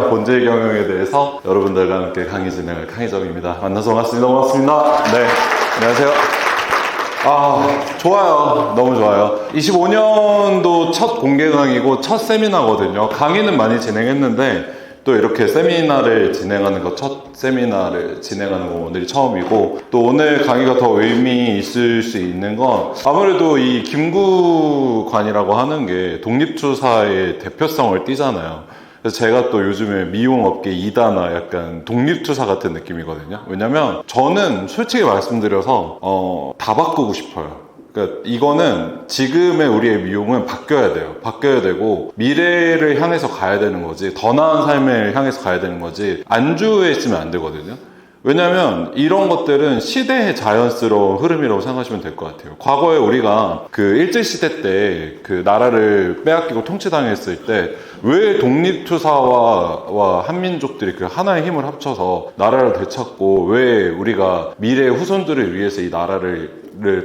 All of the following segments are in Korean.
본질 경영에 대해서 여러분들과 함께 강의 진행할 강의점입니다. 만나서 반갑습니다. 고맙습니다. 네, 안녕하세요. 좋아요. 너무 좋아요. 25년도 첫 공개 강의고 첫 세미나거든요. 강의는 많이 진행했는데 또 이렇게 세미나를 진행하는 거, 첫 세미나를 진행하는 거 오늘이 처음이고, 또 오늘 강의가 더 의미 있을 수 있는 건 아무래도 이 김구관이라고 하는 게 독립투사의 대표성을 띠잖아요. 그래서 제가 또 요즘에 미용업계 2다나 약간 독립투사 같은 느낌이거든요. 왜냐면 저는 솔직히 말씀드려서 다 바꾸고 싶어요. 그러니까 이거는 지금의 우리의 미용은 바뀌어야 돼요. 바뀌어야 되고 미래를 향해서 가야 되는 거지, 더 나은 삶을 향해서 가야 되는 거지 안주해 있으면 안 되거든요. 왜냐면 이런 것들은 시대의 자연스러운 흐름이라고 생각하시면 될 것 같아요. 과거에 우리가 그 일제시대 때 그 나라를 빼앗기고 통치당했을 때 왜 독립투사와 한민족들이 그 하나의 힘을 합쳐서 나라를 되찾고 왜 우리가 미래의 후손들을 위해서 이 나라를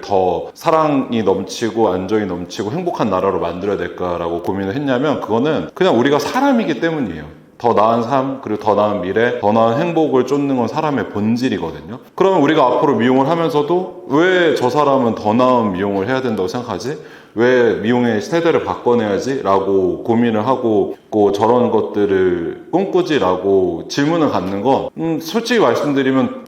더 사랑이 넘치고 안정이 넘치고 행복한 나라로 만들어야 될까라고 고민을 했냐면, 그거는 그냥 우리가 사람이기 때문이에요. 더 나은 삶, 그리고 더 나은 미래, 더 나은 행복을 쫓는 건 사람의 본질이거든요. 그러면 우리가 앞으로 미용을 하면서도 왜 저 사람은 더 나은 미용을 해야 된다고 생각하지? 왜 미용의 세대를 바꿔내야지? 라고 고민을 하고 저런 것들을 꿈꾸지? 라고 질문을 갖는 건 솔직히 말씀드리면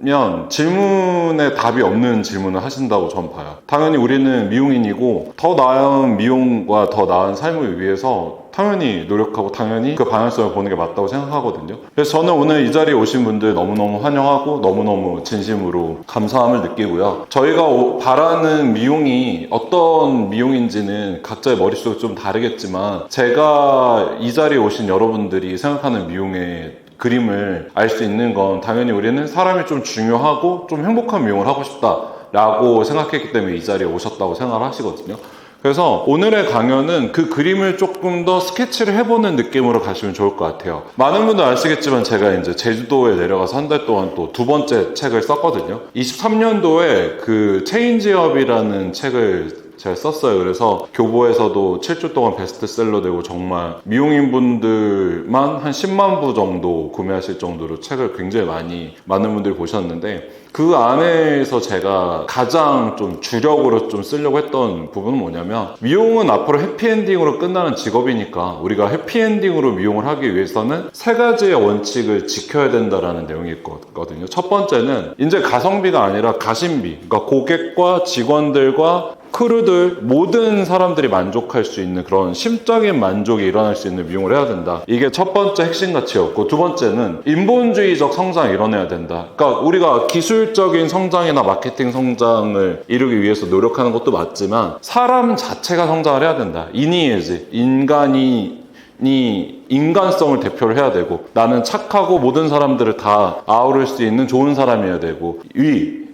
질문에 답이 없는 질문을 하신다고 전 봐요. 당연히 우리는 미용인이고 더 나은 미용과 더 나은 삶을 위해서 당연히 노력하고 당연히 그 방향성을 보는 게 맞다고 생각하거든요. 그래서 저는 오늘 이 자리에 오신 분들 너무너무 환영하고 너무너무 진심으로 감사함을 느끼고요. 저희가 바라는 미용이 어떤 미용인지는 각자의 머릿속에 좀 다르겠지만, 제가 이 자리에 오신 여러분들이 생각하는 미용의 그림을 알 수 있는 건 당연히 우리는 사람이 좀 중요하고 좀 행복한 미용을 하고 싶다라고 생각했기 때문에 이 자리에 오셨다고 생각을 하시거든요. 그래서 오늘의 강연은 그 그림을 조금 더 스케치를 해보는 느낌으로 가시면 좋을 것 같아요. 많은 분들 아시겠지만 제가 이제 제주도에 내려가서 한 달 동안 또 두 번째 책을 썼거든요. 23년도에 그 체인지업이라는 책을 제가 썼어요. 그래서 교보에서도 7주 동안 베스트셀러 되고 정말 미용인분들만 한 10만 부 정도 구매하실 정도로 책을 굉장히 많은 분들이 보셨는데, 그 안에서 제가 가장 좀 주력으로 좀 쓰려고 했던 부분은 뭐냐면, 미용은 앞으로 해피엔딩으로 끝나는 직업이니까 우리가 해피엔딩으로 미용을 하기 위해서는 세 가지의 원칙을 지켜야 된다라는 내용이 있거든요. 첫 번째는 이제 가성비가 아니라 가심비, 그러니까 고객과 직원들과 크루들 모든 사람들이 만족할 수 있는 그런 심적인 만족이 일어날 수 있는 미용을 해야 된다. 이게 첫 번째 핵심 가치였고, 두 번째는 인본주의적 성장을 이뤄내야 된다. 그러니까 우리가 기술적인 성장이나 마케팅 성장을 이루기 위해서 노력하는 것도 맞지만 사람 자체가 성장을 해야 된다. 인이에지, 인간성을 대표를 해야 되고, 나는 착하고 모든 사람들을 다 아우를 수 있는 좋은 사람이어야 되고,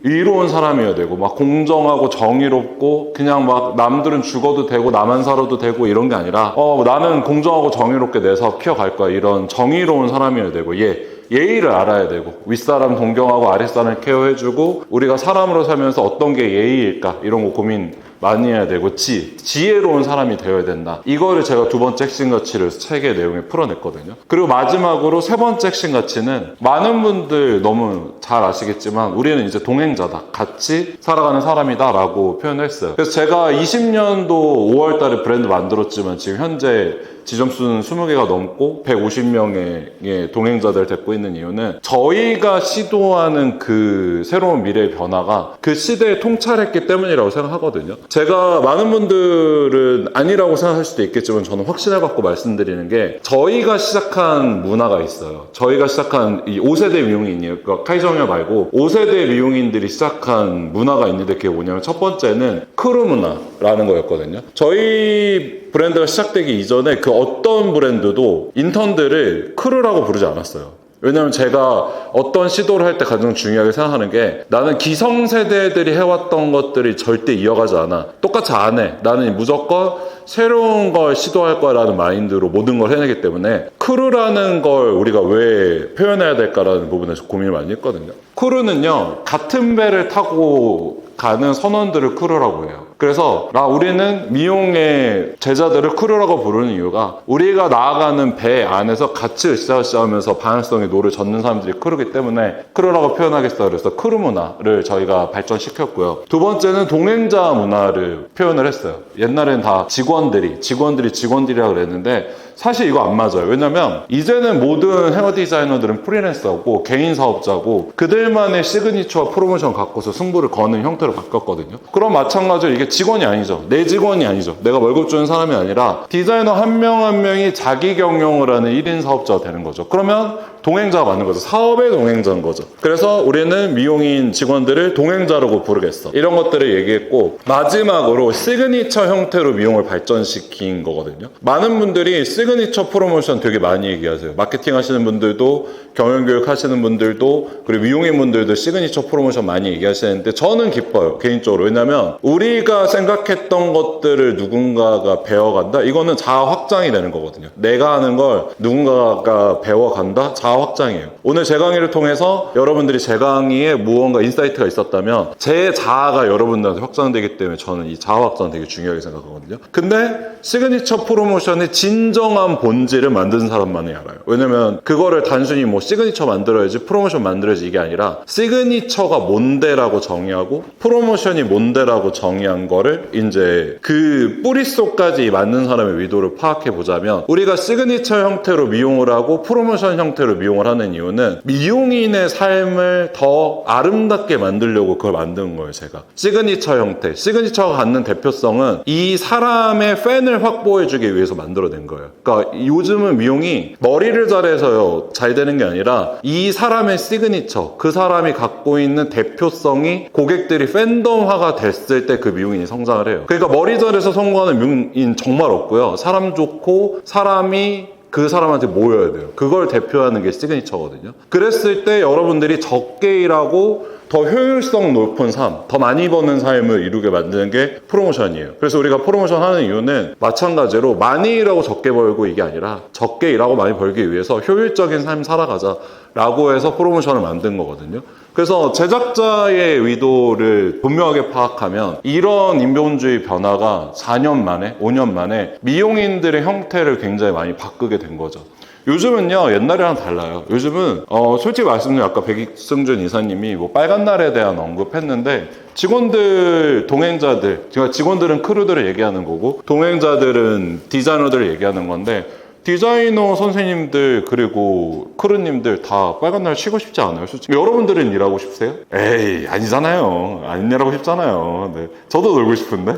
의로운 사람이어야 되고, 막 공정하고 정의롭고 그냥 막 남들은 죽어도 되고 나만 살아도 되고 이런 게 아니라 나는 공정하고 정의롭게 내 사업 키워갈 거야, 이런 정의로운 사람이어야 되고, 예의를 알아야 되고, 윗사람 동경하고 아랫사람 케어해주고, 우리가 사람으로 살면서 어떤 게 예의일까 이런 거 고민 많이 해야 되고, 지혜로운 사람이 되어야 된다. 이거를 제가 두 번째 핵심 가치를 책의 내용에 풀어냈거든요. 그리고 마지막으로 세 번째 핵심 가치는, 많은 분들 너무 잘 아시겠지만 우리는 이제 동행자다, 같이 살아가는 사람이다 라고 표현을 했어요. 그래서 제가 20년도 5월 달에 브랜드 만들었지만 지금 현재 지점수는 20개가 넘고 150명의 동행자들을 데리고 있는 이유는, 저희가 시도하는 그 새로운 미래의 변화가 그 시대에 통찰했기 때문이라고 생각하거든요. 제가 많은 분들은 아니라고 생각할 수도 있겠지만 저는 확신해갖고 말씀드리는 게, 저희가 시작한 문화가 있어요. 저희가 시작한 이 5세대 미용인이에요. 그러니까 카이정여 말고 5세대 미용인들이 시작한 문화가 있는데, 그게 뭐냐면 첫 번째는 크루 문화라는 거였거든요. 저희 브랜드가 시작되기 이전에 그 어떤 브랜드도 인턴들을 크루라고 부르지 않았어요. 왜냐면 제가 어떤 시도를 할 때 가장 중요하게 생각하는 게, 나는 기성세대들이 해왔던 것들이 절대 이어가지 않아. 똑같이 안 해. 나는 무조건 새로운 걸 시도할 거라는 마인드로 모든 걸 해내기 때문에 크루라는 걸 우리가 왜 표현해야 될까라는 부분에서 고민을 많이 했거든요. 크루는요, 같은 배를 타고 가는 선원들을 크루라고 해요. 그래서 우리는 미용의 제자들을 크루라고 부르는 이유가 우리가 나아가는 배 안에서 같이 으쌰으쌰하면서 방향성의 노를 젓는 사람들이 크루기 때문에 크루라고 표현하겠어요. 그래서 크루 문화를 저희가 발전시켰고요. 두 번째는 동행자 문화를 표현을 했어요. 옛날엔 다 직원들이라고 그랬는데 사실 이거 안 맞아요. 왜냐면 이제는 모든 헤어 디자이너들은 프리랜서고 개인 사업자고 그들만의 시그니처와 프로모션 갖고서 승부를 거는 형태로 바뀌었거든요. 그럼 마찬가지로 이게 직원이 아니죠. 내 직원이 아니죠. 내가 월급 주는 사람이 아니라 디자이너 한 명 한 명이 자기 경영을 하는 1인 사업자가 되는 거죠. 그러면 동행자가 맞는 거죠. 사업의 동행자인 거죠. 그래서 우리는 미용인 직원들을 동행자라고 부르겠어. 이런 것들을 얘기했고, 마지막으로 시그니처 형태로 미용을 발전시킨 거거든요. 많은 분들이 시그니처 프로모션 되게 많이 얘기하세요. 마케팅 하시는 분들도, 경영교육 하시는 분들도, 그리고 미용인 분들도 시그니처 프로모션 많이 얘기하시는데 저는 기뻐요, 개인적으로. 왜냐면 우리가 생각했던 것들을 누군가가 배워간다? 이거는 자아 확장이 되는 거거든요. 내가 하는 걸 누군가가 배워간다? 자아 확장이에요. 오늘 제 강의를 통해서 여러분들이 제 강의에 무언가 인사이트가 있었다면 제 자아가 여러분들한테 확장되기 때문에 저는 이 자아 확장 되게 중요하게 생각하거든요. 근데 시그니처 프로모션의 진정한 본질을 만드는 사람만이 알아요. 왜냐면 그거를 단순히 뭐 시그니처 만들어야지, 프로모션 만들어야지 이게 아니라 시그니처가 뭔데라고 정의하고 프로모션이 뭔데라고 정의한 거를 이제 그 뿌릿속까지 맞는 사람의 의도를 파악해 보자면, 우리가 시그니처 형태로 미용을 하고 프로모션 형태로 미용을 하는 이유는 미용인의 삶을 더 아름답게 만들려고 그걸 만든 거예요. 제가 시그니처 형태, 시그니처가 갖는 대표성은 이 사람의 팬을 확보해주기 위해서 만들어낸 거예요. 그러니까 요즘은 미용이 머리를 잘해서요 잘 되는 게 아니라 이 사람의 시그니처, 그 사람이 갖고 있는 대표성이 고객들이 팬덤화가 됐을 때 그 미용인이 성장을 해요. 그러니까 머리 잘해서 성공하는 미용인 정말 없고요. 사람 좋고 사람이 그 사람한테 모여야 돼요. 그걸 대표하는 게 시그니처거든요. 그랬을 때 여러분들이 적게 일하고 더 효율성 높은 삶, 더 많이 버는 삶을 이루게 만드는 게 프로모션이에요. 그래서 우리가 프로모션 하는 이유는 마찬가지로 많이 일하고 적게 벌고 이게 아니라 적게 일하고 많이 벌기 위해서 효율적인 삶 살아가자 라고 해서 프로모션을 만든 거거든요. 그래서 제작자의 의도를 분명하게 파악하면 이런 인본주의 변화가 4년 만에, 5년 만에 미용인들의 형태를 굉장히 많이 바꾸게 된 거죠. 요즘은요, 옛날이랑 달라요. 요즘은 솔직히 말씀드리면 아까 백승준 이사님이 뭐 빨간 날에 대한 언급했는데, 직원들, 동행자들, 직원들은 크루들을 얘기하는 거고 동행자들은 디자이너들을 얘기하는 건데, 디자이너 선생님들 그리고 크루님들 다 빨간 날 쉬고 싶지 않아요? 솔직히 여러분들은 일하고 싶으세요? 에이, 아니잖아요. 안 일하고 싶잖아요. 네. 저도 놀고 싶은데?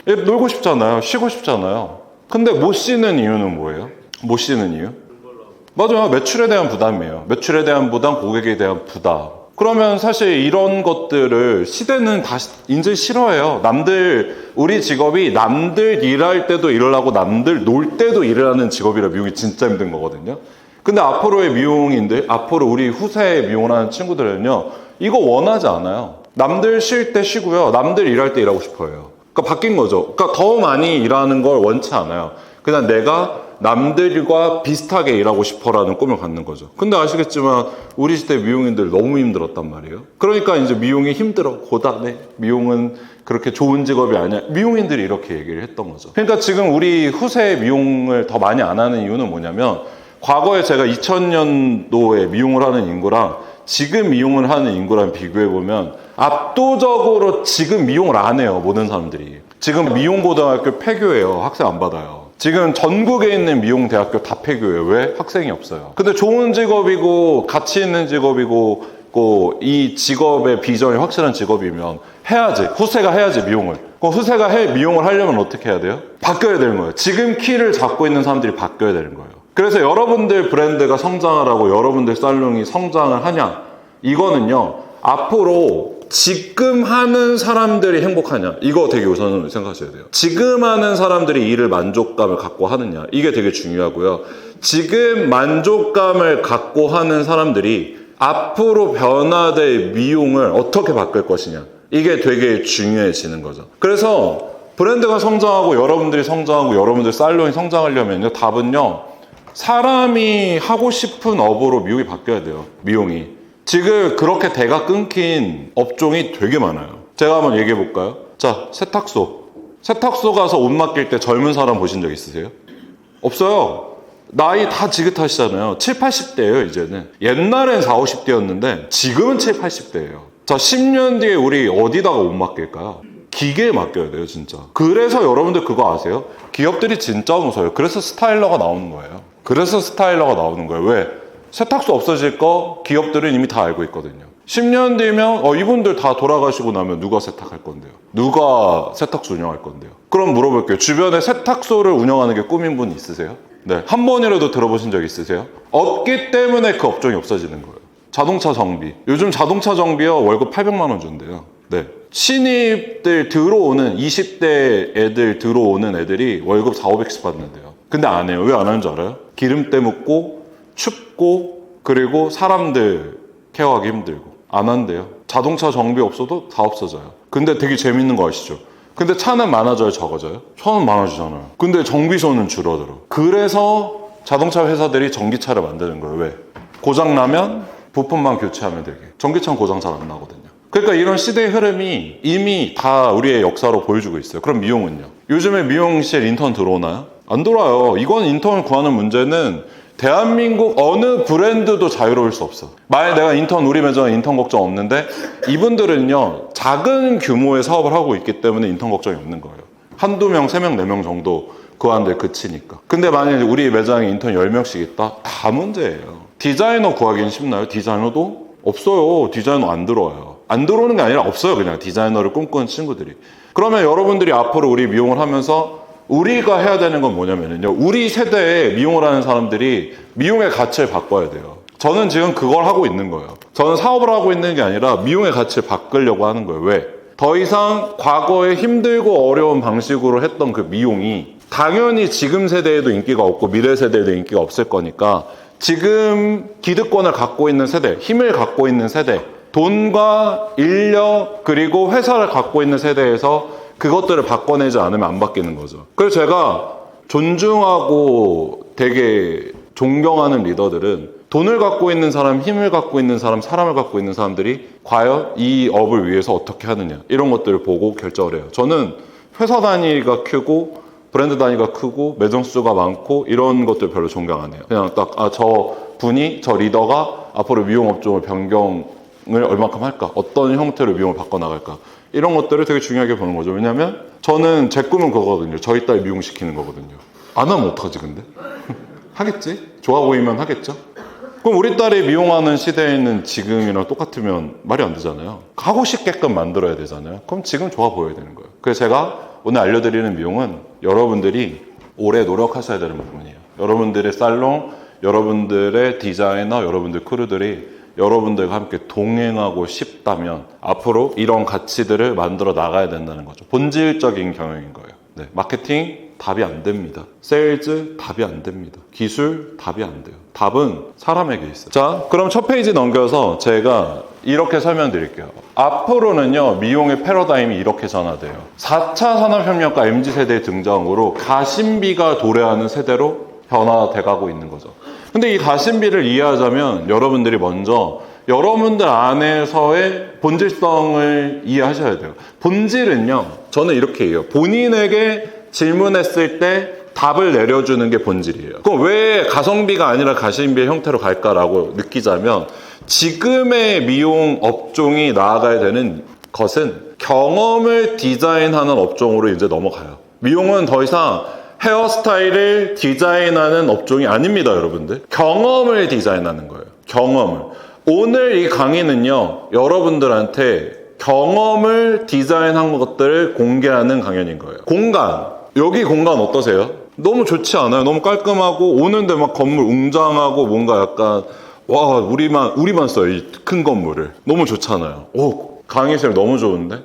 놀고 싶잖아요. 쉬고 싶잖아요. 근데 못 쉬는 이유는 뭐예요? 못 쉬는 이유? 맞아요. 매출에 대한 부담이에요. 매출에 대한 부담, 고객에 대한 부담. 그러면 사실 이런 것들을 시대는 다 이제 싫어해요. 우리 직업이 남들 일할 때도 일을 하고 남들 놀 때도 일을 하는 직업이라 미용이 진짜 힘든 거거든요. 근데 앞으로의 미용인들, 앞으로 우리 후세에 미용을 하는 친구들은요, 이거 원하지 않아요. 남들 쉴 때 쉬고요, 남들 일할 때 일하고 싶어요. 그러니까 바뀐 거죠. 그러니까 더 많이 일하는 걸 원치 않아요. 그냥 내가 남들과 비슷하게 일하고 싶어라는 꿈을 갖는 거죠. 근데 아시겠지만 우리 시대 미용인들 너무 힘들었단 말이에요. 그러니까 이제 미용이 힘들어, 고단해, 미용은 그렇게 좋은 직업이 아니야, 미용인들이 이렇게 얘기를 했던 거죠. 그러니까 지금 우리 후세 미용을 더 많이 안 하는 이유는 뭐냐면, 과거에 제가 2000년도에 미용을 하는 인구랑 지금 미용을 하는 인구랑 비교해보면 압도적으로 지금 미용을 안 해요. 모든 사람들이 지금 미용고등학교 폐교예요. 학생 안 받아요. 지금 전국에 있는 미용대학교 다 폐교예요. 왜? 학생이 없어요. 근데 좋은 직업이고 가치 있는 직업이고 이 직업의 비전이 확실한 직업이면 해야지. 후세가 해야지, 미용을. 그럼 후세가 미용을 하려면 어떻게 해야 돼요? 바뀌어야 되는 거예요. 지금 키를 잡고 있는 사람들이 바뀌어야 되는 거예요. 그래서 여러분들 브랜드가 성장을 하고 여러분들 살롱이 성장을 하냐, 이거는요, 앞으로 지금 하는 사람들이 행복하냐, 이거 되게 우선은 생각하셔야 돼요. 지금 하는 사람들이 일을 만족감을 갖고 하느냐, 이게 되게 중요하고요. 지금 만족감을 갖고 하는 사람들이 앞으로 변화될 미용을 어떻게 바꿀 것이냐, 이게 되게 중요해지는 거죠. 그래서 브랜드가 성장하고 여러분들이 성장하고 여러분들 살롱이 성장하려면요, 답은요, 사람이 하고 싶은 업으로 미용이 바뀌어야 돼요. 미용이. 지금 그렇게 대가 끊긴 업종이 되게 많아요. 제가 한번 얘기해 볼까요? 자, 세탁소. 세탁소 가서 옷 맡길 때 젊은 사람 보신 적 있으세요? 없어요. 나이 다 지긋하시잖아요. 7, 80대예요, 이제는. 옛날엔 4, 50대였는데 지금은 7, 80대예요. 자, 10년 뒤에 우리 어디다가 옷 맡길까요? 기계에 맡겨야 돼요, 진짜. 그래서 여러분들 그거 아세요? 기업들이 진짜 무서워요. 그래서 스타일러가 나오는 거예요. 그래서 스타일러가 나오는 거예요. 왜? 세탁소 없어질 거 기업들은 이미 다 알고 있거든요. 10년 뒤면 이분들 다 돌아가시고 나면 누가 세탁할 건데요? 누가 세탁소 운영할 건데요? 그럼 물어볼게요. 주변에 세탁소를 운영하는 게 꿈인 분 있으세요? 네, 한 번이라도 들어보신 적 있으세요? 없기 때문에 그 업종이 없어지는 거예요. 자동차 정비. 요즘 자동차 정비요, 월급 800만 원 준대요. 네. 신입들 들어오는 20대 애들 들어오는 애들이 월급 4,500씩 받는데요. 근데 안 해요. 왜 안 하는 줄 알아요? 기름때 묻고 춥고 그리고 사람들 케어하기 힘들고 안 한대요. 자동차 정비 없어도 다 없어져요. 근데 되게 재밌는 거 아시죠? 근데 차는 많아져요, 적어져요? 차는 많아지잖아요. 근데 정비소는 줄어들어. 그래서 자동차 회사들이 전기차를 만드는 거예요. 왜? 고장 나면 부품만 교체하면 되게. 전기차는 고장 잘 안 나거든요. 그러니까 이런 시대의 흐름이 이미 다 우리의 역사로 보여주고 있어요. 그럼 미용은요? 요즘에 미용실 인턴 들어오나요? 안 들어와요. 이건 인턴을 구하는 문제는 대한민국 어느 브랜드도 자유로울 수 없어. 만약 내가 우리 매장에 인턴 걱정 없는데 이분들은요, 작은 규모의 사업을 하고 있기 때문에 인턴 걱정이 없는 거예요. 한두 명, 3명, 4명 정도 구하는데 그치니까. 근데 만약에 우리 매장에 인턴 10명씩 있다? 다 문제예요. 디자이너 구하기는 쉽나요? 디자이너도 없어요. 디자이너 안 들어와요. 안 들어오는 게 아니라 없어요. 그냥 디자이너를 꿈꾸는 친구들이. 그러면 여러분들이 앞으로 우리 미용을 하면서 우리가 해야 되는 건 뭐냐면요, 우리 세대에 미용을 하는 사람들이 미용의 가치를 바꿔야 돼요. 저는 지금 그걸 하고 있는 거예요. 저는 사업을 하고 있는 게 아니라 미용의 가치를 바꾸려고 하는 거예요. 왜? 더 이상 과거에 힘들고 어려운 방식으로 했던 그 미용이 당연히 지금 세대에도 인기가 없고 미래 세대에도 인기가 없을 거니까 지금 기득권을 갖고 있는 세대, 힘을 갖고 있는 세대, 돈과 인력 그리고 회사를 갖고 있는 세대에서 그것들을 바꿔내지 않으면 안 바뀌는 거죠. 그래서 제가 존중하고 되게 존경하는 리더들은 돈을 갖고 있는 사람, 힘을 갖고 있는 사람, 사람을 갖고 있는 사람들이 과연 이 업을 위해서 어떻게 하느냐 이런 것들을 보고 결정을 해요. 저는 회사 단위가 크고 브랜드 단위가 크고 매장 수가 많고 이런 것들 별로 존경 안 해요. 그냥 딱 저 분이, 저 리더가 앞으로 미용 업종을 변경을 얼마큼 할까? 어떤 형태로 미용을 바꿔나갈까? 이런 것들을 되게 중요하게 보는 거죠. 왜냐면 저는 제 꿈은 그거거든요. 저희 딸 미용시키는 거거든요. 안 하면 어떡하지 근데? 하겠지? 좋아 보이면 하겠죠? 그럼 우리 딸이 미용하는 시대에는 지금이랑 똑같으면 말이 안 되잖아요. 하고 싶게끔 만들어야 되잖아요. 그럼 지금 좋아 보여야 되는 거예요. 그래서 제가 오늘 알려드리는 미용은 여러분들이 오래 노력하셔야 되는 부분이에요. 여러분들의 살롱, 여러분들의 디자이너, 여러분들 크루들이 여러분들과 함께 동행하고 싶다면 앞으로 이런 가치들을 만들어 나가야 된다는 거죠. 본질적인 경영인 거예요. 네, 마케팅 답이 안 됩니다. 세일즈 답이 안 됩니다. 기술 답이 안 돼요. 답은 사람에게 있어요. 자, 그럼 첫 페이지 넘겨서 제가 이렇게 설명드릴게요. 앞으로는요, 미용의 패러다임이 이렇게 전환돼요. 4차 산업혁명과 MZ세대의 등장으로 가심비가 도래하는 세대로 변화돼가고 있는 거죠. 근데 이 가심비를 이해하자면 여러분들이 먼저 여러분들 안에서의 본질성을 이해하셔야 돼요. 본질은요, 저는 이렇게 해요. 본인에게 질문했을 때 답을 내려주는 게 본질이에요. 그럼 왜 가성비가 아니라 가심비의 형태로 갈까라고 느끼자면 지금의 미용 업종이 나아가야 되는 것은 경험을 디자인하는 업종으로 이제 넘어가요. 미용은 더 이상 헤어스타일을 디자인하는 업종이 아닙니다, 여러분들. 경험을 디자인하는 거예요. 경험을. 오늘 이 강의는요, 여러분들한테 경험을 디자인한 것들을 공개하는 강연인 거예요. 공간. 여기 공간 어떠세요? 너무 좋지 않아요? 너무 깔끔하고 오는데 막 건물 웅장하고 뭔가 약간 와, 우리만 써요, 이 큰 건물을. 너무 좋잖아요. 오, 강의실 너무 좋은데?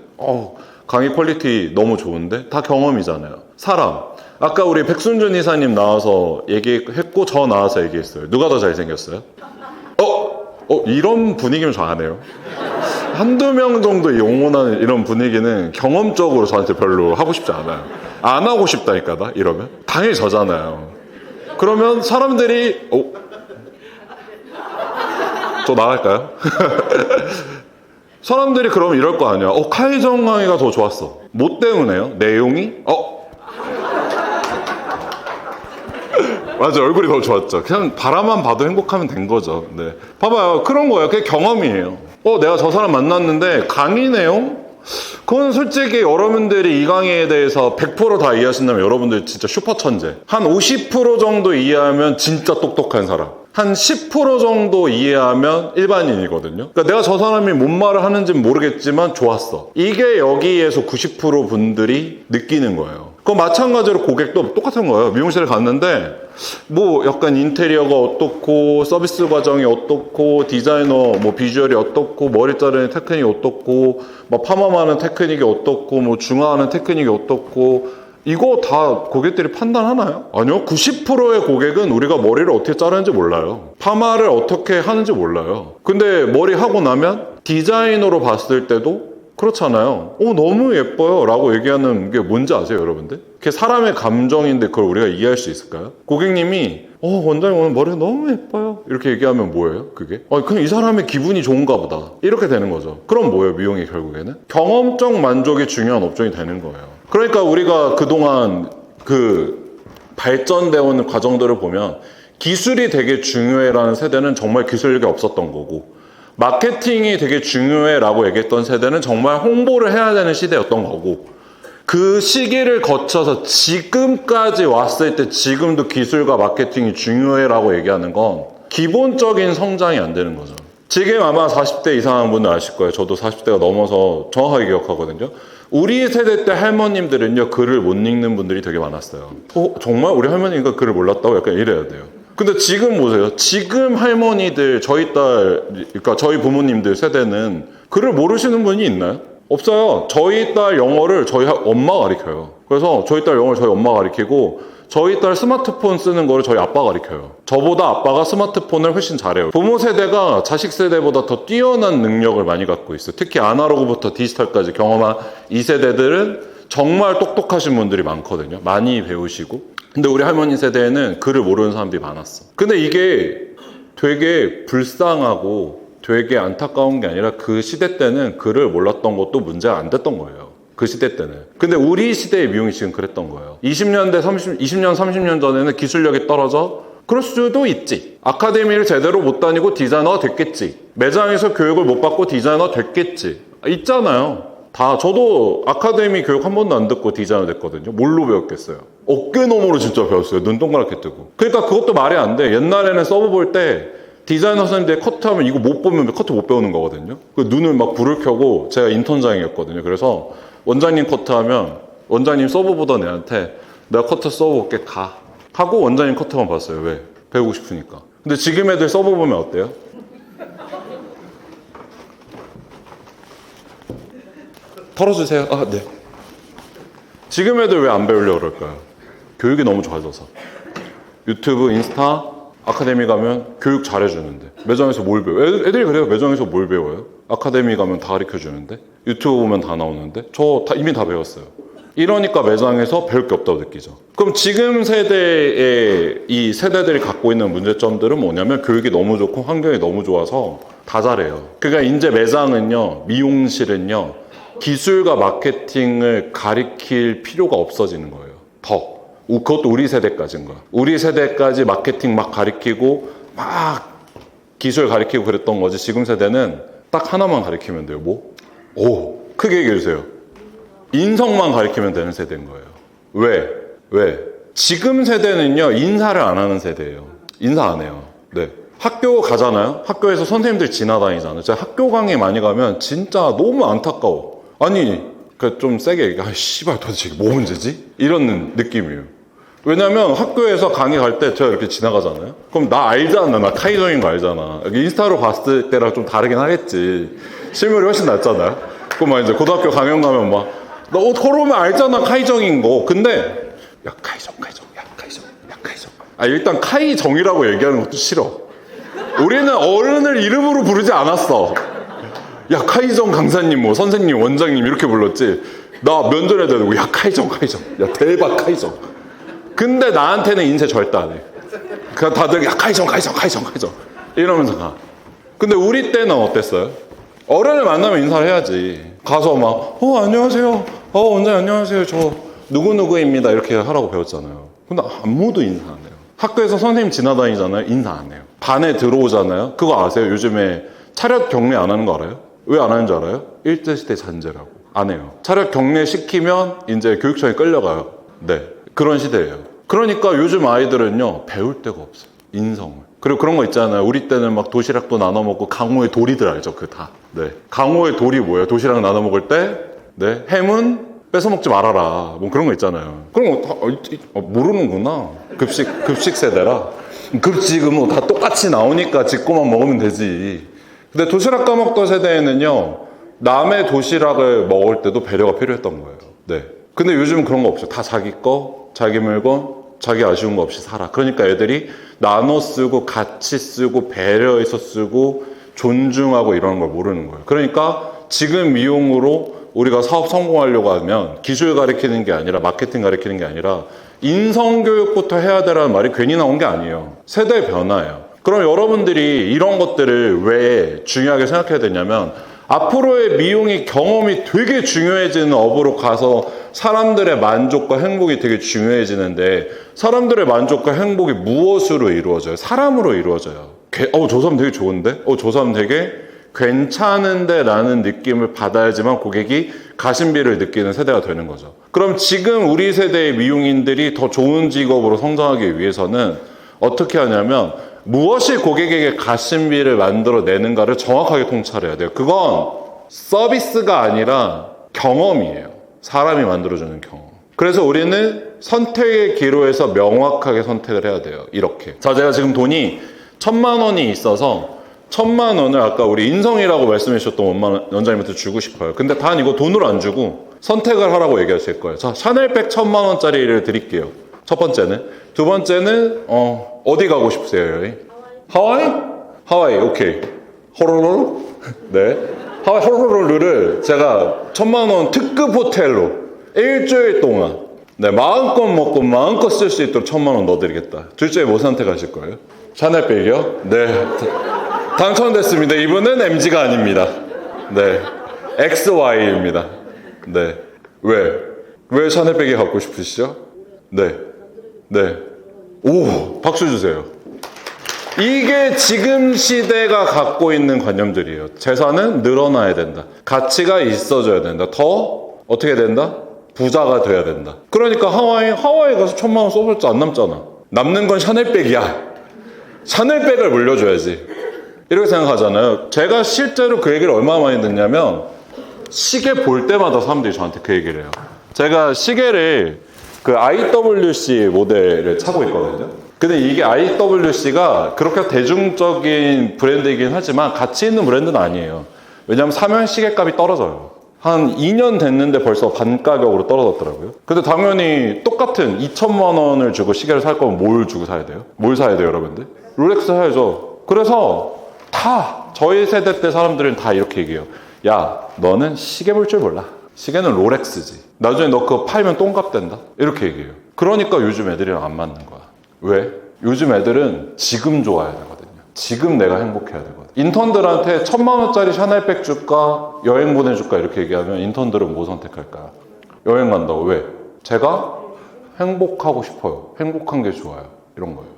강의 퀄리티 너무 좋은데? 다 경험이잖아요. 사람. 아까 우리 백순준 이사님 나와서 얘기했고 저 나와서 얘기했어요. 누가 더 잘생겼어요? 이런 분위기면 저 안 해요. 한두 명 정도 영원한 이런 분위기는 경험적으로 저한테 별로 하고 싶지 않아요. 안 하고 싶다니까, 나 이러면. 당연히 저잖아요. 그러면 사람들이 저 나갈까요? 사람들이 그럼 이럴 거 아니야. 카이정 강의가 더 좋았어. 뭐 때문에요? 내용이? 맞아, 얼굴이 더 좋았죠. 그냥 바라만 봐도 행복하면 된 거죠. 네. 봐봐요. 그런 거예요. 그게 경험이에요. 내가 저 사람 만났는데 강의 내용? 그건 솔직히 여러분들이 이 강의에 대해서 100% 다 이해하신다면 여러분들 진짜 슈퍼 천재. 한 50% 정도 이해하면 진짜 똑똑한 사람. 한 10% 정도 이해하면 일반인이거든요. 그러니까 내가 저 사람이 뭔 말을 하는지는 모르겠지만 좋았어. 이게 여기에서 90% 분들이 느끼는 거예요. 그럼 마찬가지로 고객도 똑같은 거예요. 미용실에 갔는데 뭐 약간 인테리어가 어떻고 서비스 과정이 어떻고 디자이너 뭐 비주얼이 어떻고 머리 자르는 테크닉이 어떻고 뭐 파마하는 테크닉이 어떻고 뭐 중화하는 테크닉이 어떻고 이거 다 고객들이 판단하나요? 아니요. 90%의 고객은 우리가 머리를 어떻게 자르는지 몰라요. 파마를 어떻게 하는지 몰라요. 근데 머리 하고 나면 디자이너로 봤을 때도 그렇잖아요. 너무 예뻐요 라고 얘기하는 게 뭔지 아세요, 여러분들? 그게 사람의 감정인데 그걸 우리가 이해할 수 있을까요? 고객님이 원장님 오늘 머리가 너무 예뻐요 이렇게 얘기하면 뭐예요, 그게? 그냥 이 사람의 기분이 좋은가 보다 이렇게 되는 거죠. 그럼 뭐예요, 미용이 결국에는? 경험적 만족이 중요한 업종이 되는 거예요. 그러니까 우리가 그동안 발전되어 오는 과정들을 보면 기술이 되게 중요해라는 세대는 정말 기술력이 없었던 거고 마케팅이 되게 중요해라고 얘기했던 세대는 정말 홍보를 해야 되는 시대였던 거고 그 시기를 거쳐서 지금까지 왔을 때 지금도 기술과 마케팅이 중요해라고 얘기하는 건 기본적인 성장이 안 되는 거죠. 지금 아마 40대 이상한 분들 아실 거예요. 저도 40대가 넘어서 정확하게 기억하거든요. 우리 세대 때 할머님들은요 글을 못 읽는 분들이 되게 많았어요. 정말 우리 할머니가 글을 몰랐다고 약간 이래야 돼요. 근데 지금 보세요. 지금 할머니들 그러니까 저희 부모님들 세대는 글을 모르시는 분이 있나요? 없어요. 저희 딸 영어를 저희 엄마가 가르쳐요. 그래서 저희 딸 영어를 저희 엄마가 가르치고 저희 딸 스마트폰 쓰는 거를 저희 아빠가 가르쳐요. 저보다 아빠가 스마트폰을 훨씬 잘해요. 부모 세대가 자식 세대보다 더 뛰어난 능력을 많이 갖고 있어요. 특히 아날로그부터 디지털까지 경험한 이 세대들은 정말 똑똑하신 분들이 많거든요. 많이 배우시고. 근데 우리 할머니 세대에는 글을 모르는 사람들이 많았어. 근데 이게 되게 불쌍하고 되게 안타까운 게 아니라 그 시대 때는 글을 몰랐던 것도 문제가 안 됐던 거예요. 그 시대 때는. 근데 우리 시대의 미용이 지금 그랬던 거예요. 20년, 30년 전에는 기술력이 떨어져? 그럴 수도 있지. 아카데미를 제대로 못 다니고 디자이너가 됐겠지. 매장에서 교육을 못 받고 디자이너가 됐겠지. 있잖아요. 저도 아카데미 교육 한 번도 안 듣고 디자이너 됐거든요. 뭘로 배웠겠어요? 어깨너머로 진짜 배웠어요. 눈 동그랗게 뜨고. 그러니까 그것도 말이 안 돼. 옛날에는 서브 볼 때 디자이너 선생님들 커트하면 이거 못 보면 커트 못 배우는 거거든요. 눈을 막 불을 켜고 제가 인턴장이었거든요. 그래서 원장님 커트하면 원장님 서브 보던 애한테 내가 커트 서브 볼게 하고 원장님 커트만 봤어요. 왜? 배우고 싶으니까. 근데 지금 애들 서브 보면 어때요? 털어주세요. 네. 지금 애들 왜 안 배우려고 그럴까요? 교육이 너무 좋아져서. 유튜브, 인스타, 아카데미 가면 교육 잘해주는데 매장에서 뭘 배워요? 애들이 그래요. 매장에서 뭘 배워요? 아카데미 가면 다 가르쳐주는데 유튜브 보면 다 나오는데 저 이미 다 배웠어요. 이러니까 매장에서 배울 게 없다고 느끼죠. 그럼 지금 세대의 이 세대들이 갖고 있는 문제점들은 뭐냐면 교육이 너무 좋고 환경이 너무 좋아서 다 잘해요. 그러니까 이제 매장은요, 미용실은요, 기술과 마케팅을 가리킬 필요가 없어지는 거예요. 그것도 우리 세대까지인 거야. 우리 세대까지 마케팅 막 가리키고 막 기술 가리키고 그랬던 거지. 지금 세대는 딱 하나만 가리키면 돼요. 뭐? 크게 얘기해 주세요. 인성만 가리키면 되는 세대인 거예요. 왜? 지금 세대는요, 인사를 안 하는 세대예요. 인사 안 해요. 네. 학교 가잖아요. 학교에서 선생님들 지나다니잖아요. 제가 학교 강의 많이 가면 진짜 너무 안타까워. 아니, 좀 세게 얘기해. 씨발, 도대체 뭐 문제지? 이런 느낌이에요. 왜냐면 학교에서 강의 갈 때 제가 이렇게 지나가잖아요. 그럼 나 알잖아. 나 카이정인 거 알잖아. 인스타로 봤을 때랑 좀 다르긴 하겠지. 실물이 훨씬 낫잖아요. 그럼 막 이제 고등학교 강연 가면 막 나 옷 걸어오면 알잖아. 카이정인 거. 근데 야 카이정. 일단 카이정이라고 얘기하는 것도 싫어. 우리는 어른을 이름으로 부르지 않았어. 야 카이정 강사님, 뭐 선생님, 원장님 이렇게 불렀지. 나 면전에 대고 야 카이정. 야 대박 카이정. 근데 나한테는 인쇄 절대 안 해. 그냥 다들 야 카이정 이러면서 가. 근데 우리 때는 어땠어요? 어른을 만나면 인사를 해야지. 가서 막 안녕하세요. 원장님 안녕하세요. 저 누구누구입니다. 이렇게 하라고 배웠잖아요. 근데 아무도 인사 안 해요. 학교에서 선생님 지나다니잖아요. 인사 안 해요. 반에 들어오잖아요. 그거 아세요? 요즘에 차렷 경례 안 하는 거 알아요? 왜 안 하는 줄 알아요? 일제시대 잔재라고. 안 해요. 차렷 경례 시키면 이제 교육청에 끌려가요. 네, 그런 시대예요. 그러니까 요즘 아이들은요, 배울 데가 없어요. 인성을. 그리고 그런 거 있잖아요. 우리 때는 막 도시락도 나눠 먹고 강호의 도리들 알죠? 그 다. 네. 강호의 도리 뭐예요? 도시락 나눠 먹을 때, 네. 햄은 뺏어 먹지 말아라. 뭐 그런 거 있잖아요. 그런 거 다 모르는구나. 급식 세대라. 급식은 뭐 다 똑같이 나오니까 짓고만 먹으면 되지. 근데 도시락 까먹던 세대에는요, 남의 도시락을 먹을 때도 배려가 필요했던 거예요. 네. 근데 요즘 그런 거 없죠. 다 자기 거, 자기 물건, 자기 아쉬운 거 없이 살아. 그러니까 애들이 나눠 쓰고 같이 쓰고 배려해서 쓰고 존중하고 이러는 걸 모르는 거예요. 그러니까 지금 미용으로 우리가 사업 성공하려고 하면 기술 가르치는 게 아니라 마케팅 가르치는 게 아니라 인성교육부터 해야 되라는 말이 괜히 나온 게 아니에요. 세대 변화예요. 그럼 여러분들이 이런 것들을 왜 중요하게 생각해야 되냐면 앞으로의 미용의 경험이 되게 중요해지는 업으로 가서 사람들의 만족과 행복이 되게 중요해지는데 사람들의 만족과 행복이 무엇으로 이루어져요? 사람으로 이루어져요. 저 사람 되게 좋은데? 저 사람 되게 괜찮은데 라는 느낌을 받아야지만 고객이 가심비를 느끼는 세대가 되는 거죠. 그럼 지금 우리 세대의 미용인들이 더 좋은 직업으로 성장하기 위해서는 어떻게 하냐면 무엇이 고객에게 가심비를 만들어내는가를 정확하게 통찰해야 돼요. 그건 서비스가 아니라 경험이에요. 사람이 만들어주는 경험. 그래서 우리는 선택의 기로에서 명확하게 선택을 해야 돼요. 이렇게. 자, 제가 지금 돈이 1,000만 원이 있어서 1,000만 원을 아까 우리 인성이라고 말씀해 주셨던 원장님한테 주고 싶어요. 근데 단 이거 돈으로 안 주고 선택을 하라고 얘기하실 거예요. 자, 샤넬백 1,000만 원짜리를 드릴게요. 첫 번째는. 두 번째는 어디 가고 싶으세요? 여기? 하와이? 하와이, 오케이. 호로로? 네. 하와이 호로로를 제가 1,000만 원 특급 호텔로 일주일 동안 네, 마음껏 먹고 마음껏 쓸 수 있도록 1,000만 원 넣어드리겠다. 둘째 뭐 선택하실 거예요? 샤넬백이요? 네. 당첨됐습니다. 이분은 MG가 아닙니다. 네. XY입니다. 네. 왜 샤넬백이 갖고 싶으시죠? 네. 네. 오, 박수 주세요. 이게 지금 시대가 갖고 있는 관념들이에요. 재산은 늘어나야 된다. 가치가 있어져야 된다. 더 어떻게 된다? 부자가 돼야 된다. 그러니까 하와이 가서 1,000만 원 써볼지 안 남잖아. 남는 건 샤넬백이야. 샤넬백을 물려줘야지. 이렇게 생각하잖아요. 제가 실제로 그 얘기를 얼마나 많이 듣냐면 시계 볼 때마다 사람들이 저한테 그 얘기를 해요. 제가 시계를 그 IWC 모델을 차고 있거든요. 근데 이게 IWC가 그렇게 대중적인 브랜드이긴 하지만 가치 있는 브랜드는 아니에요. 왜냐하면 사면 시계값이 떨어져요. 한 2년 됐는데 벌써 반 가격으로 떨어졌더라고요. 근데 당연히 똑같은 2,000만 원을 주고 시계를 살 거면 뭘 주고 사야 돼요? 뭘 사야 돼요, 여러분들? 롤렉스 사야죠. 그래서 다 저희 세대 때 사람들은 다 이렇게 얘기해요. 야, 너는 시계 볼 줄 몰라. 시계는 롤렉스지. 나중에 너 그거 팔면 똥값 된다. 이렇게 얘기해요. 그러니까 요즘 애들이랑 안 맞는 거야. 왜? 요즘 애들은 지금 좋아야 되거든요. 지금 내가 행복해야 되거든. 인턴들한테 1,000만 원짜리 샤넬백 줄까? 여행 보내줄까? 이렇게 얘기하면 인턴들은 뭐 선택할까요? 여행 간다고. 왜? 제가 행복하고 싶어요. 행복한 게 좋아요. 이런 거예요.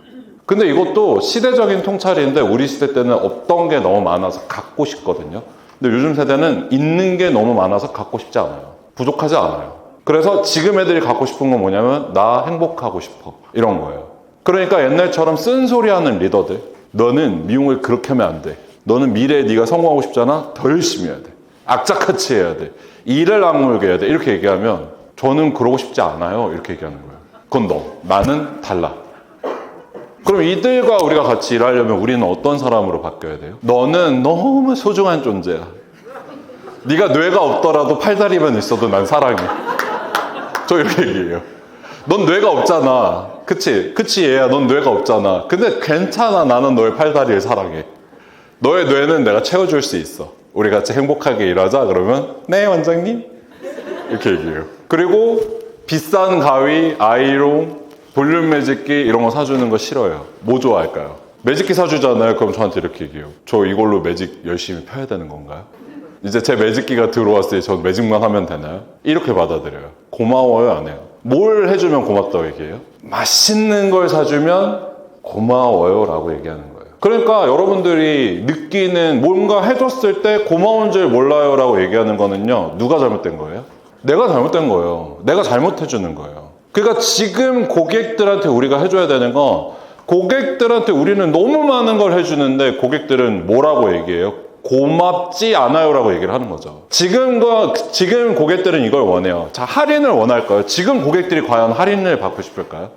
근데 이것도 시대적인 통찰인데 우리 시대 때는 없던 게 너무 많아서 갖고 싶거든요. 근데 요즘 세대는 있는 게 너무 많아서 갖고 싶지 않아요. 부족하지 않아요. 그래서 지금 애들이 갖고 싶은 건 뭐냐면 나 행복하고 싶어. 이런 거예요. 그러니까 옛날처럼 쓴소리하는 리더들, 너는 미용을 그렇게 하면 안 돼. 너는 미래에 네가 성공하고 싶잖아. 더 열심히 해야 돼. 악착같이 해야 돼. 이를 악물게 해야 돼. 이렇게 얘기하면 저는 그러고 싶지 않아요. 이렇게 얘기하는 거예요. 그건 너. 나는 달라. 그럼 이들과 우리가 같이 일하려면 우리는 어떤 사람으로 바뀌어야 돼요? 너는 너무 소중한 존재야. 네가 뇌가 없더라도 팔다리만 있어도 난 사랑해. 저 이렇게 얘기해요. 넌 뇌가 없잖아. 그치 얘야. 넌 뇌가 없잖아. 근데 괜찮아. 나는 너의 팔다리를 사랑해. 너의 뇌는 내가 채워줄 수 있어. 우리 같이 행복하게 일하자. 그러면 네 원장님 이렇게 얘기해요. 그리고 비싼 가위, 아이롱, 볼륨 매직기 이런 거 사주는 거 싫어요. 뭐 좋아할까요? 매직기 사주잖아요. 그럼 저한테 이렇게 얘기해요. 저 이걸로 매직 열심히 펴야 되는 건가요? 이제 제 매직기가 들어왔을 때 전 매직만 하면 되나요? 이렇게 받아들여요. 고마워요, 안 해요? 뭘 해주면 고맙다고 얘기해요? 맛있는 걸 사주면 고마워요 라고 얘기하는 거예요. 그러니까 여러분들이 느끼는 뭔가 해줬을 때 고마운 줄 몰라요 라고 얘기하는 거는요, 누가 잘못된 거예요? 내가 잘못된 거예요. 내가 잘못해주는 거예요. 그러니까 지금 고객들한테 우리가 해줘야 되는 건, 고객들한테 우리는 너무 많은 걸 해주는데 고객들은 뭐라고 얘기해요? 고맙지 않아요 라고 얘기를 하는 거죠. 지금 고객들은 이걸 원해요. 자, 할인을 원할까요? 지금 고객들이 과연 할인을 받고 싶을까요?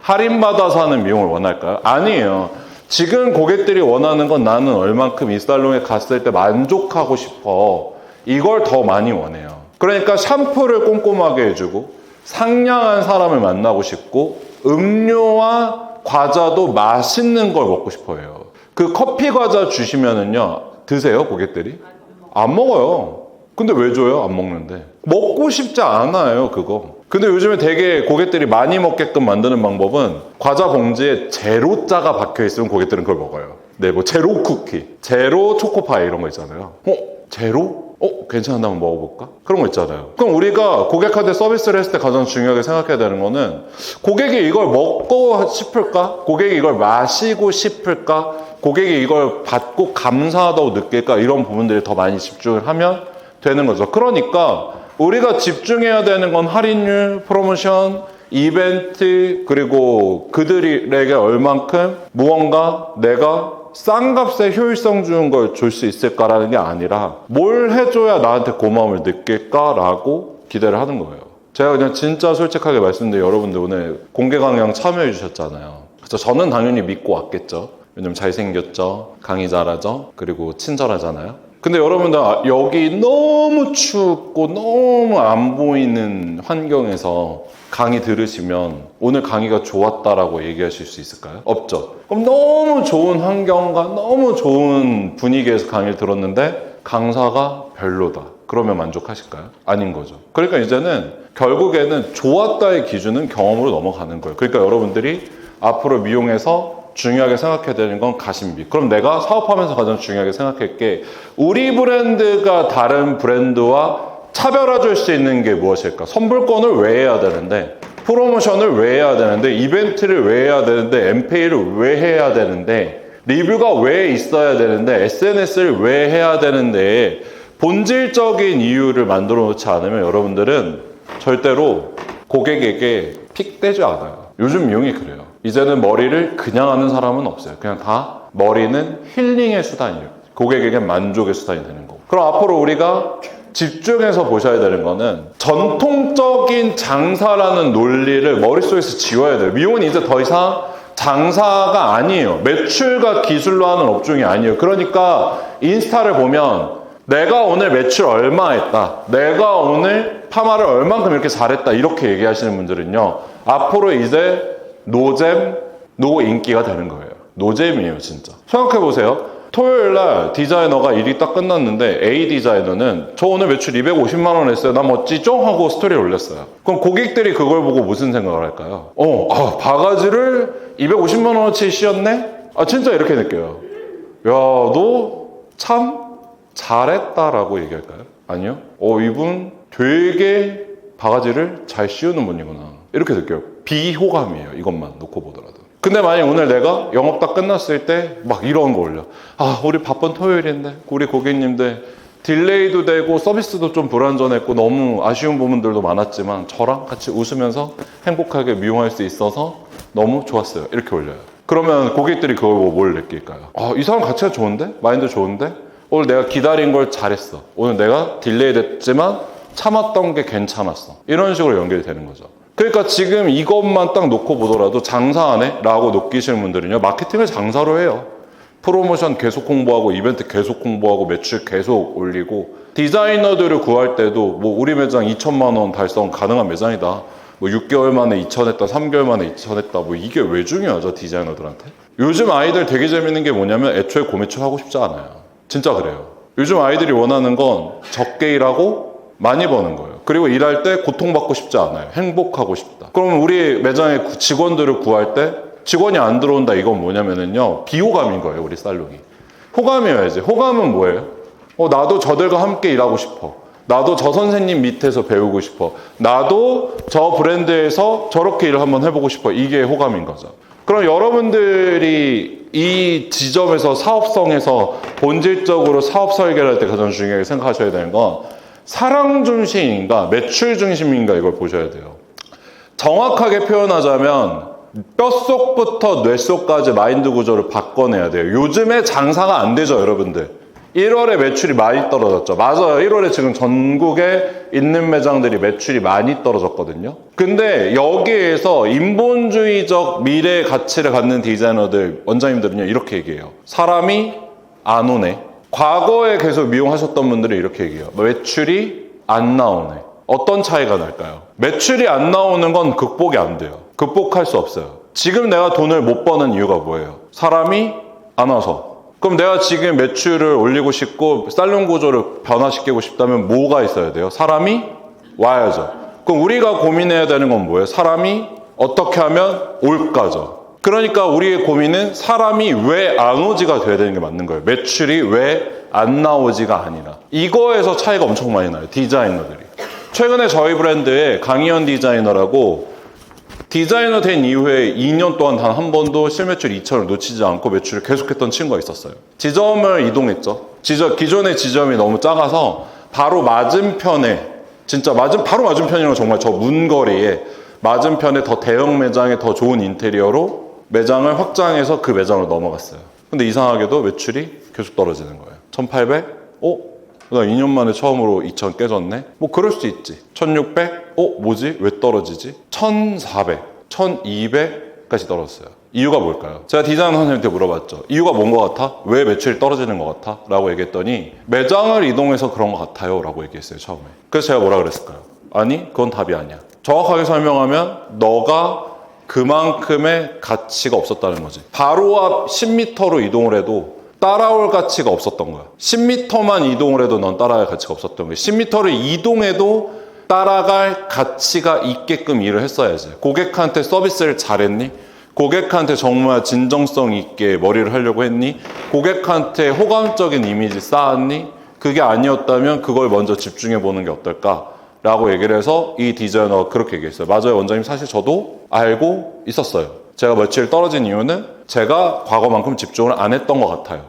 할인받아서 하는 미용을 원할까요? 아니에요. 지금 고객들이 원하는 건 나는 얼만큼 이 살롱에 갔을 때 만족하고 싶어. 이걸 더 많이 원해요. 그러니까 샴푸를 꼼꼼하게 해주고 상냥한 사람을 만나고 싶고 음료와 과자도 맛있는 걸 먹고 싶어요. 그 커피 과자 주시면은요, 드세요, 고객들이? 안 먹어요. 근데 왜 줘요? 안 먹는데. 먹고 싶지 않아요, 그거. 근데 요즘에 되게 고객들이 많이 먹게끔 만드는 방법은 과자 봉지에 제로자가 박혀 있으면 고객들은 그걸 먹어요. 네, 뭐 제로 쿠키, 제로 초코파이 이런 거 있잖아요. 제로? 괜찮은데 한번 먹어볼까? 그런 거 있잖아요. 그럼 우리가 고객한테 서비스를 했을 때 가장 중요하게 생각해야 되는 거는, 고객이 이걸 먹고 싶을까? 고객이 이걸 마시고 싶을까? 고객이 이걸 받고 감사하다고 느낄까? 이런 부분들이 더 많이 집중을 하면 되는 거죠. 그러니까 우리가 집중해야 되는 건 할인율, 프로모션, 이벤트, 그리고 그들에게 얼만큼 무언가 내가 싼 값에 효율성 주는 걸 줄 수 있을까라는 게 아니라 뭘 해줘야 나한테 고마움을 느낄까라고 기대를 하는 거예요. 제가 그냥 진짜 솔직하게 말씀드리면, 여러분들 오늘 공개 강연 참여해 주셨잖아요. 그래서 저는 당연히 믿고 왔겠죠. 왜냐면 잘생겼죠, 강의 잘하죠, 그리고 친절하잖아요. 근데 여러분들 여기 너무 춥고 너무 안 보이는 환경에서 강의 들으시면 오늘 강의가 좋았다라고 얘기하실 수 있을까요? 없죠. 그럼 너무 좋은 환경과 너무 좋은 분위기에서 강의를 들었는데 강사가 별로다. 그러면 만족하실까요? 아닌 거죠. 그러니까 이제는 결국에는 좋았다의 기준은 경험으로 넘어가는 거예요. 그러니까 여러분들이 앞으로 미용에서 중요하게 생각해야 되는 건 가심비. 그럼 내가 사업하면서 가장 중요하게 생각할 게, 우리 브랜드가 다른 브랜드와 차별화 줄 수 있는 게 무엇일까? 선불권을 왜 해야 되는데, 프로모션을 왜 해야 되는데, 이벤트를 왜 해야 되는데, MPA를 왜 해야 되는데, 리뷰가 왜 있어야 되는데, SNS를 왜 해야 되는데, 본질적인 이유를 만들어 놓지 않으면 여러분들은 절대로 고객에게 픽되지 않아요. 요즘 미용이 그래요. 이제는 머리를 그냥 하는 사람은 없어요. 그냥 다 머리는 힐링의 수단이에요. 고객에게 만족의 수단이 되는 거고. 그럼 앞으로 우리가 집중해서 보셔야 되는 거는, 전통적인 장사라는 논리를 머릿속에서 지워야 돼요. 미용은 이제 더 이상 장사가 아니에요. 매출과 기술로 하는 업종이 아니에요. 그러니까 인스타를 보면 내가 오늘 매출 얼마 했다, 내가 오늘 파마를 얼만큼 이렇게 잘했다, 이렇게 얘기하시는 분들은요, 앞으로 이제 노잼, 노인기가 되는 거예요. 노잼이에요, 진짜. 생각해보세요. 토요일날 디자이너가 일이 딱 끝났는데 A 디자이너는 저 오늘 매출 250만 원 했어요, 나 멋지죠? 하고 스토리를 올렸어요. 그럼 고객들이 그걸 보고 무슨 생각을 할까요? 바가지를 250만 원어치 씌웠네? 진짜 이렇게 느껴요. 야, 너 참 잘했다라고 얘기할까요? 아니요. 이분 되게 바가지를 잘 씌우는 분이구나, 이렇게 느껴요. 비호감이에요, 이것만 놓고 보더라도. 근데 만약 오늘 내가 영업 다 끝났을 때 막 이런 거 올려. 우리 바쁜 토요일인데 우리 고객님들 딜레이도 되고 서비스도 좀 불완전했고 너무 아쉬운 부분들도 많았지만 저랑 같이 웃으면서 행복하게 미용할 수 있어서 너무 좋았어요, 이렇게 올려요. 그러면 고객들이 그걸 보고 뭘 느낄까요? 이 사람 가치가 좋은데? 마인드 좋은데? 오늘 내가 기다린 걸 잘했어, 오늘 내가 딜레이 됐지만 참았던 게 괜찮았어, 이런 식으로 연결이 되는 거죠. 그러니까 지금 이것만 딱 놓고 보더라도 장사 안 해? 라고 느끼시는 분들은요, 마케팅을 장사로 해요. 프로모션 계속 홍보하고, 이벤트 계속 홍보하고, 매출 계속 올리고, 디자이너들을 구할 때도 뭐 우리 매장 2천만 원 달성 가능한 매장이다, 뭐 6개월 만에 2천 했다, 3개월 만에 2천 했다, 뭐 이게 왜 중요하죠, 디자이너들한테? 요즘 아이들 되게 재밌는 게 뭐냐면 애초에 고매출 하고 싶지 않아요. 진짜 그래요. 요즘 아이들이 원하는 건 적게 일하고 많이 버는 거예요. 그리고 일할 때 고통받고 싶지 않아요. 행복하고 싶다. 그럼 우리 매장의 직원들을 구할 때 직원이 안 들어온다 이건 뭐냐면은요 비호감인 거예요. 우리 살롱이 호감이어야지. 호감은 뭐예요? 나도 저들과 함께 일하고 싶어. 나도 저 선생님 밑에서 배우고 싶어. 나도 저 브랜드에서 저렇게 일을 한번 해보고 싶어. 이게 호감인 거죠. 그럼 여러분들이 이 지점에서 사업성에서 본질적으로 사업 설계를 할 때 가장 중요하게 생각하셔야 되는 건 사랑 중심인가 매출 중심인가 이걸 보셔야 돼요. 정확하게 표현하자면 뼛속부터 뇌속까지 마인드 구조를 바꿔내야 돼요. 요즘에 장사가 안 되죠, 여러분들. 1월에 매출이 많이 떨어졌죠. 맞아요. 1월에 지금 전국에 있는 매장들이 매출이 많이 떨어졌거든요. 근데 여기에서 인본주의적 미래 가치를 갖는 디자이너들, 원장님들은요, 이렇게 얘기해요. 사람이 안 오네. 과거에 계속 미용하셨던 분들이 이렇게 얘기해요. 매출이 안 나오네. 어떤 차이가 날까요? 매출이 안 나오는 건 극복이 안 돼요. 극복할 수 없어요. 지금 내가 돈을 못 버는 이유가 뭐예요? 사람이 안 와서. 그럼 내가 지금 매출을 올리고 싶고 살롱 구조를 변화시키고 싶다면 뭐가 있어야 돼요? 사람이 와야죠. 그럼 우리가 고민해야 되는 건 뭐예요? 사람이 어떻게 하면 올까죠. 그러니까 우리의 고민은 사람이 왜 안 오지가 돼야 되는 게 맞는 거예요. 매출이 왜 안 나오지가 아니라. 이거에서 차이가 엄청 많이 나요. 디자이너들이. 최근에 저희 브랜드에 강희연 디자이너라고 디자이너 된 이후에 2년 동안 단 한 번도 실매출 2천을 놓치지 않고 매출을 계속했던 친구가 있었어요. 지점을 이동했죠. 기존의 지점이 너무 작아서 바로 맞은편에 바로 맞은편이랑 정말 저 문거리에 맞은편에 더 대형 매장에 더 좋은 인테리어로 매장을 확장해서 그 매장으로 넘어갔어요. 근데 이상하게도 매출이 계속 떨어지는 거예요. 1800? 나 2년 만에 처음으로 2000 깨졌네? 뭐 그럴 수 있지. 1600? 뭐지? 왜 떨어지지? 1400, 1200까지 떨어졌어요. 이유가 뭘까요? 제가 디자이너 선생님한테 물어봤죠. 이유가 뭔 것 같아? 왜 매출이 떨어지는 것 같아? 라고 얘기했더니 매장을 이동해서 그런 것 같아요 라고 얘기했어요, 처음에. 그래서 제가 뭐라 그랬을까요? 아니, 그건 답이 아니야. 정확하게 설명하면 너가 그만큼의 가치가 없었다는 거지. 바로 앞 10m로 이동을 해도 따라올 가치가 없었던 거야. 10m만 이동을 해도 넌 따라갈 가치가 없었던 거야. 10m를 이동해도 따라갈 가치가 있게끔 일을 했어야지. 고객한테 서비스를 잘했니? 고객한테 정말 진정성 있게 머리를 하려고 했니? 고객한테 호감적인 이미지 쌓았니? 그게 아니었다면 그걸 먼저 집중해 보는 게 어떨까? 라고 얘기를 해서 이 디자이너가 그렇게 얘기했어요. 맞아요, 원장님. 사실 저도 알고 있었어요. 제가 며칠 떨어진 이유는 제가 과거만큼 집중을 안 했던 것 같아요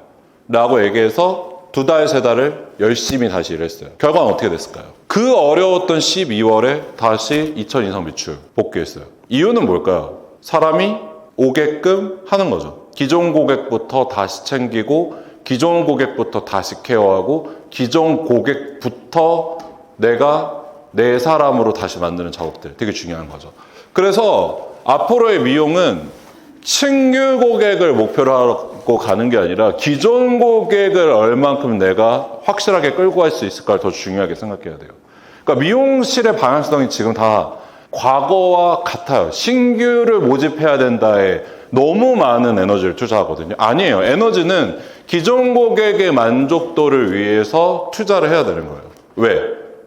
라고 얘기해서 2달, 3달을 열심히 다시 일했어요. 결과는 어떻게 됐을까요? 그 어려웠던 12월에 다시 2천 이상 매출 복귀했어요. 이유는 뭘까요? 사람이 오게끔 하는 거죠. 기존 고객부터 다시 챙기고 기존 고객부터 다시 케어하고 기존 고객부터 내가 내 사람으로 다시 만드는 작업들 되게 중요한 거죠. 그래서 앞으로의 미용은 신규 고객을 목표로 하고 가는 게 아니라 기존 고객을 얼만큼 내가 확실하게 끌고 갈 수 있을까를 더 중요하게 생각해야 돼요. 그러니까 미용실의 방향성이 지금 다 과거와 같아요. 신규를 모집해야 된다에 너무 많은 에너지를 투자하거든요. 아니에요. 에너지는 기존 고객의 만족도를 위해서 투자를 해야 되는 거예요. 왜?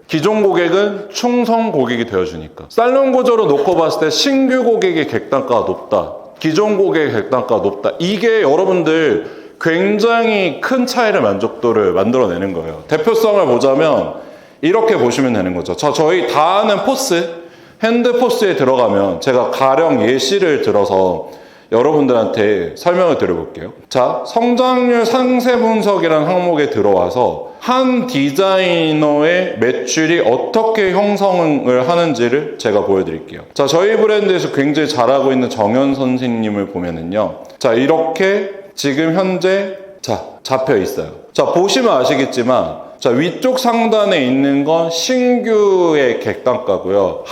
기존 고객은 충성 고객이 되어주니까. 살롱 구조로 놓고 봤을 때 신규 고객의 객단가가 높다. 기존 고객의 객단가가 높다. 이게 여러분들 굉장히 큰 차이를 만족도를 만들어내는 거예요. 대표성을 보자면 이렇게 보시면 되는 거죠. 저희 다 아는 포스, 핸드 포스에 들어가면 제가 가령 예시를 들어서 여러분들한테 설명을 드려볼게요. 자, 성장률 상세 분석이라는 항목에 들어와서 한 디자이너의 매출이 어떻게 형성을 하는지를 제가 보여드릴게요. 자, 저희 브랜드에서 굉장히 잘하고 있는 정현 선생님을 보면은요. 자, 이렇게 지금 현재 잡혀 있어요. 자, 보시면 아시겠지만 자, 위쪽 상단에 있는 건 신규의 객단가고요.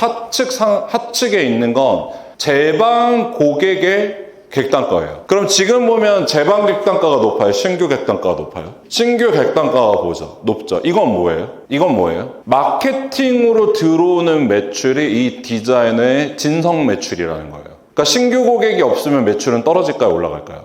하측에 있는 건 제방 고객의 객단가예요. 그럼 지금 보면 제방 객단가가 높아요? 신규 객단가가 높아요? 신규 객단가가 높죠. 이건 뭐예요? 이건 뭐예요? 마케팅으로 들어오는 매출이 이 디자이너의 진성 매출이라는 거예요. 그러니까 신규 고객이 없으면 매출은 떨어질까요? 올라갈까요?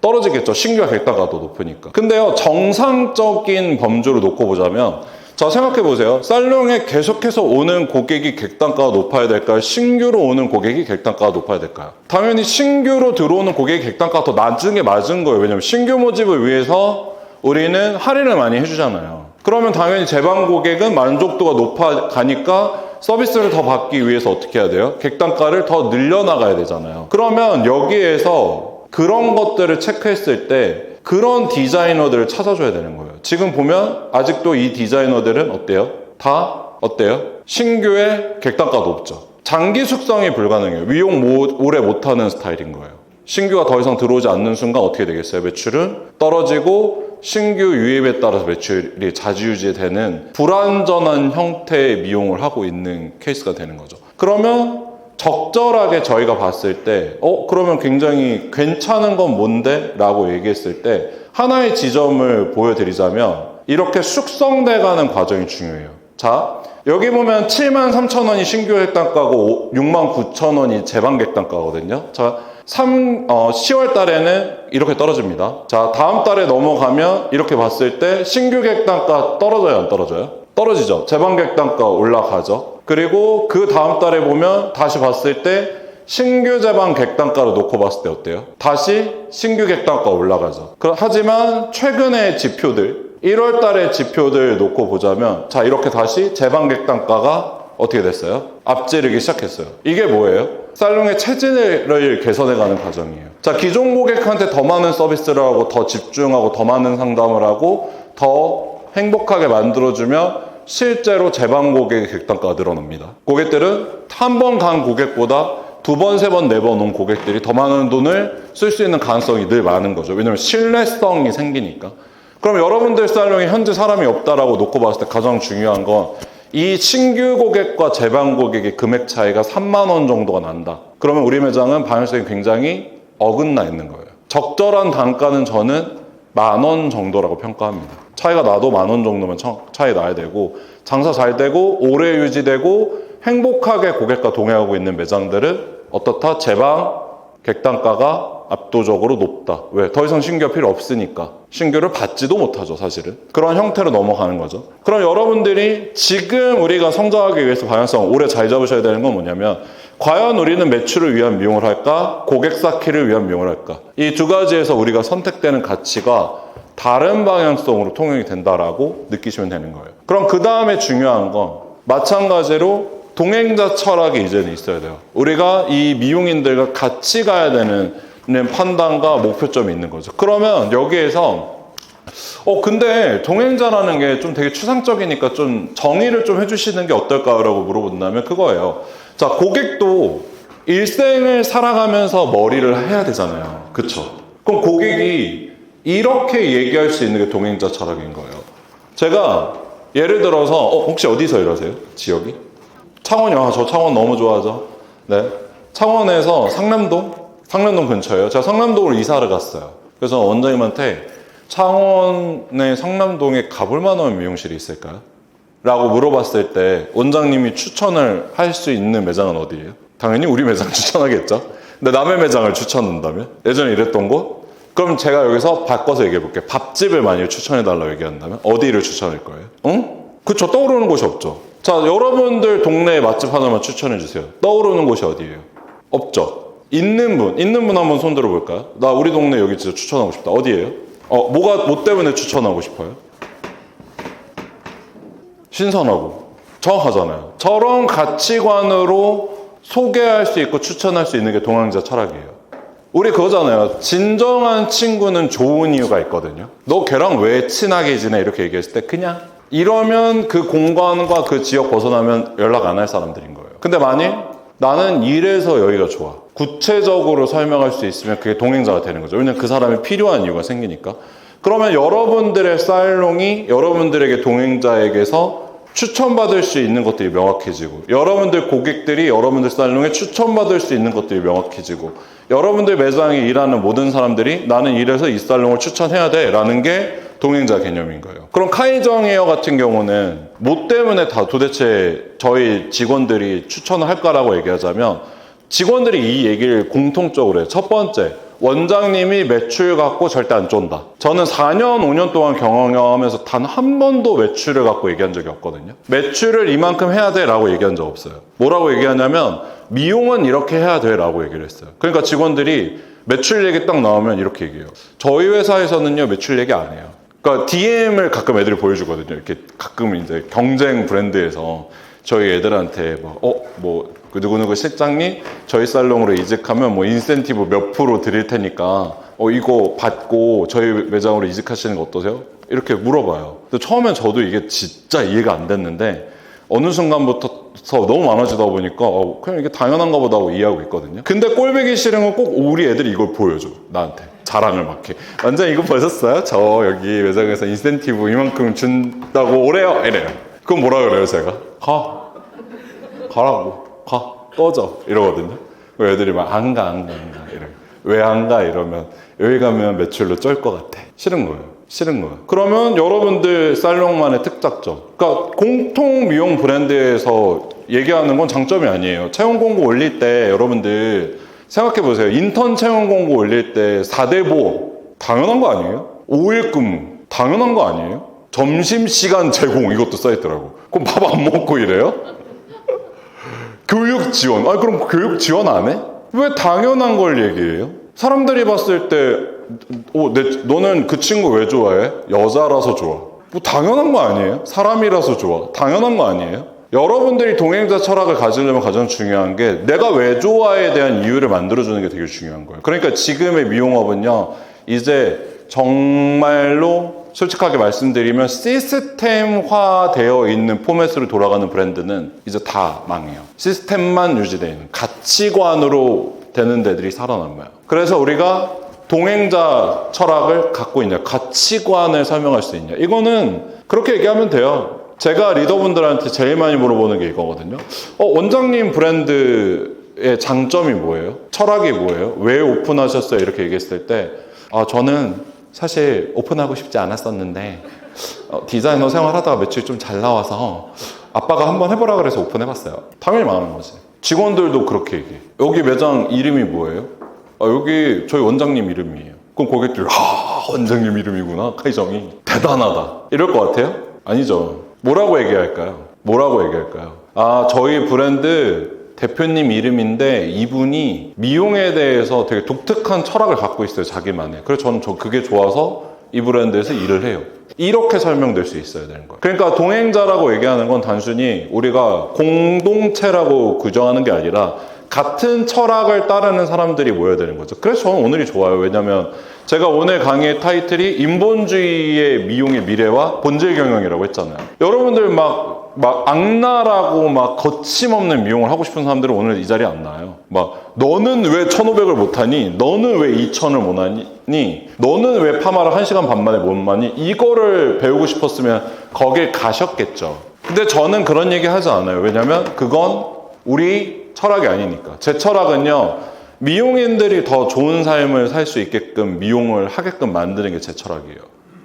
떨어지겠죠. 신규 객단가가 더 높으니까. 근데요, 정상적인 범주로 놓고 보자면 자, 생각해보세요. 살롱에 계속해서 오는 고객이 객단가가 높아야 될까요? 신규로 오는 고객이 객단가가 높아야 될까요? 당연히 신규로 들어오는 고객이 객단가가 더 나중에 맞은 거예요. 왜냐면 신규 모집을 위해서 우리는 할인을 많이 해주잖아요. 그러면 당연히 재방 고객은 만족도가 높아가니까 서비스를 더 받기 위해서 어떻게 해야 돼요? 객단가를 더 늘려나가야 되잖아요. 그러면 여기에서 그런 것들을 체크했을 때 그런 디자이너들을 찾아줘야 되는 거예요. 지금 보면 아직도 이 디자이너들은 어때요? 다 어때요? 신규의 객단가가 높죠. 장기 숙성이 불가능해요. 위용 오래 못하는 스타일인 거예요. 신규가 더 이상 들어오지 않는 순간 어떻게 되겠어요? 매출은 떨어지고 신규 유입에 따라서 매출이 좌지우지되는 불완전한 형태의 미용을 하고 있는 케이스가 되는 거죠. 그러면 적절하게 저희가 봤을 때 그러면 굉장히 괜찮은 건 뭔데? 라고 얘기했을 때 하나의 지점을 보여드리자면 이렇게 숙성돼가는 과정이 중요해요. 자, 여기 보면 73,000원이 신규 객단가고 69,000원이 재방 객단가거든요. 자, 10월 달에는 이렇게 떨어집니다. 자, 다음 달에 넘어가면 이렇게 봤을 때 신규 객단가 떨어져요, 안 떨어져요? 떨어지죠. 재방 객단가 올라가죠. 그리고 그 다음 달에 보면 다시 봤을 때 신규 재방 객단가로 놓고 봤을 때 어때요? 다시 신규 객단가 올라가죠. 하지만 최근의 지표들 1월 달의 지표들 놓고 보자면 자, 이렇게 다시 재방 객단가가 어떻게 됐어요? 앞지르기 시작했어요. 이게 뭐예요? 살롱의 체질을 개선해가는 과정이에요. 자, 기존 고객한테 더 많은 서비스를 하고 더 집중하고 더 많은 상담을 하고 더 행복하게 만들어주면 실제로 재방 고객의 객단가가 늘어납니다. 고객들은 한 번 간 고객보다 두 번, 세 번, 네 번 온 고객들이 더 많은 돈을 쓸 수 있는 가능성이 늘 많은 거죠. 왜냐면 신뢰성이 생기니까. 그럼 여러분들 살롱에 현재 사람이 없다라고 놓고 봤을 때 가장 중요한 건 이 신규 고객과 재방 고객의 금액 차이가 3만 원 정도가 난다. 그러면 우리 매장은 방향성이 굉장히 어긋나 있는 거예요. 적절한 단가는 저는 10,000원 정도라고 평가합니다. 차이가 나도 10,000원 정도면 차이 나야 되고 장사 잘 되고 오래 유지되고 행복하게 고객과 동행하고 있는 매장들은 어떻다? 재방 객단가가 압도적으로 높다. 왜? 더 이상 신규가 필요 없으니까. 신규를 받지도 못하죠, 사실은. 그런 형태로 넘어가는 거죠. 그럼 여러분들이 지금 우리가 성장하기 위해서 방향성 오래 잘 잡으셔야 되는 건 뭐냐면 과연 우리는 매출을 위한 미용을 할까? 고객 쌓기를 위한 미용을 할까? 이 두 가지에서 우리가 선택되는 가치가 다른 방향성으로 통용이 된다라고 느끼시면 되는 거예요. 그럼 그 다음에 중요한 건 마찬가지로 동행자 철학이 이제는 있어야 돼요. 우리가 이 미용인들과 같이 가야 되는 판단과 목표점이 있는 거죠. 그러면 여기에서 근데 동행자라는 게 좀 되게 추상적이니까 좀 정의를 좀 해주시는 게 어떨까라고 물어본다면 그거예요. 자, 고객도 일생을 살아가면서 머리를 해야 되잖아요. 그쵸? 그럼 고객이 이렇게 얘기할 수 있는 게 동행자 철학인 거예요. 제가 예를 들어서 혹시 어디서 일하세요? 지역이? 창원이요. 저 창원 너무 좋아하죠. 네. 창원에서 상남동 근처예요. 제가 상남동으로 이사를 갔어요. 그래서 원장님한테 창원의 상남동에 가볼 만한 미용실이 있을까요? 라고 물어봤을 때 원장님이 추천을 할 수 있는 매장은 어디예요? 당연히 우리 매장 추천하겠죠. 근데 남의 매장을 추천한다면? 예전에 이랬던 곳? 그럼 제가 여기서 바꿔서 얘기해 볼게요. 밥집을 만약에 추천해달라고 얘기한다면 어디를 추천할 거예요? 응? 그쵸, 떠오르는 곳이 없죠. 자, 여러분들 동네에 맛집 하나만 추천해 주세요. 떠오르는 곳이 어디예요? 없죠. 있는 분 한번 손 들어볼까요? 나 우리 동네 여기 진짜 추천하고 싶다. 어디예요? 뭐 때문에 추천하고 싶어요? 신선하고 정확하잖아요. 저런 가치관으로 소개할 수 있고 추천할 수 있는 게 동행자 철학이에요. 우리 그거잖아요. 진정한 친구는 좋은 이유가 있거든요. 너 걔랑 왜 친하게 지내? 이렇게 얘기했을 때 그냥 이러면 그 공간과 그 지역 벗어나면 연락 안 할 사람들인 거예요. 근데 만일 나는 이래서 여기가 좋아. 구체적으로 설명할 수 있으면 그게 동행자가 되는 거죠. 왜냐면 그 사람이 필요한 이유가 생기니까. 그러면 여러분들의 살롱이 여러분들에게 동행자에게서 추천받을 수 있는 것들이 명확해지고 여러분들 고객들이 여러분들 살롱에 추천받을 수 있는 것들이 명확해지고 여러분들 매장에 일하는 모든 사람들이 나는 이래서 이 살롱을 추천해야 돼 라는 게 동행자 개념인 거예요. 그럼 카이정 헤어 같은 경우는 뭐 때문에 다 도대체 저희 직원들이 추천을 할까라고 얘기하자면 직원들이 이 얘기를 공통적으로 해요. 첫 번째, 원장님이 매출 갖고 절대 안 쫀다. 저는 4년, 5년 동안 경영하면서 단 한 번도 매출을 갖고 얘기한 적이 없거든요. 매출을 이만큼 해야 돼 라고 얘기한 적 없어요. 뭐라고 얘기하냐면 미용은 이렇게 해야 돼 라고 얘기를 했어요. 그러니까 직원들이 매출 얘기 딱 나오면 이렇게 얘기해요. 저희 회사에서는요 매출 얘기 안 해요. 그러니까 DM을 가끔 애들이 보여주거든요. 이렇게 가끔 이제 경쟁 브랜드에서 저희 애들한테 그 누구누구 실장님 저희 살롱으로 이직하면 뭐 인센티브 몇 프로 드릴 테니까 이거 받고 저희 매장으로 이직하시는 거 어떠세요? 이렇게 물어봐요. 근데 처음엔 저도 이게 진짜 이해가 안 됐는데 어느 순간부터 너무 많아지다 보니까 그냥 이게 당연한가 보다 하고 이해하고 있거든요. 근데 꼴보기 싫은 건 꼭 우리 애들이 이걸 보여줘. 나한테 자랑을 막 해. 완전 이거 보셨어요? 저 여기 매장에서 인센티브 이만큼 준다고 오래요 이래요. 그럼 뭐라 그래요 제가? 가라고 가 꺼져 이러거든요. 애들이 막 안 가 이래. 왜 안 가 이러면 여기 가면 매출로 쩔 것 같아. 싫은 거예요. 그러면 여러분들 살롱만의 특작점. 그러니까 공통 미용 브랜드에서 얘기하는 건 장점이 아니에요. 채용 공고 올릴 때 여러분들 생각해 보세요. 인턴 채용 공고 올릴 때 4대 보험 당연한 거 아니에요? 5일 근무 당연한 거 아니에요? 점심시간 제공 이것도 써있더라고. 그럼 밥 안 먹고 이래요? 교육 지원. 그럼 교육 지원 안 해? 왜 당연한 걸 얘기해요? 사람들이 봤을 때 너는 그 친구 왜 좋아해? 여자라서 좋아. 뭐 당연한 거 아니에요? 사람이라서 좋아. 당연한 거 아니에요? 여러분들이 동행자 철학을 가지려면 가장 중요한 게 내가 왜 좋아에 대한 이유를 만들어주는 게 되게 중요한 거예요. 그러니까 지금의 미용업은요 이제 정말로 솔직하게 말씀드리면 시스템화 되어 있는 포맷으로 돌아가는 브랜드는 이제 다 망해요. 시스템만 유지되어 있는 가치관으로 되는 데들이 살아남아요. 그래서 우리가 동행자 철학을 갖고 있냐, 가치관을 설명할 수 있냐, 이거는 그렇게 얘기하면 돼요. 제가 리더분들한테 제일 많이 물어보는 게 이거거든요. 원장님 브랜드의 장점이 뭐예요? 철학이 뭐예요? 왜 오픈하셨어요? 이렇게 얘기했을 때 저는 사실 오픈하고 싶지 않았었는데 디자이너 생활하다가 매출이 좀 잘 나와서 아빠가 한번 해보라 그래서 오픈해봤어요. 당연히 망하는 거지. 직원들도 그렇게 얘기해. 여기 매장 이름이 뭐예요? 여기 저희 원장님 이름이에요. 그럼 고객들이 원장님 이름이구나. 카이정이 대단하다 이럴 것 같아요? 아니죠. 뭐라고 얘기할까요? 저희 브랜드 대표님 이름인데 이분이 미용에 대해서 되게 독특한 철학을 갖고 있어요. 자기만의. 그래서 저는 그게 좋아서 이 브랜드에서 일을 해요. 이렇게 설명될 수 있어야 되는 거예요. 그러니까 동행자라고 얘기하는 건 단순히 우리가 공동체라고 규정하는 게 아니라 같은 철학을 따르는 사람들이 모여야 되는 거죠. 그래서 저는 오늘이 좋아요. 왜냐면 제가 오늘 강의의 타이틀이 인본주의의 미용의 미래와 본질 경영이라고 했잖아요. 여러분들 막 악랄하고 막 거침없는 미용을 하고 싶은 사람들은 오늘 이 자리에 안 나와요. 너는 왜 1,500을 못하니? 너는 왜 2,000을 못하니? 너는 왜 파마를 1시간 반 만에 못하니? 이거를 배우고 싶었으면 거길 가셨겠죠. 근데 저는 그런 얘기 하지 않아요. 왜냐면 그건 우리 철학이 아니니까. 제 철학은요, 미용인들이 더 좋은 삶을 살 수 있게끔 미용을 하게끔 만드는 게 제 철학이에요.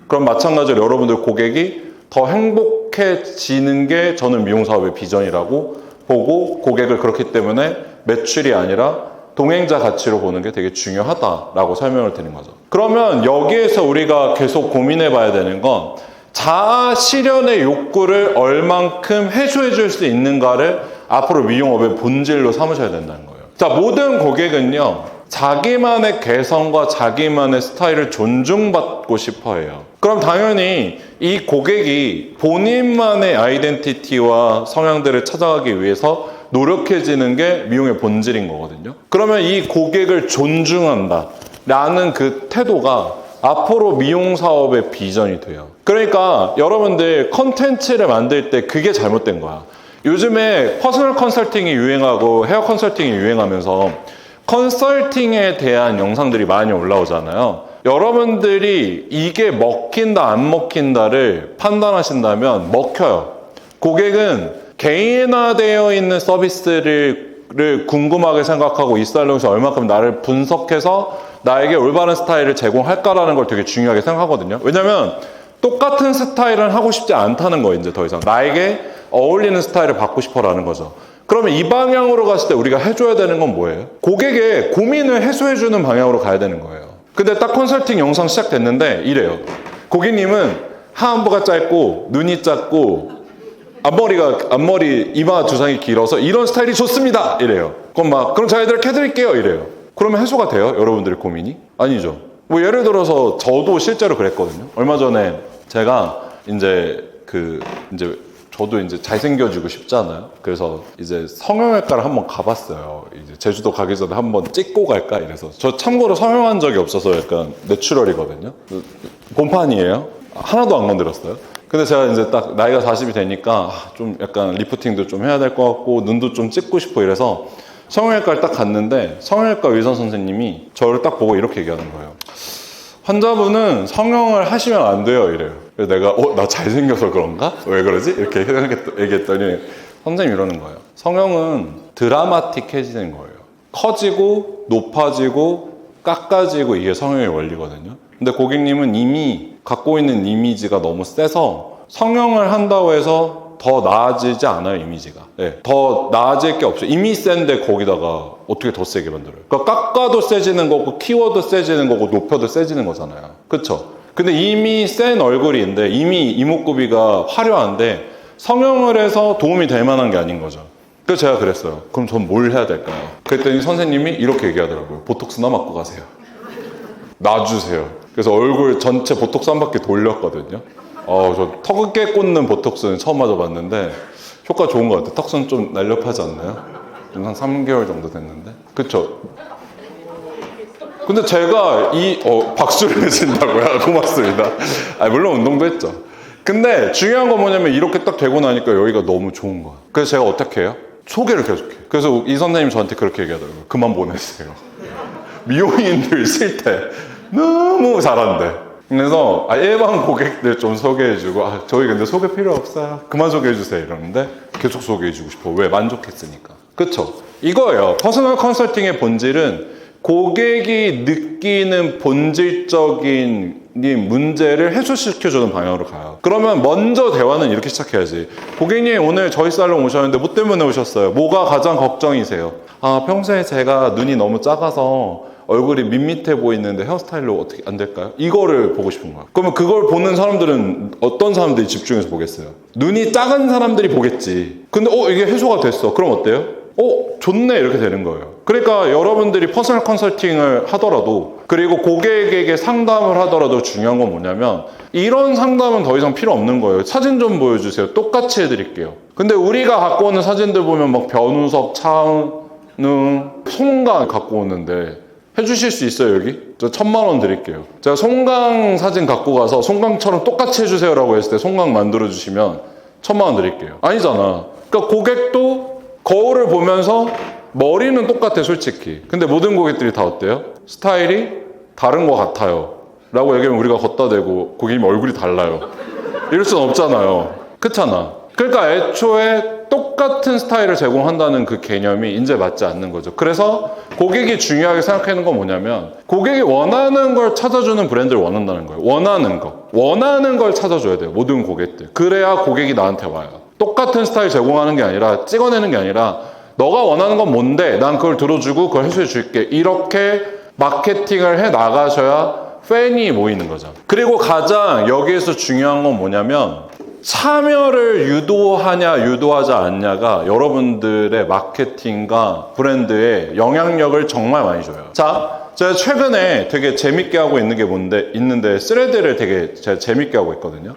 그럼 마찬가지로 여러분들 고객이 더 행복해지는 게 저는 미용 사업의 비전이라고 보고 고객을 그렇기 때문에 매출이 아니라 동행자 가치로 보는 게 되게 중요하다라고 설명을 드린 거죠. 그러면 여기에서 우리가 계속 고민해 봐야 되는 건 자아 실현의 욕구를 얼만큼 해소해 줄 수 있는가를 앞으로 미용업의 본질로 삼으셔야 된다는 거예요. 자, 모든 고객은요 자기만의 개성과 자기만의 스타일을 존중받고 싶어 해요. 그럼 당연히 이 고객이 본인만의 아이덴티티와 성향들을 찾아가기 위해서 노력해지는 게 미용의 본질인 거거든요. 그러면 이 고객을 존중한다 라는 그 태도가 앞으로 미용 사업의 비전이 돼요. 그러니까 여러분들 컨텐츠를 만들 때 그게 잘못된 거야. 요즘에 퍼스널 컨설팅이 유행하고 헤어 컨설팅이 유행하면서 컨설팅에 대한 영상들이 많이 올라오잖아요. 여러분들이 이게 먹힌다 안 먹힌다를 판단하신다면 먹혀요. 고객은 개인화되어 있는 서비스를 궁금하게 생각하고 이 살롱에서 얼마큼 나를 분석해서 나에게 올바른 스타일을 제공할까라는 걸 되게 중요하게 생각하거든요. 왜냐면 똑같은 스타일은 하고 싶지 않다는 거예요. 이제 더 이상 나에게 어울리는 스타일을 받고 싶어라는 거죠. 그러면 이 방향으로 갔을 때 우리가 해줘야 되는 건 뭐예요? 고객의 고민을 해소해주는 방향으로 가야 되는 거예요. 근데 딱 컨설팅 영상 시작됐는데 이래요. 고객님은 하안부가 짧고 눈이 작고 앞머리 이마 두상이 길어서 이런 스타일이 좋습니다 이래요. 그럼 저희들 해드릴게요 이래요. 그러면 해소가 돼요? 여러분들의 고민이? 아니죠. 뭐 예를 들어서 저도 실제로 그랬거든요. 얼마 전에 제가 저도 이제 잘생겨지고 싶잖아요. 그래서 이제 성형외과를 한번 가봤어요. 이제 제주도 가기 전에 한번 찍고 갈까 이래서. 저 참고로 성형한 적이 없어서 약간 내추럴이거든요. 본판이에요. 하나도 안 건드렸어요. 근데 제가 이제 딱 나이가 40이 되니까 좀 약간 리프팅도 좀 해야 될 것 같고 눈도 좀 찍고 싶고 이래서 성형외과를 딱 갔는데 성형외과 의사 선생님이 저를 딱 보고 이렇게 얘기하는 거예요. 환자분은 성형을 하시면 안 돼요 이래요. 그래서 내가 나 잘생겨서 그런가? 왜 그러지? 이렇게 얘기했더니 선생님이 이러는 거예요. 성형은 드라마틱해지는 거예요. 커지고 높아지고 깎아지고 이게 성형의 원리거든요. 근데 고객님은 이미 갖고 있는 이미지가 너무 세서 성형을 한다고 해서 더 나아지지 않아요, 이미지가. 네, 더 나아질 게 없어요. 이미 센데 거기다가 어떻게 더 세게 만들어요? 그러니까 깎아도 세지는 거고 키워도 세지는 거고 높여도 세지는 거잖아요. 그쵸? 근데 이미 센 얼굴인데 이미 이목구비가 화려한데 성형을 해서 도움이 될 만한 게 아닌 거죠. 그래서 제가 그랬어요. 그럼 전 뭘 해야 될까요? 그랬더니 선생님이 이렇게 얘기하더라고요. 보톡스나 맞고 가세요. 놔주세요. 그래서 얼굴 전체 보톡스 한 바퀴 돌렸거든요. 저 턱에 꽂는 보톡스는 처음 맞아봤는데 효과 좋은 것 같아요. 턱선 좀 날렵하지 않나요? 한 3개월 정도 됐는데. 그쵸? 근데 제가 박수를 해준다고요? 고맙습니다. 물론 운동도 했죠. 근데 중요한 건 뭐냐면 이렇게 딱 되고 나니까 여기가 너무 좋은 거야. 그래서 제가 어떻게 해요? 소개를 계속해요. 그래서 이 선생님이 저한테 그렇게 얘기하더라고요. 그만 보내세요. 미용인들 싫대. 너무 잘한대. 그래서 일반 고객들 좀 소개해주고 저희 근데 소개 필요 없어요. 그만 소개해주세요 이러는데 계속 소개해주고 싶어. 왜? 만족했으니까. 그쵸? 이거예요. 퍼스널 컨설팅의 본질은 고객이 느끼는 본질적인 문제를 해소시켜주는 방향으로 가요. 그러면 먼저 대화는 이렇게 시작해야지. 고객님 오늘 저희 살롱 오셨는데 뭐 때문에 오셨어요? 뭐가 가장 걱정이세요? 평소에 제가 눈이 너무 작아서 얼굴이 밋밋해 보이는데 헤어스타일로 어떻게 안 될까요? 이거를 보고 싶은 거야. 그러면 그걸 보는 사람들은 어떤 사람들이 집중해서 보겠어요? 눈이 작은 사람들이 보겠지. 근데 이게 해소가 됐어. 그럼 어때요? 좋네 이렇게 되는 거예요. 그러니까 여러분들이 퍼스널 컨설팅을 하더라도 그리고 고객에게 상담을 하더라도 중요한 건 뭐냐면 이런 상담은 더 이상 필요 없는 거예요. 사진 좀 보여주세요. 똑같이 해드릴게요. 근데 우리가 갖고 오는 사진들 보면 막 변우석, 차은웅, 송강 갖고 오는데 해주실 수 있어요 여기? 저 1,000,000원 드릴게요. 제가 송강 사진 갖고 가서 송강처럼 똑같이 해주세요 라고 했을 때 송강 만들어주시면 1,000,000원 드릴게요. 아니잖아. 그러니까 고객도 거울을 보면서 머리는 똑같아 솔직히. 근데 모든 고객들이 다 어때요? 스타일이 다른 것 같아요 라고 얘기하면 우리가 걷다 대고 고객님 얼굴이 달라요 이럴 순 없잖아요. 그렇잖아. 그러니까 애초에 똑같은 스타일을 제공한다는 그 개념이 이제 맞지 않는 거죠. 그래서 고객이 중요하게 생각하는 건 뭐냐면 고객이 원하는 걸 찾아주는 브랜드를 원한다는 거예요. 원하는 걸 찾아줘야 돼요. 모든 고객들. 그래야 고객이 나한테 와요. 똑같은 스타일 제공하는 게 아니라 찍어내는 게 아니라 너가 원하는 건 뭔데 난 그걸 들어주고 그걸 해소해 줄게. 이렇게 마케팅을 해 나가셔야 팬이 모이는 거죠. 그리고 가장 여기에서 중요한 건 뭐냐면 참여를 유도하냐 유도하지 않냐가 여러분들의 마케팅과 브랜드에 영향력을 정말 많이 줘요. 자, 제가 최근에 되게 재밌게 하고 있는 게 있는데 스레드를 되게 제가 재밌게 하고 있거든요.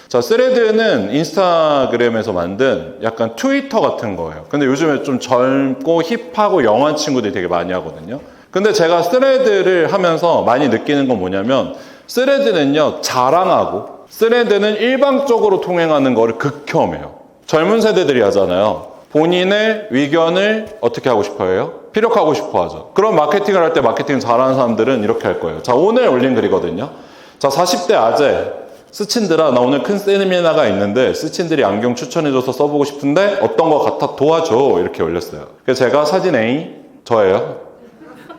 자, 스레드는 인스타그램에서 만든 약간 트위터 같은 거예요. 근데 요즘에 좀 젊고 힙하고 영한 친구들이 되게 많이 하거든요. 근데 제가 스레드를 하면서 많이 느끼는 건 뭐냐면 스레드는요 자랑하고 스레드는 일방적으로 통행하는 거를 극혐해요. 젊은 세대들이 하잖아요. 본인의 의견을 어떻게 하고 싶어 해요? 피력하고 싶어 하죠. 그럼 마케팅을 할 때 마케팅 잘하는 사람들은 이렇게 할 거예요. 자, 오늘 올린 글이거든요. 자, 40대 아재 스친들아 나 오늘 큰 세미나가 있는데 스친들이 안경 추천해줘서 써보고 싶은데 어떤 거 같아 도와줘 이렇게 올렸어요. 그래서 제가 사진 A 저예요.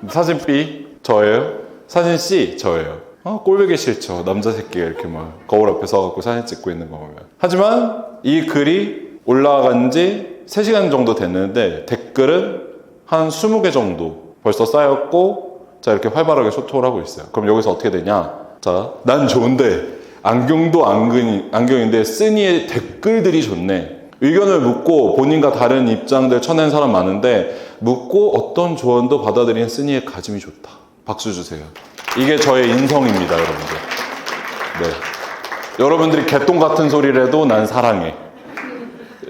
사진 B 저예요. 사진 C 저예요. 꼴보기 싫죠. 남자 새끼가 이렇게 막 거울 앞에 서갖고 사진 찍고 있는 거 보면. 하지만 이 글이 올라간 지 3시간 정도 됐는데 댓글은 한 20개 정도 벌써 쌓였고, 자, 이렇게 활발하게 소통을 하고 있어요. 그럼 여기서 어떻게 되냐? 자, 난 좋은데 안경도 안경인데 쓰니의 댓글들이 좋네. 의견을 묻고 본인과 다른 입장들 쳐낸 사람 많은데 묻고 어떤 조언도 받아들이는 쓰니의 가짐이 좋다. 박수 주세요. 이게 저의 인성입니다, 여러분들. 네. 여러분들이 개똥 같은 소리를 해도 난 사랑해.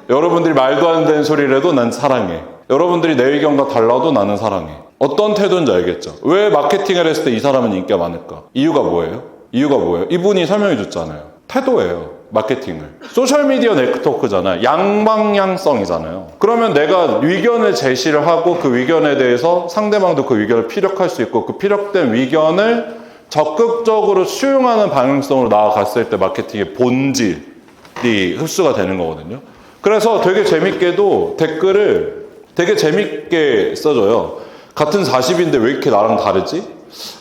여러분들이 말도 안 되는 소리를 해도 난 사랑해. 여러분들이 내 의견과 달라도 나는 사랑해. 어떤 태도인지 알겠죠? 왜 마케팅을 했을 때 이 사람은 인기가 많을까? 이유가 뭐예요? 이분이 설명해 줬잖아요. 태도예요. 마케팅을. 소셜미디어 네트워크잖아요. 양방향성이잖아요. 그러면 내가 의견을 제시를 하고 그 의견에 대해서 상대방도 그 의견을 피력할 수 있고 그 피력된 의견을 적극적으로 수용하는 방향성으로 나아갔을 때 마케팅의 본질이 흡수가 되는 거거든요. 그래서 되게 재밌게도 댓글을 되게 재밌게 써줘요. 같은 40인데 왜 이렇게 나랑 다르지?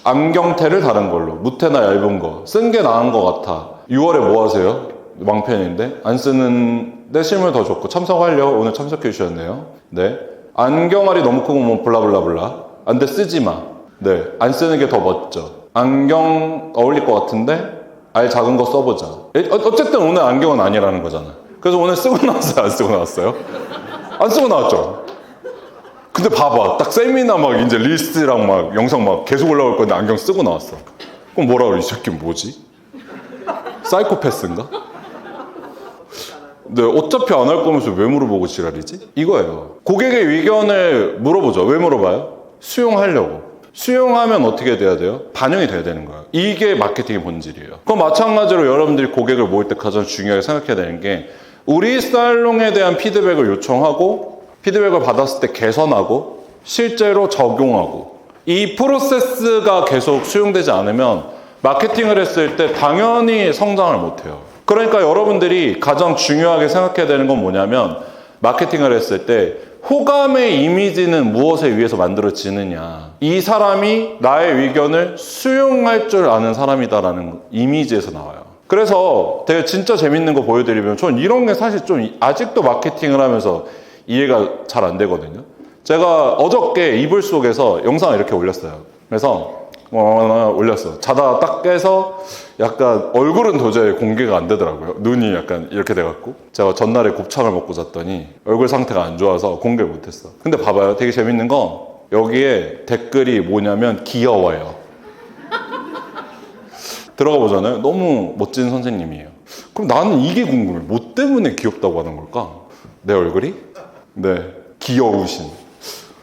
안경테를 다른 걸로, 무테나 얇은 거, 쓴 게 나은 것 같아. 6월에 뭐 하세요? 망팬인데? 안 쓰는데 실물 더 좋고, 참석하려고 오늘 참석해 주셨네요. 네. 안경알이 너무 크고 뭐 블라블라블라. 안 돼, 쓰지 마. 네. 안 쓰는 게 더 멋져. 안경 어울릴 것 같은데? 알 작은 거 써보자. 어쨌든 오늘 안경은 아니라는 거잖아. 그래서 오늘 쓰고 나왔어요? 안 쓰고 나왔어요? 안 쓰고 나왔죠? 근데 봐봐. 딱 세미나 막 이제 리스트랑 막 영상 막 계속 올라올 건데 안경 쓰고 나왔어. 그럼 뭐라 그래? 이 새끼 뭐지? 사이코패스인가? 네, 어차피 안 할 거면서 왜 물어보고 지랄이지? 이거예요. 고객의 의견을 물어보죠. 왜 물어봐요? 수용하려고. 수용하면 어떻게 돼야 돼요? 반영이 돼야 되는 거예요. 이게 마케팅의 본질이에요. 그럼 마찬가지로 여러분들이 고객을 모을 때 가장 중요하게 생각해야 되는 게 우리 살롱에 대한 피드백을 요청하고 피드백을 받았을 때 개선하고 실제로 적용하고 이 프로세스가 계속 수용되지 않으면 마케팅을 했을 때 당연히 성장을 못해요. 그러니까 여러분들이 가장 중요하게 생각해야 되는 건 뭐냐면 마케팅을 했을 때 호감의 이미지는 무엇에 의해서 만들어지느냐. 이 사람이 나의 의견을 수용할 줄 아는 사람이다라는 이미지에서 나와요. 그래서 되게 진짜 재밌는 거 보여드리면 전 이런 게 사실 좀 아직도 마케팅을 하면서 이해가 잘 안 되거든요. 제가 어저께 이불 속에서 영상을 이렇게 올렸어요. 그래서 올렸어. 자다 딱 깨서 약간 얼굴은 도저히 공개가 안 되더라고요. 눈이 약간 이렇게 돼갖고 제가 전날에 곱창을 먹고 잤더니 얼굴 상태가 안 좋아서 공개를 못했어. 근데 봐봐요. 되게 재밌는 건 여기에 댓글이 뭐냐면 귀여워요. 들어가 보잖아요. 너무 멋진 선생님이에요. 그럼 나는 이게 궁금해. 뭐 때문에 귀엽다고 하는 걸까? 내 얼굴이? 네, 귀여우신.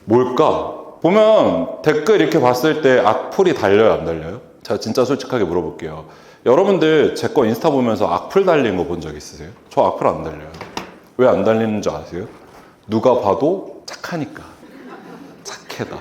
뭘까? 보면 댓글 이렇게 봤을 때 악플이 달려요, 안 달려요? 제가 진짜 솔직하게 물어볼게요. 여러분들 제 거 인스타 보면서 악플 달린 거 본 적 있으세요? 저 악플 안 달려요. 왜 안 달리는 줄 아세요? 누가 봐도 착하니까. 착해다.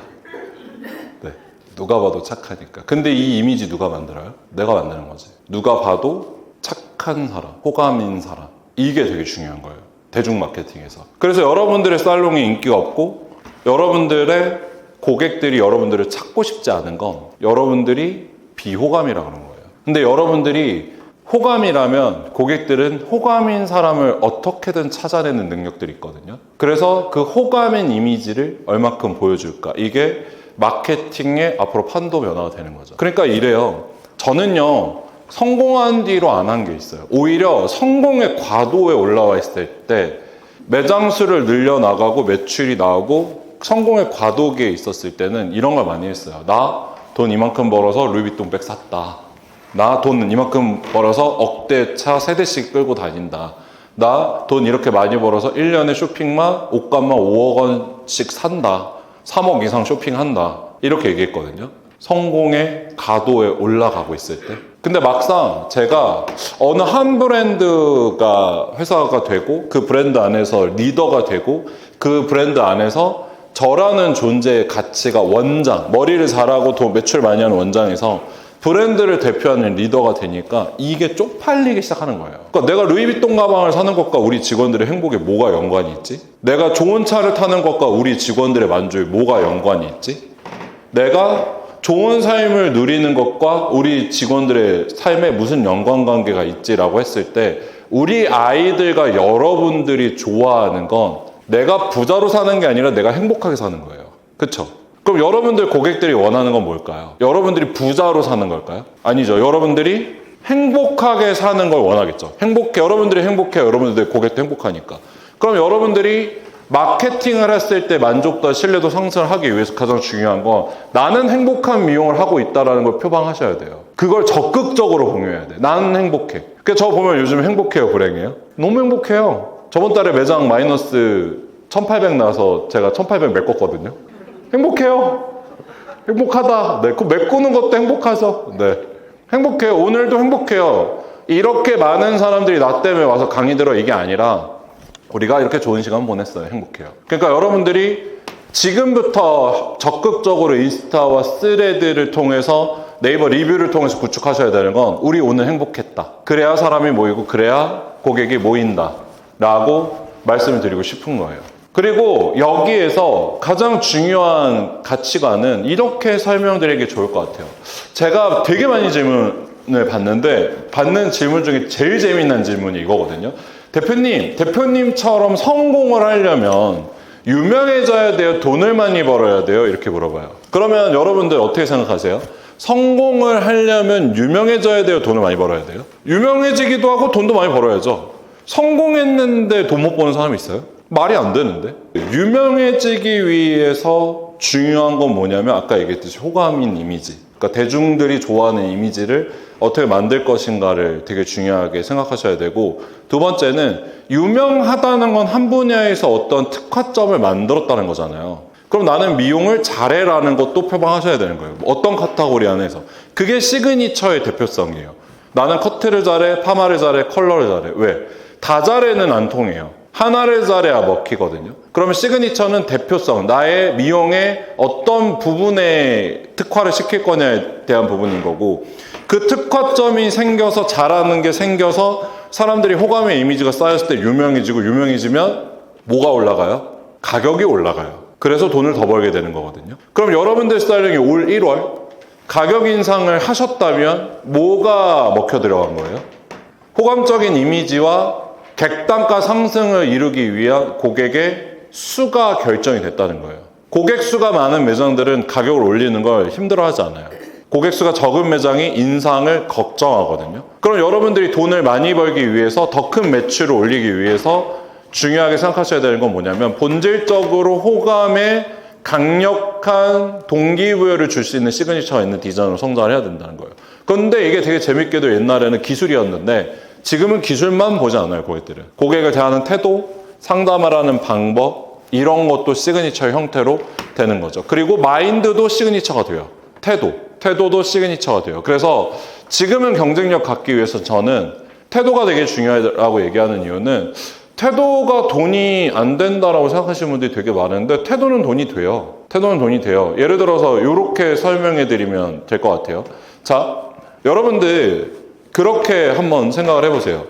네, 누가 봐도 착하니까. 근데 이 이미지 누가 만들어요? 내가 만드는 거지. 누가 봐도 착한 사람, 호감인 사람. 이게 되게 중요한 거예요. 대중 마케팅에서. 그래서 여러분들의 살롱이 인기가 없고 여러분들의 고객들이 여러분들을 찾고 싶지 않은 건 여러분들이 비호감이라고 하는 거예요. 근데 여러분들이 호감이라면 고객들은 호감인 사람을 어떻게든 찾아내는 능력들이 있거든요. 그래서 그 호감인 이미지를 얼마큼 보여줄까? 이게 마케팅의 앞으로 판도 변화가 되는 거죠. 그러니까 이래요. 저는요, 성공한 뒤로 안 한 게 있어요. 오히려 성공의 과도에 올라와 있을 때 매장 수를 늘려나가고 매출이 나오고 성공의 과도기에 있었을 때는 이런 걸 많이 했어요. 나 돈 이만큼 벌어서 루이비통백 샀다. 나 돈 이만큼 벌어서 억대 차 3대씩 끌고 다닌다. 나 돈 이렇게 많이 벌어서 1년에 쇼핑만 옷값만 5억 원씩 산다. 3억 이상 쇼핑한다. 이렇게 얘기했거든요. 성공의 가도에 올라가고 있을 때. 근데 막상 제가 어느 한 브랜드가 회사가 되고 그 브랜드 안에서 리더가 되고 그 브랜드 안에서 저라는 존재의 가치가 원장, 머리를 잘하고 더 매출 많이 하는 원장에서 브랜드를 대표하는 리더가 되니까 이게 쪽팔리기 시작하는 거예요. 그러니까 내가 루이비통 가방을 사는 것과 우리 직원들의 행복에 뭐가 연관이 있지? 내가 좋은 차를 타는 것과 우리 직원들의 만족에 뭐가 연관이 있지? 내가 좋은 삶을 누리는 것과 우리 직원들의 삶에 무슨 연관관계가 있지라고 했을 때 우리 아이들과 여러분들이 좋아하는 건 내가 부자로 사는 게 아니라 내가 행복하게 사는 거예요. 그쵸? 그럼 여러분들 고객들이 원하는 건 뭘까요? 여러분들이 부자로 사는 걸까요? 아니죠. 여러분들이 행복하게 사는 걸 원하겠죠. 여러분들이 행복해요. 여러분들 고객도 행복하니까. 그럼 여러분들이 마케팅을 했을 때 만족도와 신뢰도 상승을 하기 위해서 가장 중요한 건 나는 행복한 미용을 하고 있다는 걸 표방하셔야 돼요. 그걸 적극적으로 공유해야 돼. 나는 행복해. 그러니까 저 보면 요즘 행복해요, 불행해요? 너무 행복해요. 저번 달에 매장 마이너스 1800 나서 제가 1800 메꿨거든요. 행복해요. 행복하다. 네, 그 메꾸는 것도 행복하죠. 네, 행복해요. 오늘도 행복해요. 이렇게 많은 사람들이 나 때문에 와서 강의 들어 이게 아니라 우리가 이렇게 좋은 시간 보냈어요. 행복해요. 그러니까 여러분들이 지금부터 적극적으로 인스타와 스레드를 통해서 네이버 리뷰를 통해서 구축하셔야 되는 건 우리 오늘 행복했다. 그래야 사람이 모이고 그래야 고객이 모인다 라고 말씀을 드리고 싶은 거예요. 그리고 여기에서 가장 중요한 가치관은 이렇게 설명드리기 좋을 것 같아요. 제가 되게 많이 질문을 받는데 받는 질문 중에 제일 재미난 질문이 이거거든요. 대표님처럼 성공을 하려면 유명해져야 돼요? 돈을 많이 벌어야 돼요? 이렇게 물어봐요. 그러면 여러분들 어떻게 생각하세요? 성공을 하려면 유명해져야 돼요? 돈을 많이 벌어야 돼요? 유명해지기도 하고 돈도 많이 벌어야죠. 성공했는데 돈 못 버는 사람이 있어요? 말이 안 되는데? 유명해지기 위해서 중요한 건 뭐냐면 아까 얘기했듯이 호감인 이미지, 그러니까 대중들이 좋아하는 이미지를 어떻게 만들 것인가를 되게 중요하게 생각하셔야 되고, 두 번째는 유명하다는 건 한 분야에서 어떤 특화점을 만들었다는 거잖아요. 그럼 나는 미용을 잘해라는 것도 표방하셔야 되는 거예요. 어떤 카테고리 안에서. 그게 시그니처의 대표성이에요. 나는 커트를 잘해, 파마를 잘해, 컬러를 잘해. 왜? 다 잘해는 안 통해요. 하나를 잘해야 먹히거든요. 그러면 시그니처는 대표성, 나의 미용의 어떤 부분에 특화를 시킬 거냐에 대한 부분인 거고, 그 특화점이 생겨서 잘하는 게 생겨서 사람들이 호감의 이미지가 쌓였을 때 유명해지면 뭐가 올라가요? 가격이 올라가요. 그래서 돈을 더 벌게 되는 거거든요. 그럼 여러분들 스타일링이 올 1월 가격 인상을 하셨다면 뭐가 먹혀 들어간 거예요? 호감적인 이미지와 객단가 상승을 이루기 위한 고객의 수가 결정이 됐다는 거예요. 고객 수가 많은 매장들은 가격을 올리는 걸 힘들어하지 않아요. 고객 수가 적은 매장이 인상을 걱정하거든요. 그럼 여러분들이 돈을 많이 벌기 위해서 더 큰 매출을 올리기 위해서 중요하게 생각하셔야 되는 건 뭐냐면 본질적으로 호감에 강력한 동기부여를 줄 수 있는 시그니처가 있는 디자인으로 성장을 해야 된다는 거예요. 그런데 이게 되게 재밌게도 옛날에는 기술이었는데 지금은 기술만 보지 않아요, 고객들은. 고객을 대하는 태도, 상담을 하는 방법, 이런 것도 시그니처의 형태로 되는 거죠. 그리고 마인드도 시그니처가 돼요. 태도도 시그니처가 돼요. 그래서 지금은 경쟁력 갖기 위해서 저는 태도가 되게 중요하다고 얘기하는 이유는 태도가 돈이 안 된다라고 생각하시는 분들이 되게 많은데 태도는 돈이 돼요. 태도는 돈이 돼요. 예를 들어서 이렇게 설명해 드리면 될 것 같아요. 자, 여러분들 그렇게 한번 생각을 해보세요.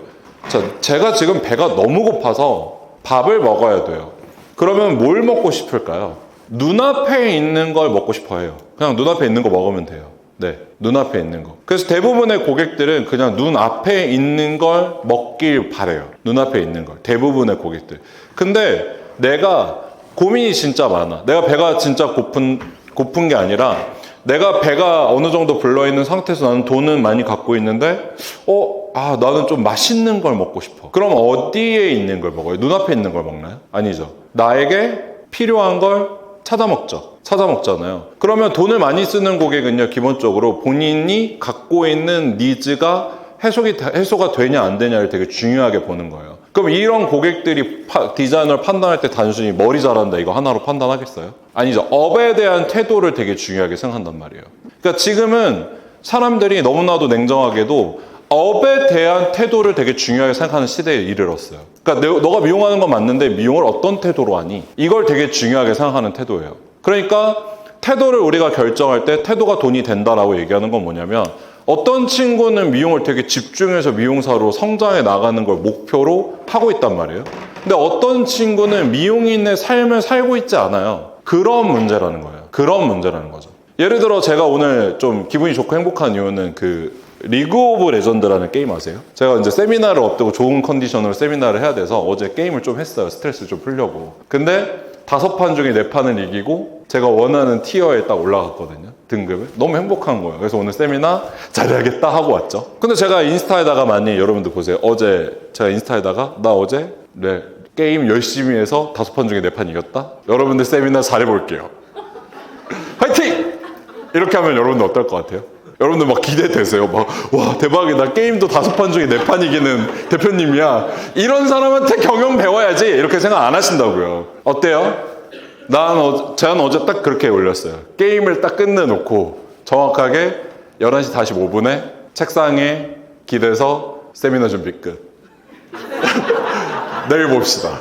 자, 제가 지금 배가 너무 고파서 밥을 먹어야 돼요. 그러면 뭘 먹고 싶을까요? 눈앞에 있는 걸 먹고 싶어 해요. 그냥 눈앞에 있는 거 먹으면 돼요. 네, 눈앞에 있는 거. 그래서 대부분의 고객들은 그냥 눈앞에 있는 걸 먹길 바래요. 눈앞에 있는 걸. 대부분의 고객들. 근데 내가 고민이 진짜 많아. 내가 배가 진짜 고픈 게 아니라 내가 배가 어느 정도 불러있는 상태에서 나는 돈은 많이 갖고 있는데 나는 좀 맛있는 걸 먹고 싶어. 그럼 어디에 있는 걸 먹어요? 눈앞에 있는 걸 먹나요? 아니죠. 나에게 필요한 걸 찾아 먹잖아요. 그러면 돈을 많이 쓰는 고객은요, 기본적으로 본인이 갖고 있는 니즈가 해소가 되냐 안 되냐를 되게 중요하게 보는 거예요. 그럼 이런 고객들이 디자이너를 판단할 때 단순히 머리 잘한다 이거 하나로 판단하겠어요? 아니죠. 업에 대한 태도를 되게 중요하게 생각한단 말이에요. 그러니까 지금은 사람들이 너무나도 냉정하게도 업에 대한 태도를 되게 중요하게 생각하는 시대에 이르렀어요. 그러니까 너가 미용하는 건 맞는데 미용을 어떤 태도로 하니? 이걸 되게 중요하게 생각하는 태도예요. 그러니까 태도를 우리가 결정할 때 태도가 돈이 된다라고 얘기하는 건 뭐냐면 어떤 친구는 미용을 되게 집중해서 미용사로 성장해 나가는 걸 목표로 하고 있단 말이에요. 근데 어떤 친구는 미용인의 삶을 살고 있지 않아요. 그런 문제라는 거예요. 그런 문제라는 거죠. 예를 들어 제가 오늘 좀 기분이 좋고 행복한 이유는 리그 오브 레전드라는 게임 아세요? 제가 이제 세미나를 앞두고 좋은 컨디션으로 세미나를 해야 돼서 어제 게임을 좀 했어요. 스트레스 좀 풀려고. 근데 5판 중에 4판을 이기고 제가 원하는 티어에 딱 올라갔거든요. 등급을. 너무 행복한 거예요. 그래서 오늘 세미나 잘해야겠다 하고 왔죠. 근데 제가 인스타에다가 많이 여러분들 보세요. 어제 제가 인스타에다가 나 어제 네, 게임 열심히 해서 5판 중에 4판 이겼다. 여러분들 세미나 잘해볼게요. 화이팅! 이렇게 하면 여러분들 어떨 것 같아요? 여러분들 막 기대되세요. 막, 와, 대박이다. 게임도 5판 중에 4판 이기는 대표님이야. 이런 사람한테 경영 배워야지. 이렇게 생각 안 하신다고요. 어때요? 제가 어제 딱 그렇게 올렸어요. 게임을 딱 끝내놓고 정확하게 11시 45분에 책상에 기대서 세미나 준비 끝. 내일 봅시다.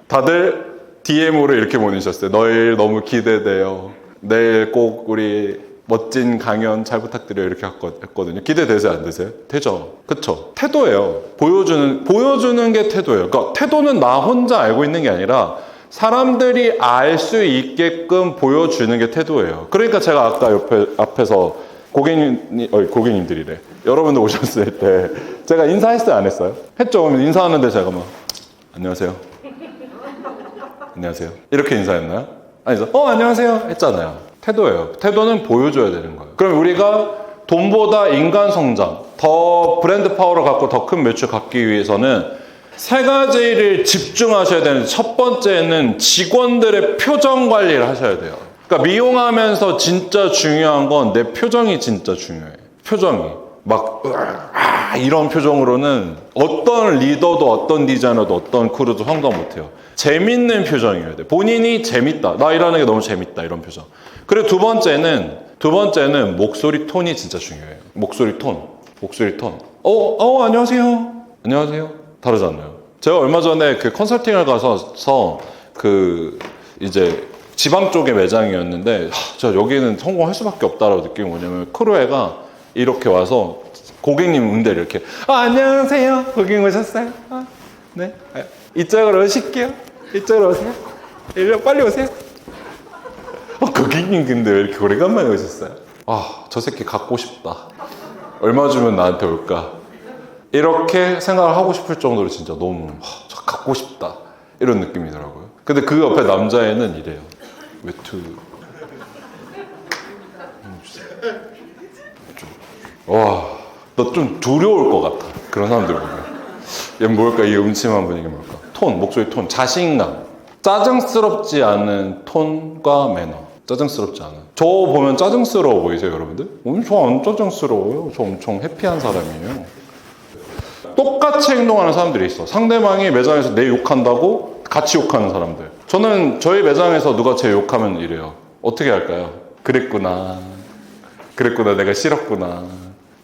다들 DM으로 이렇게 보내셨어요. 내일 너무 기대돼요. 내일 꼭 우리 멋진 강연 잘 부탁드려요. 이렇게 했거든요. 기대되세요? 안 되세요? 되죠. 그쵸? 태도예요. 보여주는 게 태도예요. 그러니까 태도는 나 혼자 알고 있는 게 아니라 사람들이 알 수 있게끔 보여주는 게 태도예요. 그러니까 제가 아까 앞에서 고객님들이래. 여러분들 오셨을 때 제가 인사했어요? 안 했어요? 했죠. 그러면 인사하는데 제가 막 안녕하세요. 안녕하세요. 이렇게 인사했나요? 아니죠. 안녕하세요. 했잖아요. 태도예요. 태도는 보여줘야 되는 거예요. 그럼 우리가 돈보다 인간 성장, 더 브랜드 파워를 갖고 더 큰 매출 갖기 위해서는 3가지를 집중하셔야 되는데 첫 번째는 직원들의 표정 관리를 하셔야 돼요. 그러니까 미용하면서 진짜 중요한 건 내 표정이 진짜 중요해요. 표정이. 막 이런 표정으로는 어떤 리더도 어떤 디자이너도 어떤 크루도 성공 못해요. 재밌는 표정이어야 돼. 본인이 재밌다. 나 일하는 게 너무 재밌다. 이런 표정. 그리고 두 번째는 목소리 톤이 진짜 중요해요. 목소리 톤. 안녕하세요. 안녕하세요. 다르잖아요. 제가 얼마 전에 그 컨설팅을 가서 이제 지방 쪽의 매장이었는데 저 여기는 성공할 수밖에 없다라고 느낀 게 뭐냐면 크루에가 이렇게 와서 고객님 응대를 이렇게 안녕하세요. 고객님 오셨어요? 네. 이쪽으로 오실게요. 이쪽으로 오세요. 빨리 오세요. 고객님 근데 왜 이렇게 오래간만에 오셨어요? 저 새끼 갖고 싶다. 얼마 주면 나한테 올까? 이렇게 생각을 하고 싶을 정도로 진짜 너무 저 갖고 싶다. 이런 느낌이더라고요. 근데 그 옆에 남자애는 이래요. 외투 너 좀 두려울 것 같아. 그런 사람들 보면. 얘 뭘까? 이 음침한 분위기 뭘까? 목소리 톤, 자신감. 짜증스럽지 않은 톤과 매너. 짜증스럽지 않은. 저 보면 짜증스러워 보이세요, 여러분들? 저 안 짜증스러워요. 저 엄청 해피한 사람이에요. 똑같이 행동하는 사람들이 있어. 상대방이 매장에서 내 욕한다고 같이 욕하는 사람들. 저는 저희 매장에서 누가 제 욕하면 이래요. 어떻게 할까요? 그랬구나, 내가 싫었구나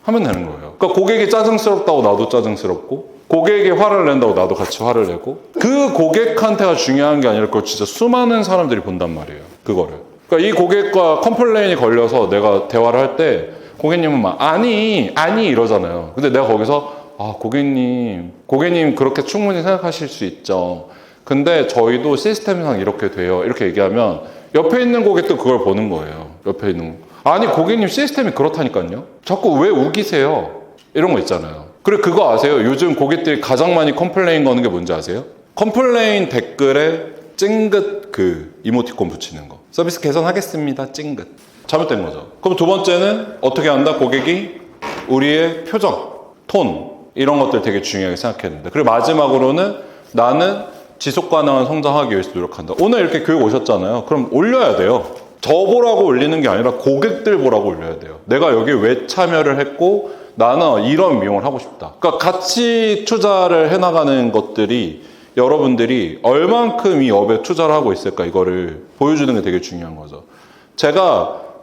하면 되는 거예요. 그러니까 고객이 짜증스럽다고 나도 짜증스럽고, 고객이 화를 낸다고 나도 같이 화를 내고, 그 고객한테가 중요한 게 아니라 그걸 진짜 수많은 사람들이 본단 말이에요. 그거를. 그러니까 이 고객과 컴플레인이 걸려서 내가 대화를 할 때 고객님은 막 아니 이러잖아요. 근데 내가 거기서 고객님 그렇게 충분히 생각하실 수 있죠. 근데 저희도 시스템상 이렇게 돼요. 이렇게 얘기하면 옆에 있는 고객도 그걸 보는 거예요. 옆에 있는 아니 고객님 시스템이 그렇다니까요. 자꾸 왜 우기세요? 이런 거 있잖아요. 그리고 그거 아세요? 요즘 고객들이 가장 많이 컴플레인 거는 게 뭔지 아세요? 컴플레인 댓글에 찡긋 그 이모티콘 붙이는 거. 서비스 개선하겠습니다. 찡긋. 잘못된 거죠. 그럼 두 번째는 어떻게 한다? 고객이 우리의 표정, 톤 이런 것들 되게 중요하게 생각했는데, 그리고 마지막으로는 나는 지속 가능한 성장하기 위해서 노력한다. 오늘 이렇게 교육 오셨잖아요. 그럼 올려야 돼요. 저 보라고 올리는 게 아니라 고객들 보라고 올려야 돼요. 내가 여기 왜 참여를 했고 나는 이런 미용을 하고 싶다. 그러니까 같이 투자를 해나가는 것들이 여러분들이 얼만큼 이 업에 투자를 하고 있을까 이거를 보여주는 게 되게 중요한 거죠.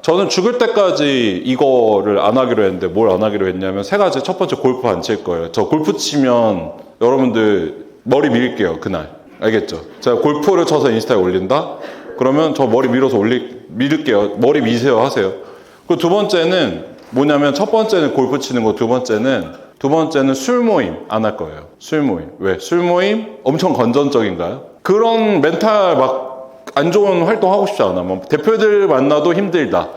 저는 죽을 때까지 이거를 안 하기로 했는데 뭘 안 하기로 했냐면 3가지. 첫 번째, 골프 안 칠 거예요. 저 골프 치면 여러분들 머리 밀게요. 그날. 알겠죠? 제가 골프를 쳐서 인스타에 올린다? 그러면 저 머리 밀어서 밀을게요. 머리 미세요 하세요. 그리고 두 번째는 뭐냐면 첫 번째는 골프 치는 거, 두 번째는 술 모임 안 할 거예요. 술 모임. 왜? 술 모임 엄청 건전적인가요? 그런 멘탈 막 안 좋은 활동 하고 싶지 않아. 뭐 대표들 만나도 힘들다.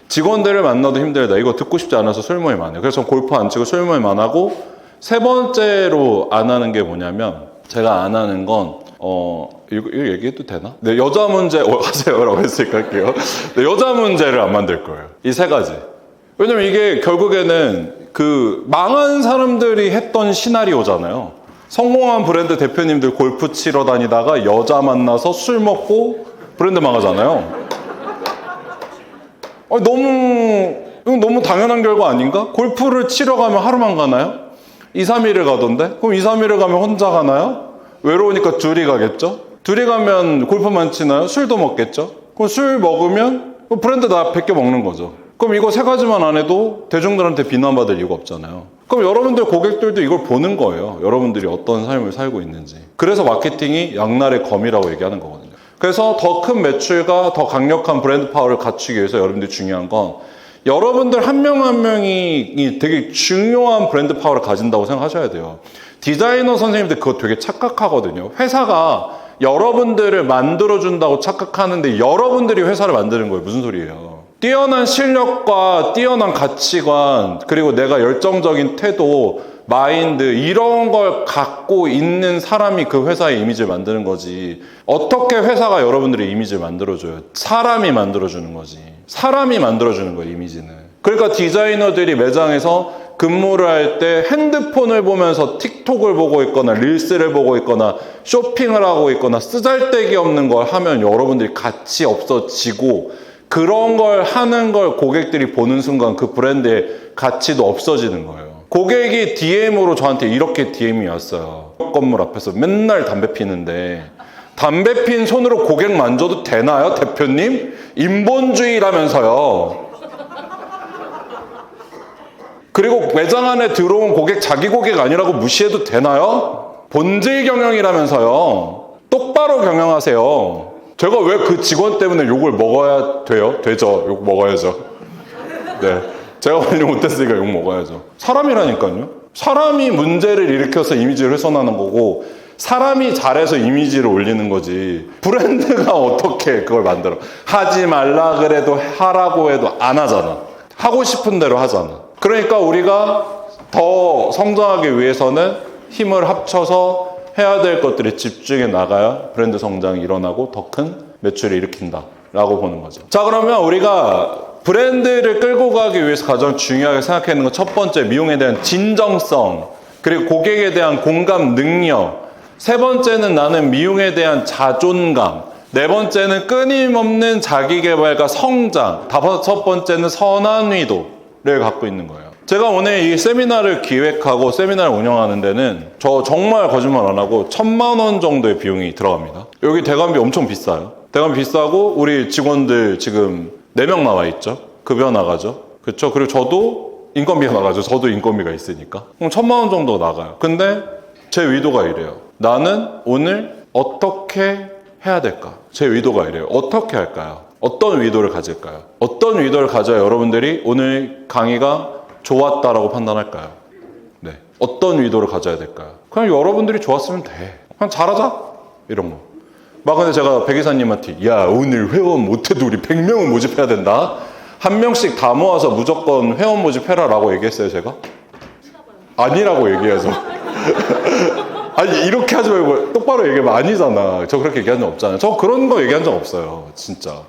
직원들을 만나도 힘들다. 이거 듣고 싶지 않아서 술 모임 안 해요. 그래서 골프 안 치고 술 모임 안 하고, 세 번째로 안 하는 게 뭐냐면, 제가 안 하는 건 이거 얘기해도 되나? 네, 여자 문제 하세요라고 했으니까 할게요. 네, 여자 문제를 안 만들 거예요. 이 세 가지. 왜냐면 이게 결국에는 그 망한 사람들이 했던 시나리오잖아요. 성공한 브랜드 대표님들 골프 치러 다니다가 여자 만나서 술 먹고 브랜드 망하잖아요. 너무 당연한 결과 아닌가? 골프를 치러 가면 하루만 가나요? 2, 3일을 가던데? 그럼 2, 3일을 가면 혼자 가나요? 외로우니까 둘이 가겠죠? 둘이 가면 골프만 치나요? 술도 먹겠죠? 그럼 술 먹으면 브랜드 다 베껴 먹는 거죠. 그럼 이거 세 가지만 안 해도 대중들한테 비난받을 이유가 없잖아요. 그럼 여러분들 고객들도 이걸 보는 거예요. 여러분들이 어떤 삶을 살고 있는지. 그래서 마케팅이 양날의 검이라고 얘기하는 거거든요. 그래서 더 큰 매출과 더 강력한 브랜드 파워를 갖추기 위해서 여러분들이 중요한 건 여러분들 한 명 한 명이 되게 중요한 브랜드 파워를 가진다고 생각하셔야 돼요. 디자이너 선생님들 그거 되게 착각하거든요. 회사가 여러분들을 만들어준다고 착각하는데 여러분들이 회사를 만드는 거예요. 무슨 소리예요? 뛰어난 실력과 뛰어난 가치관, 그리고 내가 열정적인 태도, 마인드, 이런 걸 갖고 있는 사람이 그 회사의 이미지를 만드는 거지. 어떻게 회사가 여러분들의 이미지를 만들어줘요? 사람이 만들어주는 거지. 사람이 만들어주는 거예요, 이미지는. 그러니까 디자이너들이 매장에서 근무를 할 때 핸드폰을 보면서 틱톡을 보고 있거나 릴스를 보고 있거나 쇼핑을 하고 있거나 쓰잘데기 없는 걸 하면 여러분들이 가치 없어지고, 그런 걸 하는 걸 고객들이 보는 순간 그 브랜드의 가치도 없어지는 거예요. 고객이 DM으로 저한테 이렇게 DM이 왔어요. 건물 앞에서 맨날 담배 피는데 담배 핀 손으로 고객 만져도 되나요, 대표님? 인본주의라면서요. 그리고 매장 안에 들어온 고객 자기 고객 아니라고 무시해도 되나요? 본질 경영이라면서요. 똑바로 경영하세요. 제가 왜 그 직원 때문에 욕을 먹어야 돼요? 되죠. 욕 먹어야죠. 네. 제가 관리 못했으니까 욕 먹어야죠. 사람이라니까요. 사람이 문제를 일으켜서 이미지를 훼손하는 거고, 사람이 잘해서 이미지를 올리는 거지. 브랜드가 어떻게 그걸 만들어? 하지 말라 그래도 하라고 해도 안 하잖아. 하고 싶은 대로 하잖아. 그러니까 우리가 더 성장하기 위해서는 힘을 합쳐서 해야 될 것들에 집중해 나가야 브랜드 성장이 일어나고 더 큰 매출을 일으킨다 라고 보는 거죠. 자, 그러면 우리가 브랜드를 끌고 가기 위해서 가장 중요하게 생각해야 하는 건 첫 번째, 미용에 대한 진정성, 그리고 고객에 대한 공감 능력. 세 번째는 나는 미용에 대한 자존감. 네 번째는 끊임없는 자기개발과 성장. 다섯 번째는 선한 의도를 갖고 있는 거예요. 제가 오늘 이 세미나를 기획하고 세미나를 운영하는 데는 저 정말 거짓말 안 하고 1,000만 원 정도의 비용이 들어갑니다. 여기 대관비 엄청 비싸요. 대관비 비싸고 우리 직원들 지금 4명 나와 있죠. 급여 나가죠. 그렇죠? 그리고 저도 인건비가 나가죠. 저도 인건비가 있으니까. 그럼 1,000만 원 정도가 나가요. 근데 제 의도가 이래요. 나는 오늘 어떻게 해야 될까? 제 의도가 이래요. 어떻게 할까요? 어떤 의도를 가질까요? 어떤 의도를 가져야 여러분들이 오늘 강의가 좋았다라고 판단할까요? 네. 어떤 의도를 가져야 될까요? 그냥 여러분들이 좋았으면 돼. 그냥 잘하자. 이런 거. 막 근데 제가 백 이사님한테 야, 오늘 회원 못해도 우리 100명은 모집해야 된다. 한 명씩 다 모아서 무조건 회원 모집해라 라고 얘기했어요, 제가? 아니라고 얘기해서. 아니, 이렇게 하지 말고 똑바로 얘기하면 아니잖아. 저 그렇게 얘기한 적 없잖아요. 저 그런 거 얘기한 적 없어요. 진짜.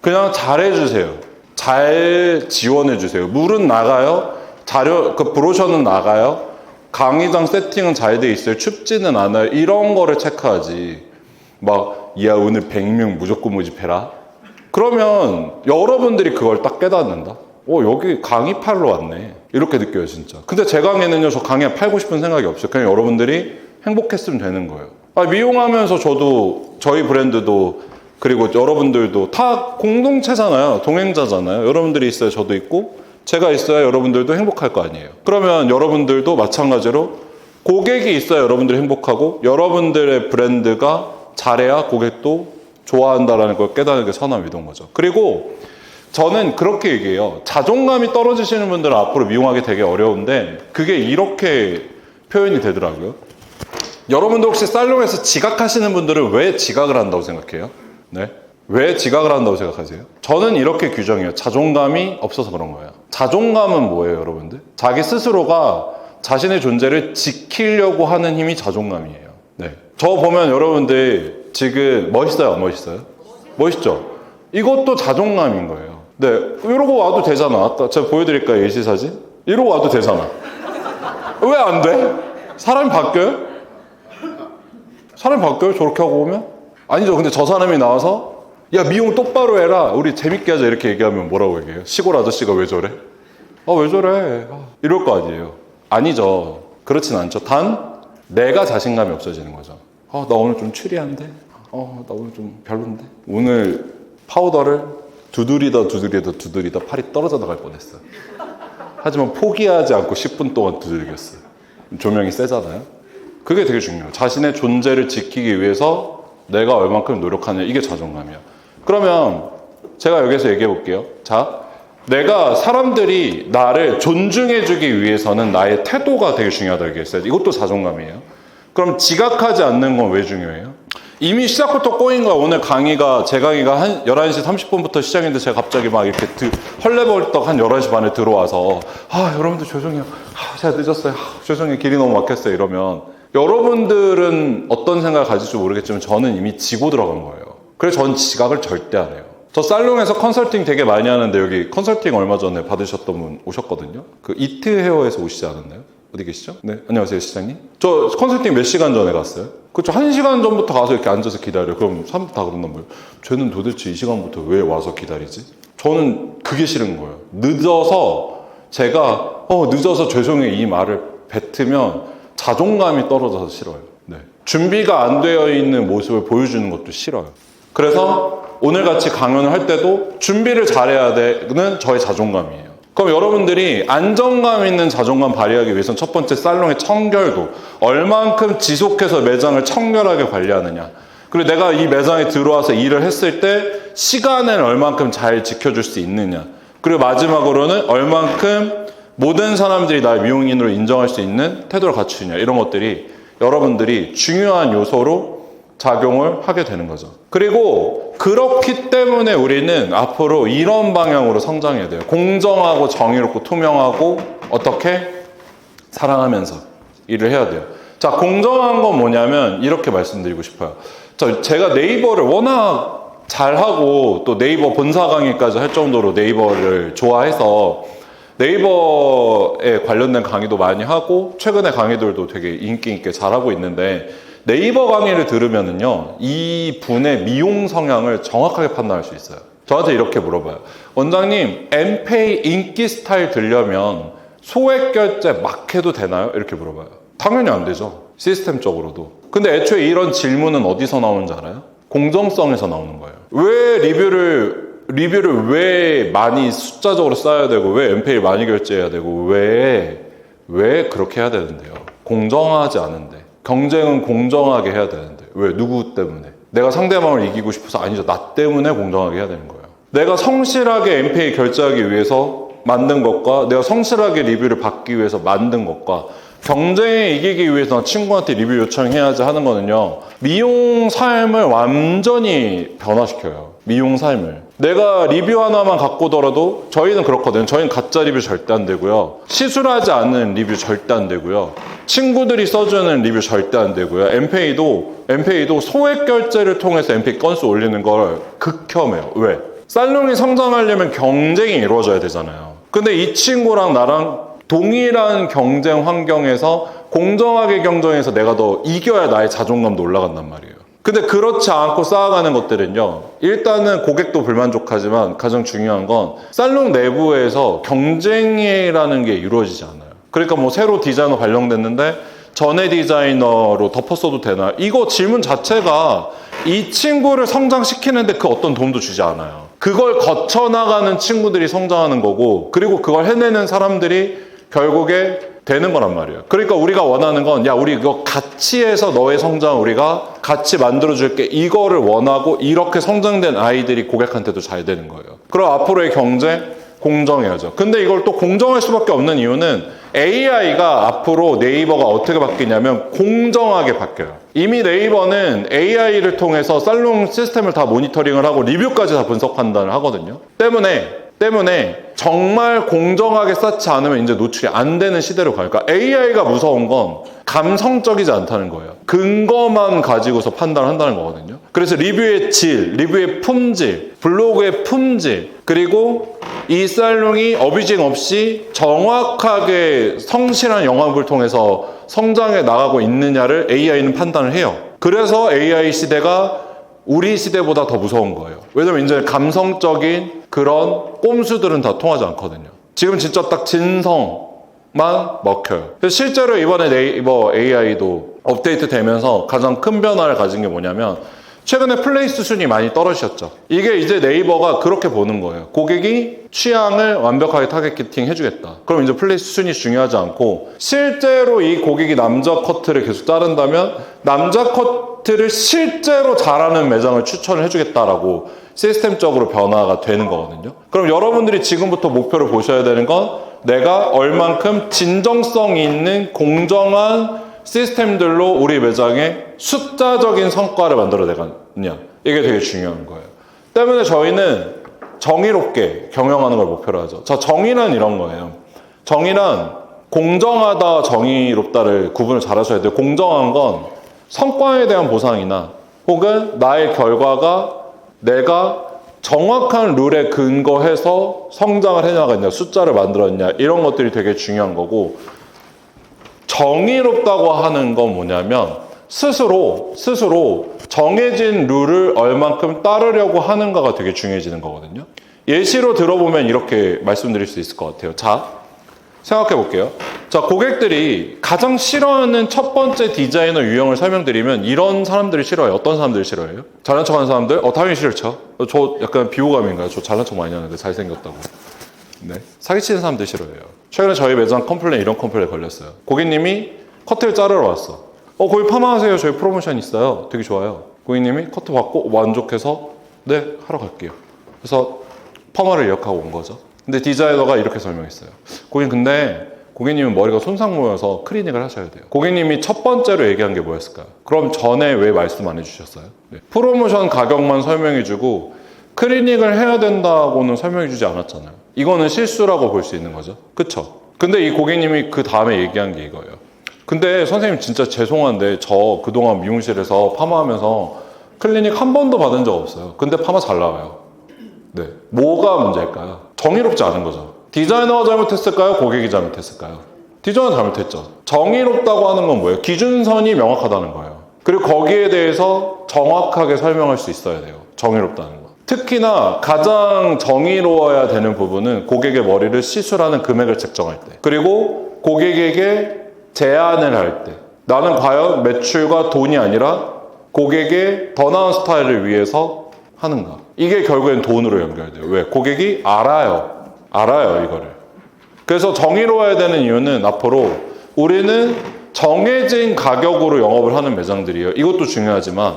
그냥 잘해주세요. 잘 지원해주세요. 물은 나가요. 그 브로셔는 나가요. 강의장 세팅은 잘 돼 있어요. 춥지는 않아요. 이런 거를 체크하지. 막, 야, 오늘 100명 무조건 모집해라. 그러면 여러분들이 그걸 딱 깨닫는다. 여기 강의 팔러 왔네. 이렇게 느껴요, 진짜. 근데 제 강의는요, 저 강의 팔고 싶은 생각이 없어요. 그냥 여러분들이 행복했으면 되는 거예요. 미용하면서 저도, 저희 브랜드도, 그리고 여러분들도 다 공동체잖아요. 동행자잖아요. 여러분들이 있어야 저도 있고, 제가 있어야 여러분들도 행복할 거 아니에요. 그러면 여러분들도 마찬가지로 고객이 있어야 여러분들이 행복하고, 여러분들의 브랜드가 잘해야 고객도 좋아한다라는 걸 깨닫는 게 선한 의도인 거죠. 그리고 저는 그렇게 얘기해요. 자존감이 떨어지시는 분들은 앞으로 미용하기 되게 어려운데 그게 이렇게 표현이 되더라고요. 여러분들 혹시 살롱에서 지각하시는 분들은 왜 지각을 한다고 생각해요? 네? 왜 지각을 한다고 생각하세요? 저는 이렇게 규정해요. 자존감이 없어서 그런 거예요. 자존감은 뭐예요, 여러분들? 자기 스스로가 자신의 존재를 지키려고 하는 힘이 자존감이에요. 네. 저 보면 여러분들 지금 멋있어요, 안 멋있어요? 멋있죠? 이것도 자존감인 거예요. 네. 이러고 와도 되잖아. 아까 제가 보여드릴까요, 예시 사진? 이러고 와도 되잖아. 왜 안 돼? 사람이 바뀌어요? 사람이 바뀌어요? 저렇게 하고 오면? 아니죠. 근데 저 사람이 나와서 야, 미용 똑바로 해라. 우리 재밌게 하자. 이렇게 얘기하면 뭐라고 얘기해요? 시골 아저씨가 왜 저래? 왜 저래? 이럴 거 아니에요. 아니죠. 그렇진 않죠. 단 내가 자신감이 없어지는 거죠. 나 오늘 좀 추리한데? 나 오늘 좀 별론데? 오늘 파우더를 두드리다 팔이 떨어져 나갈 뻔했어요. 하지만 포기하지 않고 10분 동안 두들겼어요. 조명이 세잖아요. 그게 되게 중요해요. 자신의 존재를 지키기 위해서 내가 얼만큼 노력하냐, 이게 자존감이야. 그러면 제가 여기서 얘기해 볼게요. 자, 내가 사람들이 나를 존중해주기 위해서는 나의 태도가 되게 중요하다고 얘기했어요. 이것도 자존감이에요. 그럼 지각하지 않는 건 왜 중요해요? 이미 시작부터 꼬인 거야. 오늘 강의가, 제 강의가 한 11시 30분부터 시작했는데 제가 갑자기 막 이렇게 헐레벌떡 한 11시 반에 들어와서 여러분들 죄송해요. 제가 늦었어요. 죄송해요. 길이 너무 막혔어요. 이러면 여러분들은 어떤 생각을 가질지 모르겠지만 저는 이미 지고 들어간 거예요. 그래서 전 지각을 절대 안 해요. 저 살롱에서 컨설팅 되게 많이 하는데 여기 컨설팅 얼마 전에 받으셨던 분 오셨거든요. 그 이트 헤어에서 오시지 않았나요? 어디 계시죠? 네, 안녕하세요, 시장님. 저 컨설팅 몇 시간 전에 갔어요? 그쵸, 1시간 전부터 가서 이렇게 앉아서 기다려요. 그럼 사람들 다 그런단 말이에요. 쟤는 도대체 이 시간부터 왜 와서 기다리지? 저는 그게 싫은 거예요. 늦어서 제가 늦어서 죄송해요 이 말을 뱉으면 자존감이 떨어져서 싫어요. 네. 준비가 안 되어 있는 모습을 보여주는 것도 싫어요. 그래서 오늘같이 강연을 할 때도 준비를 잘해야 되는 저의 자존감이에요. 그럼 여러분들이 안정감 있는 자존감 발휘하기 위해서는 첫 번째 살롱의 청결도, 얼만큼 지속해서 매장을 청결하게 관리하느냐, 그리고 내가 이 매장에 들어와서 일을 했을 때 시간을 얼만큼 잘 지켜줄 수 있느냐, 그리고 마지막으로는 얼만큼 모든 사람들이 날 미용인으로 인정할 수 있는 태도를 갖추느냐, 이런 것들이 여러분들이 중요한 요소로 작용을 하게 되는 거죠. 그리고 그렇기 때문에 우리는 앞으로 이런 방향으로 성장해야 돼요. 공정하고 정의롭고 투명하고 어떻게 사랑하면서 일을 해야 돼요. 자, 공정한 건 뭐냐면 이렇게 말씀드리고 싶어요. 제가 네이버를 워낙 잘하고 또 네이버 본사 강의까지 할 정도로 네이버를 좋아해서 네이버에 관련된 강의도 많이 하고 최근에 강의들도 되게 인기 있게 잘하고 있는데, 네이버 강의를 들으면은요, 이 분의 미용 성향을 정확하게 판단할 수 있어요. 저한테 이렇게 물어봐요. 원장님, 엠페이 인기 스타일 들려면 소액 결제 막 해도 되나요? 이렇게 물어봐요. 당연히 안 되죠. 시스템적으로도. 근데 애초에 이런 질문은 어디서 나오는지 알아요? 공정성에서 나오는 거예요. 왜 리뷰를 왜 많이 숫자적으로 쌓아야 되고, 왜 엠페이를 많이 결제해야 되고, 왜 그렇게 해야 되는데요? 공정하지 않은데. 경쟁은 공정하게 해야 되는데. 왜? 누구 때문에? 내가 상대방을 이기고 싶어서? 아니죠. 나 때문에 공정하게 해야 되는 거예요. 내가 성실하게 엠페이 결제하기 위해서 만든 것과 내가 성실하게 리뷰를 받기 위해서 만든 것과 경쟁에 이기기 위해서 친구한테 리뷰 요청해야지 하는 거는요, 미용 삶을 완전히 변화시켜요. 미용 삶을. 내가 리뷰 하나만 갖고 오더라도 저희는 그렇거든요. 저희는 가짜 리뷰 절대 안 되고요. 시술하지 않는 리뷰 절대 안 되고요. 친구들이 써주는 리뷰 절대 안 되고요. 엠페이도 소액 결제를 통해서 엠페이 건수 올리는 걸 극혐해요. 왜? 살롱이 성장하려면 경쟁이 이루어져야 되잖아요. 근데 이 친구랑 나랑 동일한 경쟁 환경에서 공정하게 경쟁해서 내가 더 이겨야 나의 자존감도 올라간단 말이에요. 근데 그렇지 않고 쌓아가는 것들은요, 일단은 고객도 불만족하지만 가장 중요한 건 살롱 내부에서 경쟁이라는 게 이루어지지 않아요. 그러니까 뭐 새로 디자이너 발령됐는데 전에 디자이너로 덮었어도 되나? 이거 질문 자체가 이 친구를 성장시키는데 그 어떤 도움도 주지 않아요. 그걸 거쳐나가는 친구들이 성장하는 거고, 그리고 그걸 해내는 사람들이 결국에 되는 거란 말이에요. 그러니까 우리가 원하는 건, 야, 우리 이거 같이 해서 너의 성장을 우리가 같이 만들어줄게. 이거를 원하고, 이렇게 성장된 아이들이 고객한테도 잘 되는 거예요. 그럼 앞으로의 경쟁, 공정해야죠. 근데 이걸 또 공정할 수밖에 없는 이유는 AI가 앞으로 네이버가 어떻게 바뀌냐면 공정하게 바뀌어요. 이미 네이버는 AI를 통해서 살롱 시스템을 다 모니터링을 하고 리뷰까지 다 분석 판단을 하거든요. 때문에 정말 공정하게 쌓지 않으면 이제 노출이 안 되는 시대로 가요. 그러니까 AI가 무서운 건 감성적이지 않다는 거예요. 근거만 가지고서 판단을 한다는 거거든요. 그래서 리뷰의 질, 리뷰의 품질, 블로그의 품질, 그리고 이 살롱이 어뷰징 없이 정확하게 성실한 영업을 통해서 성장해 나가고 있느냐를 AI는 판단을 해요. 그래서 AI 시대가 우리 시대보다 더 무서운 거예요. 왜냐면 이제 감성적인 그런 꼼수들은 다 통하지 않거든요. 지금 진짜 딱 진성만 먹혀요. 그래서 실제로 이번에 네이버 AI도 업데이트 되면서 가장 큰 변화를 가진 게 뭐냐면 최근에 플레이 수준이 많이 떨어지셨죠. 이게 이제 네이버가 그렇게 보는 거예요. 고객이 취향을 완벽하게 타겟팅 해주겠다. 그럼 이제 플레이 수준이 중요하지 않고 실제로 이 고객이 남자 커트를 계속 자른다면 남자 커트를 실제로 잘하는 매장을 추천을 해주겠다라고 시스템적으로 변화가 되는 거거든요. 그럼 여러분들이 지금부터 목표를 보셔야 되는 건 내가 얼만큼 진정성 있는 공정한 시스템들로 우리 매장에 숫자적인 성과를 만들어내겠냐. 이게 되게 중요한 거예요. 때문에 저희는 정의롭게 경영하는 걸 목표로 하죠. 자, 정의란 이런 거예요. 정의란 공정하다, 정의롭다를 구분을 잘 하셔야 돼요. 공정한 건 성과에 대한 보상이나 혹은 나의 결과가 내가 정확한 룰에 근거해서 성장을 해나갔냐, 숫자를 만들었냐, 이런 것들이 되게 중요한 거고, 정의롭다고 하는 건 뭐냐면 스스로 정해진 룰을 얼만큼 따르려고 하는가가 되게 중요해지는 거거든요. 예시로 들어보면 이렇게 말씀드릴 수 있을 것 같아요. 자, 생각해 볼게요. 자, 고객들이 가장 싫어하는 첫 번째 디자이너 유형을 설명드리면 이런 사람들이 싫어해요. 어떤 사람들이 싫어해요? 잘난 척하는 사람들? 당연히 싫죠. 저 약간 비호감인가요? 저 잘난 척 많이 하는데 잘생겼다고. 네. 사기치는 사람들 싫어해요. 최근에 저희 매장 이런 컴플레인 걸렸어요. 고객님이 커트를 자르러 왔어. 거기 파마하세요. 저희 프로모션 있어요. 되게 좋아요. 고객님이 커트 받고 만족해서 네, 하러 갈게요. 그래서 파마를 예약하고 온 거죠. 근데 디자이너가 이렇게 설명했어요. 근데 고객님은 머리가 손상 모여서 클리닉을 하셔야 돼요. 고객님이 첫 번째로 얘기한 게 뭐였을까요? 그럼 전에 왜 말씀 안 해주셨어요? 네. 프로모션 가격만 설명해주고 클리닉을 해야 된다고는 설명해주지 않았잖아요. 이거는 실수라고 볼 수 있는 거죠. 그쵸? 근데 이 고객님이 그 다음에 얘기한 게 이거예요. 근데 선생님 진짜 죄송한데 저 그동안 미용실에서 파마하면서 클리닉 한 번도 받은 적 없어요. 근데 파마 잘 나와요. 네. 뭐가 문제일까요? 정의롭지 않은 거죠. 디자이너가 잘못했을까요? 고객이 잘못했을까요? 디자이너가 잘못했죠. 정의롭다고 하는 건 뭐예요? 기준선이 명확하다는 거예요. 그리고 거기에 대해서 정확하게 설명할 수 있어야 돼요. 정의롭다는 거. 특히나 가장 정의로워야 되는 부분은 고객의 머리를 시술하는 금액을 책정할 때, 그리고 고객에게 제안을 할 때, 나는 과연 매출과 돈이 아니라 고객의 더 나은 스타일을 위해서 하는가. 이게 결국엔 돈으로 연결돼요. 왜? 고객이 알아요 이거를. 그래서 정의로워야 되는 이유는 앞으로 우리는 정해진 가격으로 영업을 하는 매장들이에요. 이것도 중요하지만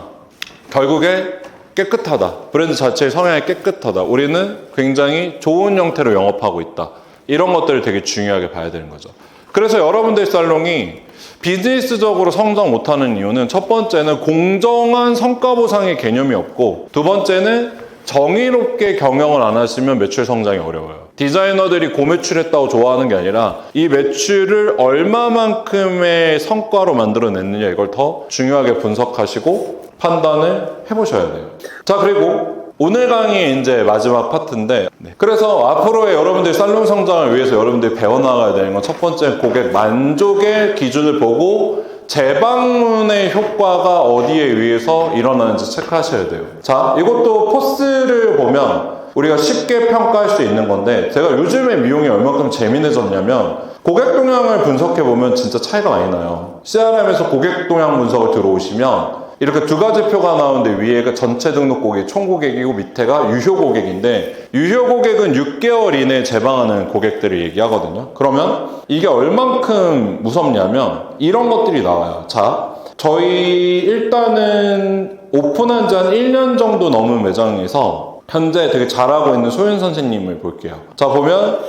결국에 깨끗하다. 브랜드 자체의 성향이 깨끗하다. 우리는 굉장히 좋은 형태로 영업하고 있다. 이런 것들을 되게 중요하게 봐야 되는 거죠. 그래서 여러분들 살롱이 비즈니스적으로 성장 못하는 이유는 첫 번째는 공정한 성과 보상의 개념이 없고, 두 번째는 정의롭게 경영을 안 하시면 매출 성장이 어려워요. 디자이너들이 고매출했다고 좋아하는 게 아니라 이 매출을 얼마만큼의 성과로 만들어냈느냐, 이걸 더 중요하게 분석하시고 판단을 해보셔야 돼요. 자, 그리고 오늘 강의 이제 마지막 파트인데, 그래서 앞으로의 여러분들 살롱 성장을 위해서 여러분들이 배워나가야 되는 건 첫 번째, 고객 만족의 기준을 보고 재방문의 효과가 어디에 의해서 일어나는지 체크하셔야 돼요. 자, 이것도 포스를 보면 우리가 쉽게 평가할 수 있는 건데, 제가 요즘에 미용이 얼마큼 재미있어졌냐면 고객 동향을 분석해 보면 진짜 차이가 많이 나요. CRM에서 고객 동향 분석을 들어오시면 이렇게 두 가지 표가 나오는데, 위에가 전체 등록 고객, 총 고객이고 밑에가 유효 고객인데, 유효 고객은 6개월 이내에 재방하는 고객들을 얘기하거든요. 그러면 이게 얼만큼 무섭냐면 이런 것들이 나와요. 자, 저희 일단은 오픈한 지 한 1년 정도 넘은 매장에서 현재 되게 잘하고 있는 소연 선생님을 볼게요. 자, 보면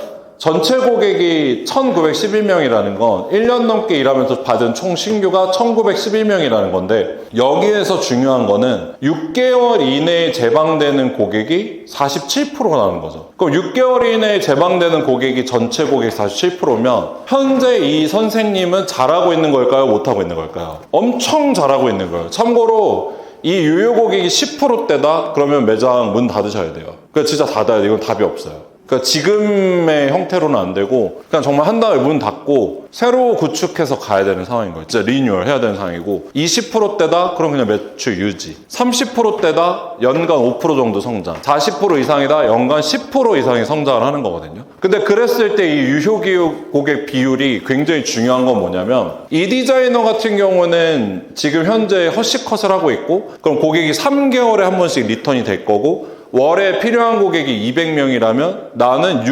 전체 고객이 1911명이라는 건 1년 넘게 일하면서 받은 총 신규가 1911명이라는 건데, 여기에서 중요한 거는 6개월 이내에 제방되는 고객이 47%가 나는 거죠. 그럼 6개월 이내에 제방되는 고객이 전체 고객 47%면 현재 이 선생님은 잘하고 있는 걸까요? 못하고 있는 걸까요? 엄청 잘하고 있는 거예요. 참고로 이 유효 고객이 10%대다? 그러면 매장 문 닫으셔야 돼요. 그러니까 진짜 닫아야 돼요. 이건 답이 없어요. 그러니까 지금의 형태로는 안 되고 그냥 정말 한 달에 문 닫고 새로 구축해서 가야 되는 상황인 거예요. 진짜 리뉴얼 해야 되는 상황이고, 20%대다? 그럼 그냥 매출 유지. 30%대다? 연간 5% 정도 성장. 40% 이상이다? 연간 10% 이상의 성장을 하는 거거든요. 근데 그랬을 때 이 유효 고객 비율이 굉장히 중요한 건 뭐냐면, 이 디자이너 같은 경우는 지금 현재 허쉬컷을 하고 있고, 그럼 고객이 3개월에 한 번씩 리턴이 될 거고, 월에 필요한 고객이 200명이라면 나는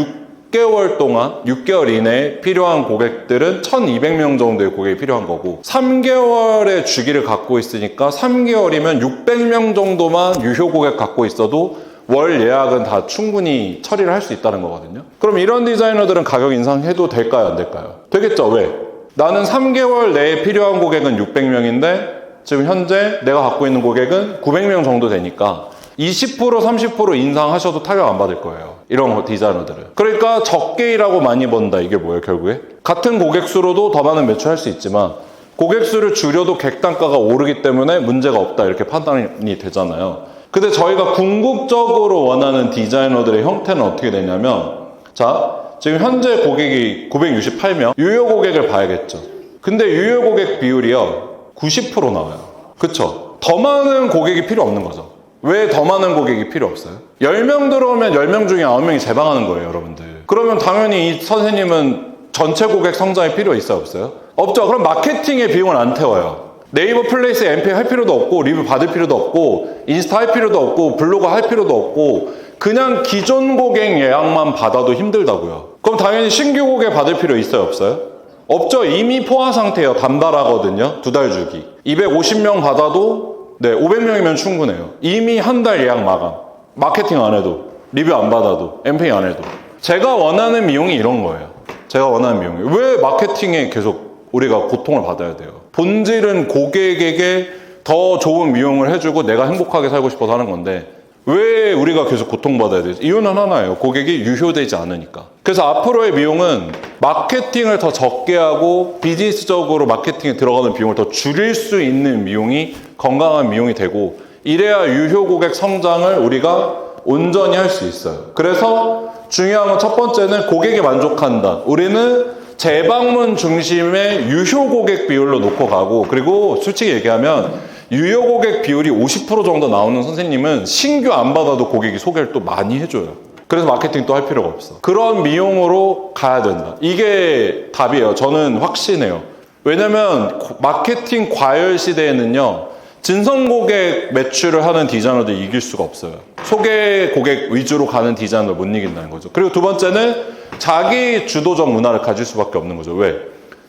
6개월 동안, 6개월 이내에 필요한 고객들은 1200명 정도의 고객이 필요한 거고, 3개월의 주기를 갖고 있으니까 3개월이면 600명 정도만 유효 고객 갖고 있어도 월 예약은 다 충분히 처리를 할 수 있다는 거거든요. 그럼 이런 디자이너들은 가격 인상해도 될까요? 안 될까요? 되겠죠. 왜? 나는 3개월 내에 필요한 고객은 600명인데 지금 현재 내가 갖고 있는 고객은 900명 정도 되니까 20% 30% 인상하셔도 타격 안 받을 거예요. 이런 디자이너들은. 그러니까 적게 일하고 많이 번다. 이게 뭐예요, 결국에? 같은 고객 수로도 더 많은 매출할 수 있지만 고객 수를 줄여도 객단가가 오르기 때문에 문제가 없다. 이렇게 판단이 되잖아요. 근데 저희가 궁극적으로 원하는 디자이너들의 형태는 어떻게 되냐면, 자, 지금 현재 고객이 968명, 유효 고객을 봐야겠죠. 근데 유효 고객 비율이요, 90% 나와요. 그쵸? 더 많은 고객이 필요 없는 거죠. 왜 더 많은 고객이 필요 없어요? 10명 들어오면 10명 중에 9명이 제방하는 거예요, 여러분들. 그러면 당연히 이 선생님은 전체 고객 성장이 필요 있어요, 없어요? 없죠. 그럼 마케팅의 비용을 안 태워요. 네이버 플레이스에 MP 할 필요도 없고, 리뷰 받을 필요도 없고, 인스타 할 필요도 없고, 블로그 할 필요도 없고, 그냥 기존 고객 예약만 받아도 힘들다고요. 그럼 당연히 신규 고객 받을 필요 있어요, 없어요? 없죠. 이미 포화 상태예요. 단발하거든요. 2달 주기. 250명 받아도 500명이면 충분해요. 이미 한 달 예약 마감. 마케팅 안 해도, 리뷰 안 받아도, 엠페이 안 해도. 제가 원하는 미용이 이런 거예요. 제가 원하는 미용이. 왜 마케팅에 계속 우리가 고통을 받아야 돼요? 본질은 고객에게 더 좋은 미용을 해주고 내가 행복하게 살고 싶어서 하는 건데, 왜 우리가 계속 고통받아야 되지? 이유는 하나예요. 고객이 유효되지 않으니까. 그래서 앞으로의 미용은 마케팅을 더 적게 하고 비즈니스적으로 마케팅에 들어가는 비용을 더 줄일 수 있는 미용이 건강한 미용이 되고, 이래야 유효 고객 성장을 우리가 온전히 할 수 있어요. 그래서 중요한 건 첫 번째는 고객이 만족한다. 우리는 재방문 중심의 유효 고객 비율로 놓고 가고, 그리고 솔직히 얘기하면 유효 고객 비율이 50% 정도 나오는 선생님은 신규 안 받아도 고객이 소개를 또 많이 해줘요. 그래서 마케팅 또 할 필요가 없어. 그런 미용으로 가야 된다. 이게 답이에요. 저는 확신해요. 왜냐면 마케팅 과열 시대에는요, 진성 고객 매출을 하는 디자이너들 이길 수가 없어요. 소개 고객 위주로 가는 디자이너를 못 이긴다는 거죠. 그리고 두 번째는 자기 주도적 문화를 가질 수밖에 없는 거죠. 왜?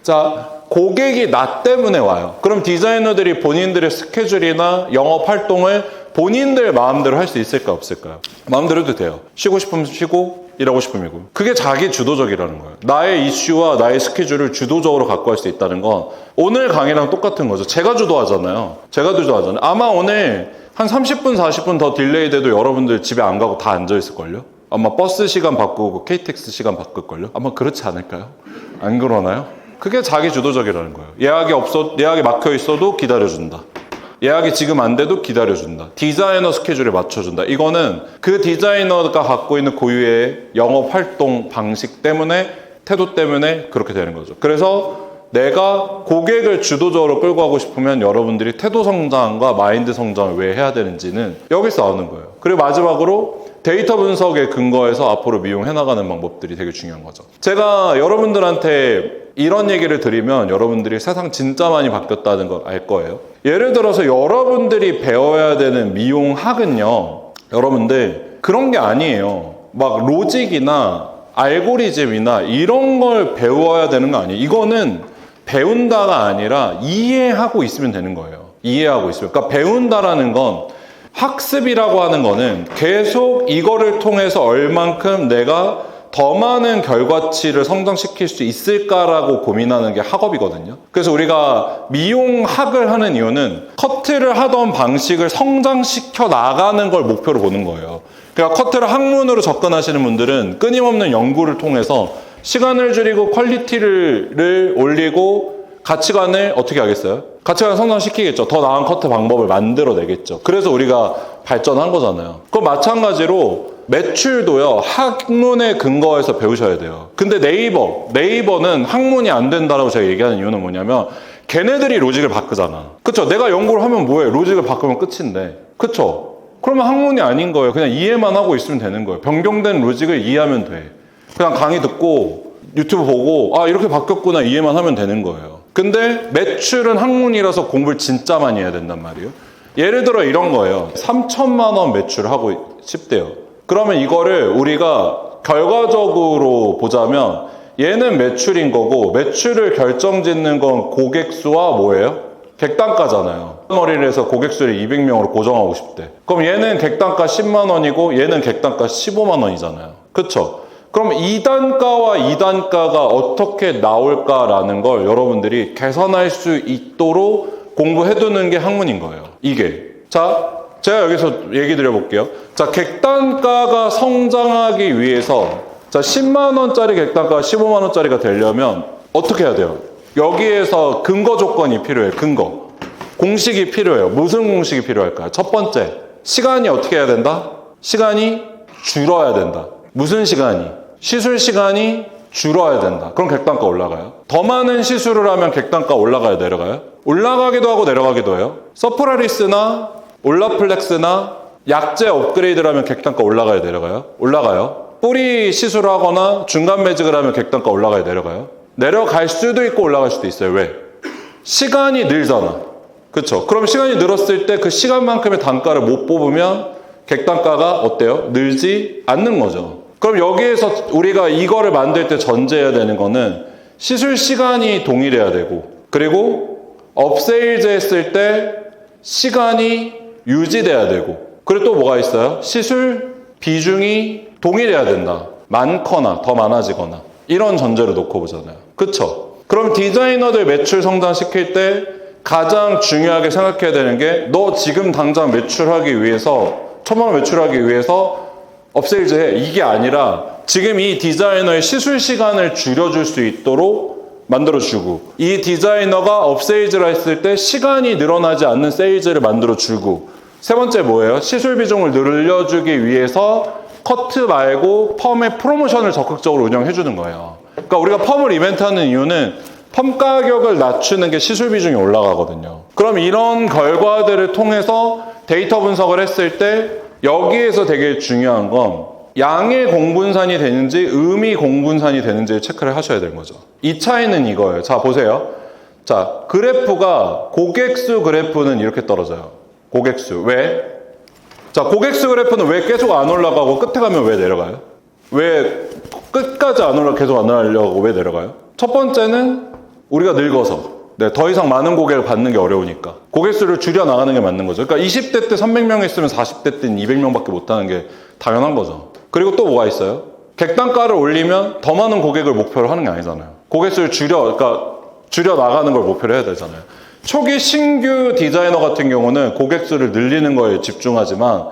자, 고객이 나 때문에 와요. 그럼 디자이너들이 본인들의 스케줄이나 영업 활동을 본인들 마음대로 할 수 있을까 없을까요? 마음대로 해도 돼요. 쉬고 싶으면 쉬고, 일하고 싶으면 일하고. 그게 자기 주도적이라는 거예요. 나의 이슈와 나의 스케줄을 주도적으로 갖고 할 수 있다는 건 오늘 강의랑 똑같은 거죠. 제가 주도하잖아요. 아마 오늘 한 30분, 40분 더 딜레이 돼도 여러분들 집에 안 가고 다 앉아있을걸요? 아마 버스 시간 바꾸고 KTX 시간 바꿀걸요? 아마 그렇지 않을까요? 안 그러나요? 그게 자기 주도적이라는 거예요. 예약이 막혀 있어도 기다려준다. 예약이 지금 안 돼도 기다려준다. 디자이너 스케줄에 맞춰준다. 이거는 그 디자이너가 갖고 있는 고유의 영업 활동 방식 때문에, 태도 때문에 그렇게 되는 거죠. 그래서 내가 고객을 주도적으로 끌고 가고 싶으면 여러분들이 태도 성장과 마인드 성장을 왜 해야 되는지는 여기서 나오는 거예요. 그리고 마지막으로 데이터 분석에 근거해서 앞으로 미용해 나가는 방법들이 되게 중요한 거죠. 제가 여러분들한테 이런 얘기를 드리면 여러분들이 세상 진짜 많이 바뀌었다는 걸 알 거예요. 예를 들어서 여러분들이 배워야 되는 미용학은요, 여러분들 그런 게 아니에요. 막 로직이나 알고리즘이나 이런 걸 배워야 되는 거 아니에요. 이거는 배운다가 아니라 이해하고 있으면 되는 거예요. 이해하고 있으면. 그러니까 배운다라는 건, 학습이라고 하는 거는 계속 이거를 통해서 얼만큼 내가 더 많은 결과치를 성장시킬 수 있을까라고 고민하는 게 학업이거든요. 그래서 우리가 미용학을 하는 이유는 커트를 하던 방식을 성장시켜 나가는 걸 목표로 보는 거예요. 그러니까 커트를 학문으로 접근하시는 분들은 끊임없는 연구를 통해서 시간을 줄이고 퀄리티를 올리고 가치관을 어떻게 하겠어요? 가치관을 성장시키겠죠. 더 나은 커트 방법을 만들어내겠죠. 그래서 우리가 발전한 거잖아요. 그럼 마찬가지로 매출도요, 학문에 근거해서 배우셔야 돼요. 근데 네이버는 학문이 안 된다라고 제가 얘기하는 이유는 뭐냐면 걔네들이 로직을 바꾸잖아. 그쵸? 내가 연구를 하면 뭐해? 로직을 바꾸면 끝인데. 그쵸? 그러면 학문이 아닌 거예요. 그냥 이해만 하고 있으면 되는 거예요. 변경된 로직을 이해하면 돼. 그냥 강의 듣고 유튜브 보고 아 이렇게 바뀌었구나 이해만 하면 되는 거예요. 근데 매출은 학문이라서 공부를 진짜 많이 해야 된단 말이에요. 예를 들어 이런 거예요. 3천만 원 매출하고 싶대요. 그러면 이거를 우리가 결과적으로 보자면 얘는 매출인 거고 매출을 결정짓는 건 고객수와 뭐예요? 객단가잖아요. 머리를 해서 고객수를 200명으로 고정하고 싶대. 그럼 얘는 객단가 10만 원이고 얘는 객단가 15만 원이잖아요. 그쵸? 그럼 2단가와 2단가가 어떻게 나올까라는 걸 여러분들이 계산할 수 있도록 공부해두는 게 학문인 거예요. 이게. 자, 제가 여기서 얘기 드려볼게요. 자, 객단가가 성장하기 위해서 자, 10만 원짜리 객단가가 15만 원짜리가 되려면 어떻게 해야 돼요? 여기에서 근거 조건이 필요해요. 근거. 공식이 필요해요. 무슨 공식이 필요할까요? 첫 번째, 시간이 어떻게 해야 된다? 시간이 줄어야 된다. 무슨 시간이? 시술 시간이 줄어야 된다. 그럼 객단가 올라가요. 더 많은 시술을 하면 객단가 올라가요, 내려가요? 올라가기도 하고 내려가기도 해요. 서프라리스나 올라플렉스나 약제 업그레이드를 하면 객단가 올라가요, 내려가요? 올라가요. 뿌리 시술을 하거나 중간 매직을 하면 객단가 올라가요, 내려가요? 내려갈 수도 있고 올라갈 수도 있어요. 왜? 시간이 늘잖아. 그쵸? 그럼 시간이 늘었을 때 그 시간만큼의 단가를 못 뽑으면 객단가가 어때요? 늘지 않는 거죠. 그럼 여기에서 우리가 이거를 만들 때 전제해야 되는 거는 시술 시간이 동일해야 되고 그리고 업세일즈 했을 때 시간이 유지돼야 되고 그리고 또 뭐가 있어요? 시술 비중이 동일해야 된다. 많거나 더 많아지거나 이런 전제를 놓고 보잖아요. 그쵸? 그럼 디자이너들 매출 성장시킬 때 가장 중요하게 생각해야 되는 게 너 지금 당장 매출하기 위해서 1,000만 원 매출하기 위해서 업세일즈 해. 이게 아니라 지금 이 디자이너의 시술 시간을 줄여줄 수 있도록 만들어주고 이 디자이너가 업세일즈를 했을 때 시간이 늘어나지 않는 세일즈를 만들어주고 세 번째 뭐예요? 시술 비중을 늘려주기 위해서 커트 말고 펌의 프로모션을 적극적으로 운영해주는 거예요. 그러니까 우리가 펌을 이벤트하는 이유는 펌 가격을 낮추는 게 시술 비중이 올라가거든요. 그럼 이런 결과들을 통해서 데이터 분석을 했을 때 여기에서 되게 중요한 건 양의 공분산이 되는지 음이 공분산이 되는지를 체크를 하셔야 되는 거죠. 이 차이는 이거예요. 자, 보세요. 자, 그래프가 고객수 그래프는 이렇게 떨어져요. 고객수. 왜? 자, 고객수 그래프는 왜 계속 안 올라가고 끝에 가면 왜 내려가요? 왜 끝까지 안 올라 계속 안 올라가고 왜 내려가요? 첫 번째는 우리가 늙어서 네, 더 이상 많은 고객을 받는 게 어려우니까 고객수를 줄여 나가는 게 맞는 거죠. 그러니까 20대 때 300명 했으면 40대 때는 200명밖에 못 하는 게 당연한 거죠. 그리고 또 뭐가 있어요? 객단가를 올리면 더 많은 고객을 목표로 하는 게 아니잖아요. 고객수를 그러니까 줄여 나가는 걸 목표로 해야 되잖아요. 초기 신규 디자이너 같은 경우는 고객수를 늘리는 거에 집중하지만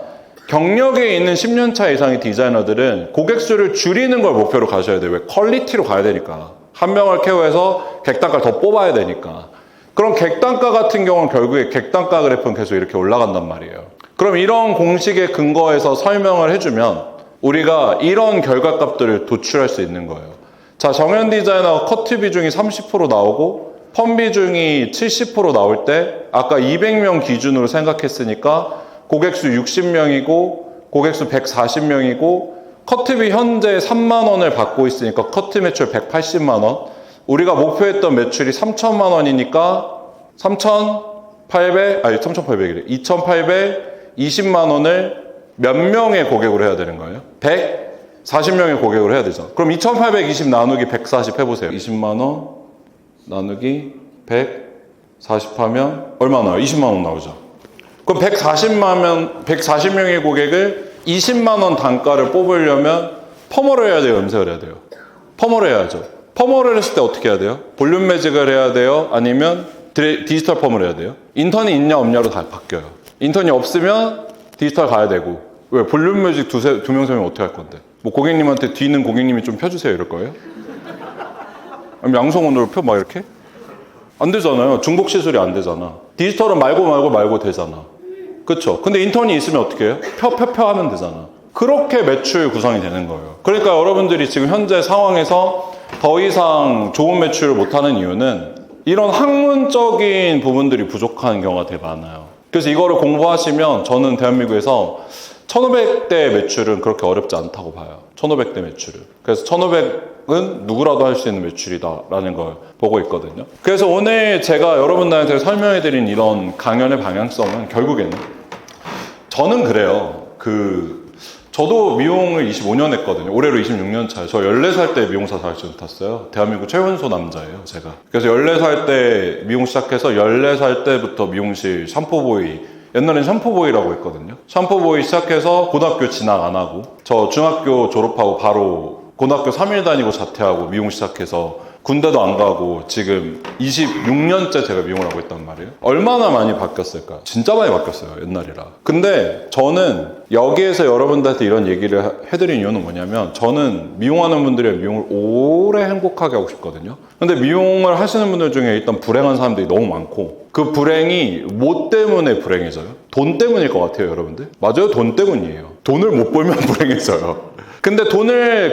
경력에 있는 10년차 이상의 디자이너들은 고객수를 줄이는 걸 목표로 가셔야 돼요. 왜? 퀄리티로 가야 되니까. 한 명을 케어해서 객단가를 더 뽑아야 되니까. 그럼 객단가 같은 경우는 결국에 객단가 그래프는 계속 이렇게 올라간단 말이에요. 그럼 이런 공식에 근거해서 설명을 해주면 우리가 이런 결과값들을 도출할 수 있는 거예요. 자, 정현 디자이너가 커트 비중이 30% 나오고 펌 비중이 70% 나올 때 아까 200명 기준으로 생각했으니까 고객수 60명이고 고객수 140명이고 커트비 현재 3만 원을 받고 있으니까 커트 매출 180만 원. 우리가 목표했던 매출이 3천만 원이니까 3,820만 원을 몇 명의 고객으로 해야 되는 거예요? 140명의 고객으로 해야 되죠. 그럼 2,820 나누기 140 해보세요. 20만 원 나누기 140 하면 얼마 나와요? 20만 원 나오죠. 그럼 140명의 고객을 20만 원 단가를 뽑으려면 펌어를 해야 돼요? 염색을 해야 돼요? 펌어를 해야죠. 펌어를 했을 때 어떻게 해야 돼요? 볼륨 매직을 해야 돼요? 아니면 디지털 펌을 해야 돼요? 인턴이 있냐 없냐로 다 바뀌어요. 인턴이 없으면 디지털 가야 되고, 왜? 볼륨 매직 두 명, 세 명 어떻게 할 건데? 뭐 고객님한테 뒤 있는 고객님이 좀 펴주세요 이럴 거예요? 아니면 양성원으로 펴 막 이렇게? 안 되잖아요. 중복 시술이 안 되잖아. 디지털은 말고 되잖아. 그쵸? 근데 인턴이 있으면 어떻게 해요? 펴 하면 되잖아. 그렇게 매출 구성이 되는 거예요. 그러니까 여러분들이 지금 현재 상황에서 더 이상 좋은 매출을 못하는 이유는 이런 학문적인 부분들이 부족한 경우가 되게 많아요. 그래서 이거를 공부하시면 저는 대한민국에서 1500대 매출은 그렇게 어렵지 않다고 봐요. 1500대 매출은. 그래서 1500은 누구라도 할 수 있는 매출이다라는 걸 보고 있거든요. 그래서 오늘 제가 여러분들한테 설명해드린 이런 강연의 방향성은 결국에는 저는 그래요. 저도 미용을 25년 했거든요. 올해로 26년 차예요. 저 14살 때 미용사 자격증 탔어요. 대한민국 최연소 남자예요, 제가. 그래서 14살 때 미용 시작해서 14살 때부터 미용실 샴푸보이, 옛날엔 샴푸보이라고 했거든요. 샴푸보이 시작해서 고등학교 진학 안 하고, 저 중학교 졸업하고 바로 고등학교 3일 다니고 자퇴하고 미용 시작해서 군대도 안 가고 지금 26년째 제가 미용을 하고 있단 말이에요. 얼마나 많이 바뀌었을까요? 진짜 많이 바뀌었어요, 옛날이라. 근데 저는 여기에서 여러분들한테 이런 얘기를 해드린 이유는 뭐냐면, 저는 미용하는 분들이 미용을 오래 행복하게 하고 싶거든요. 근데 미용을 하시는 분들 중에 일단 불행한 사람들이 너무 많고, 그 불행이 뭐 때문에 불행해져요? 돈 때문일 것 같아요, 여러분들. 맞아요, 돈 때문이에요. 돈을 못 벌면 불행해져요. 근데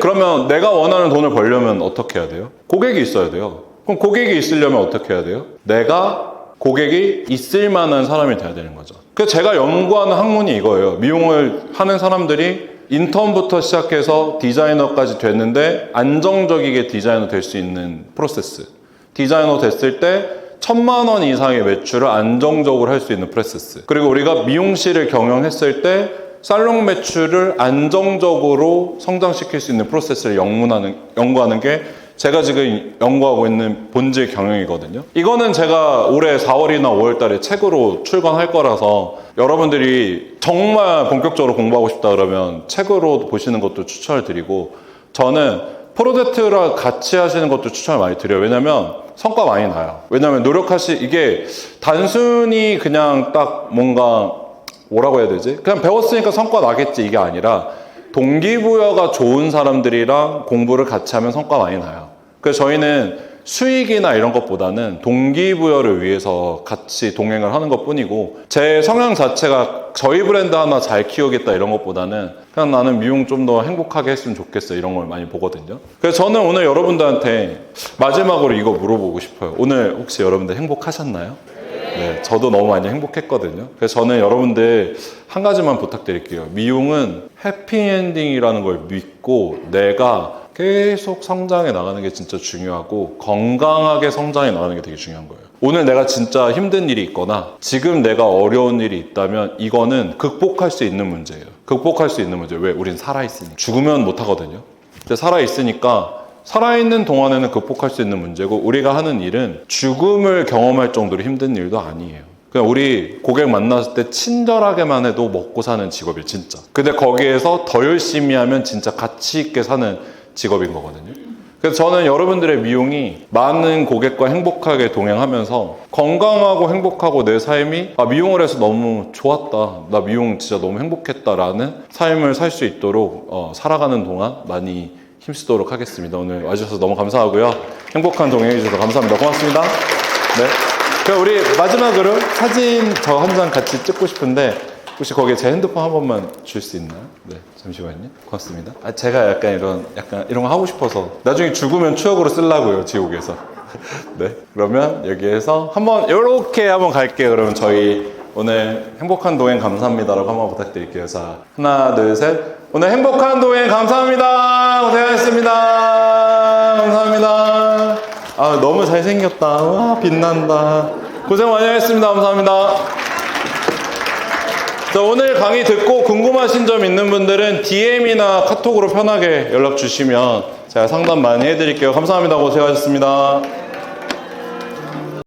그러면 내가 원하는 돈을 벌려면 어떻게 해야 돼요? 고객이 있어야 돼요. 그럼 고객이 있으려면 어떻게 해야 돼요? 내가 고객이 있을 만한 사람이 돼야 되는 거죠. 그래서 제가 연구하는 학문이 이거예요. 미용을 하는 사람들이 인턴부터 시작해서 디자이너까지 됐는데 안정적이게 디자이너 될 수 있는 프로세스. 디자이너 됐을 때 1000만 원 이상의 매출을 안정적으로 할 수 있는 프로세스. 그리고 우리가 미용실을 경영했을 때 살롱 매출을 안정적으로 성장시킬 수 있는 프로세스를 연구하는 게 제가 지금 연구하고 있는 본질 경영이거든요. 이거는 제가 올해 4월이나 5월 달에 책으로 출간할 거라서 여러분들이 정말 본격적으로 공부하고 싶다 그러면 책으로 보시는 것도 추천을 드리고, 저는 프로젝트랑 같이 하시는 것도 추천을 많이 드려요. 왜냐면 성과 많이 나요. 왜냐면 이게 단순히 그냥 딱 뭔가 뭐라고 해야 되지? 그냥 배웠으니까 성과 나겠지 이게 아니라 동기부여가 좋은 사람들이랑 공부를 같이 하면 성과 많이 나요. 그래서 저희는 수익이나 이런 것보다는 동기부여를 위해서 같이 동행을 하는 것 뿐이고, 제 성향 자체가 저희 브랜드 하나 잘 키우겠다 이런 것보다는 그냥 나는 미용 좀 더 행복하게 했으면 좋겠어 이런 걸 많이 보거든요. 그래서 저는 오늘 여러분들한테 마지막으로 이거 물어보고 싶어요. 오늘 혹시 여러분들 행복하셨나요? 네, 저도 너무 많이 행복했거든요. 그래서 저는 여러분들 한 가지만 부탁드릴게요. 미용은 해피엔딩이라는 걸 믿고 내가 계속 성장해 나가는 게 진짜 중요하고, 건강하게 성장해 나가는 게 되게 중요한 거예요. 오늘 내가 진짜 힘든 일이 있거나 지금 내가 어려운 일이 있다면 이거는 극복할 수 있는 문제예요. 극복할 수 있는 문제. 왜? 우린 살아있으니까. 죽으면 못 하거든요. 근데 살아있으니까 살아있는 동안에는 극복할 수 있는 문제고, 우리가 하는 일은 죽음을 경험할 정도로 힘든 일도 아니에요. 그냥 우리 고객 만났을 때 친절하게만 해도 먹고 사는 직업이에요, 진짜. 근데 거기에서 더 열심히 하면 진짜 가치 있게 사는 직업인 거거든요. 그래서 저는 여러분들의 미용이 많은 고객과 행복하게 동행하면서 건강하고 행복하고 내 삶이 미용을 해서 너무 좋았다, 나 미용 진짜 너무 행복했다라는 삶을 살 수 있도록 살아가는 동안 많이 힘쓰도록 하겠습니다. 오늘 와주셔서 너무 감사하고요. 행복한 동행해 주셔서 감사합니다. 고맙습니다. 네. 그럼 우리 마지막으로 사진 저 한 장 같이 찍고 싶은데 혹시 거기에 제 핸드폰 한 번만 줄 수 있나요? 네, 잠시만요. 고맙습니다. 제가 약간 이런 거 하고 싶어서 나중에 죽으면 추억으로 쓰려고요, 지옥에서. 네, 그러면 여기에서 이렇게 한번 갈게요. 그러면 저희 오늘 행복한 동행 감사합니다라고 한번 부탁드릴게요. 자, 하나, 둘, 셋. 오늘 행복한 동행 감사합니다. 고생하셨습니다. 감사합니다. 너무 잘생겼다. 와, 빛난다. 고생 많이 했습니다. 감사합니다. 자, 오늘 강의 듣고 궁금하신 점 있는 분들은 DM이나 카톡으로 편하게 연락 주시면 제가 상담 많이 해드릴게요. 감사합니다. 고생하셨습니다.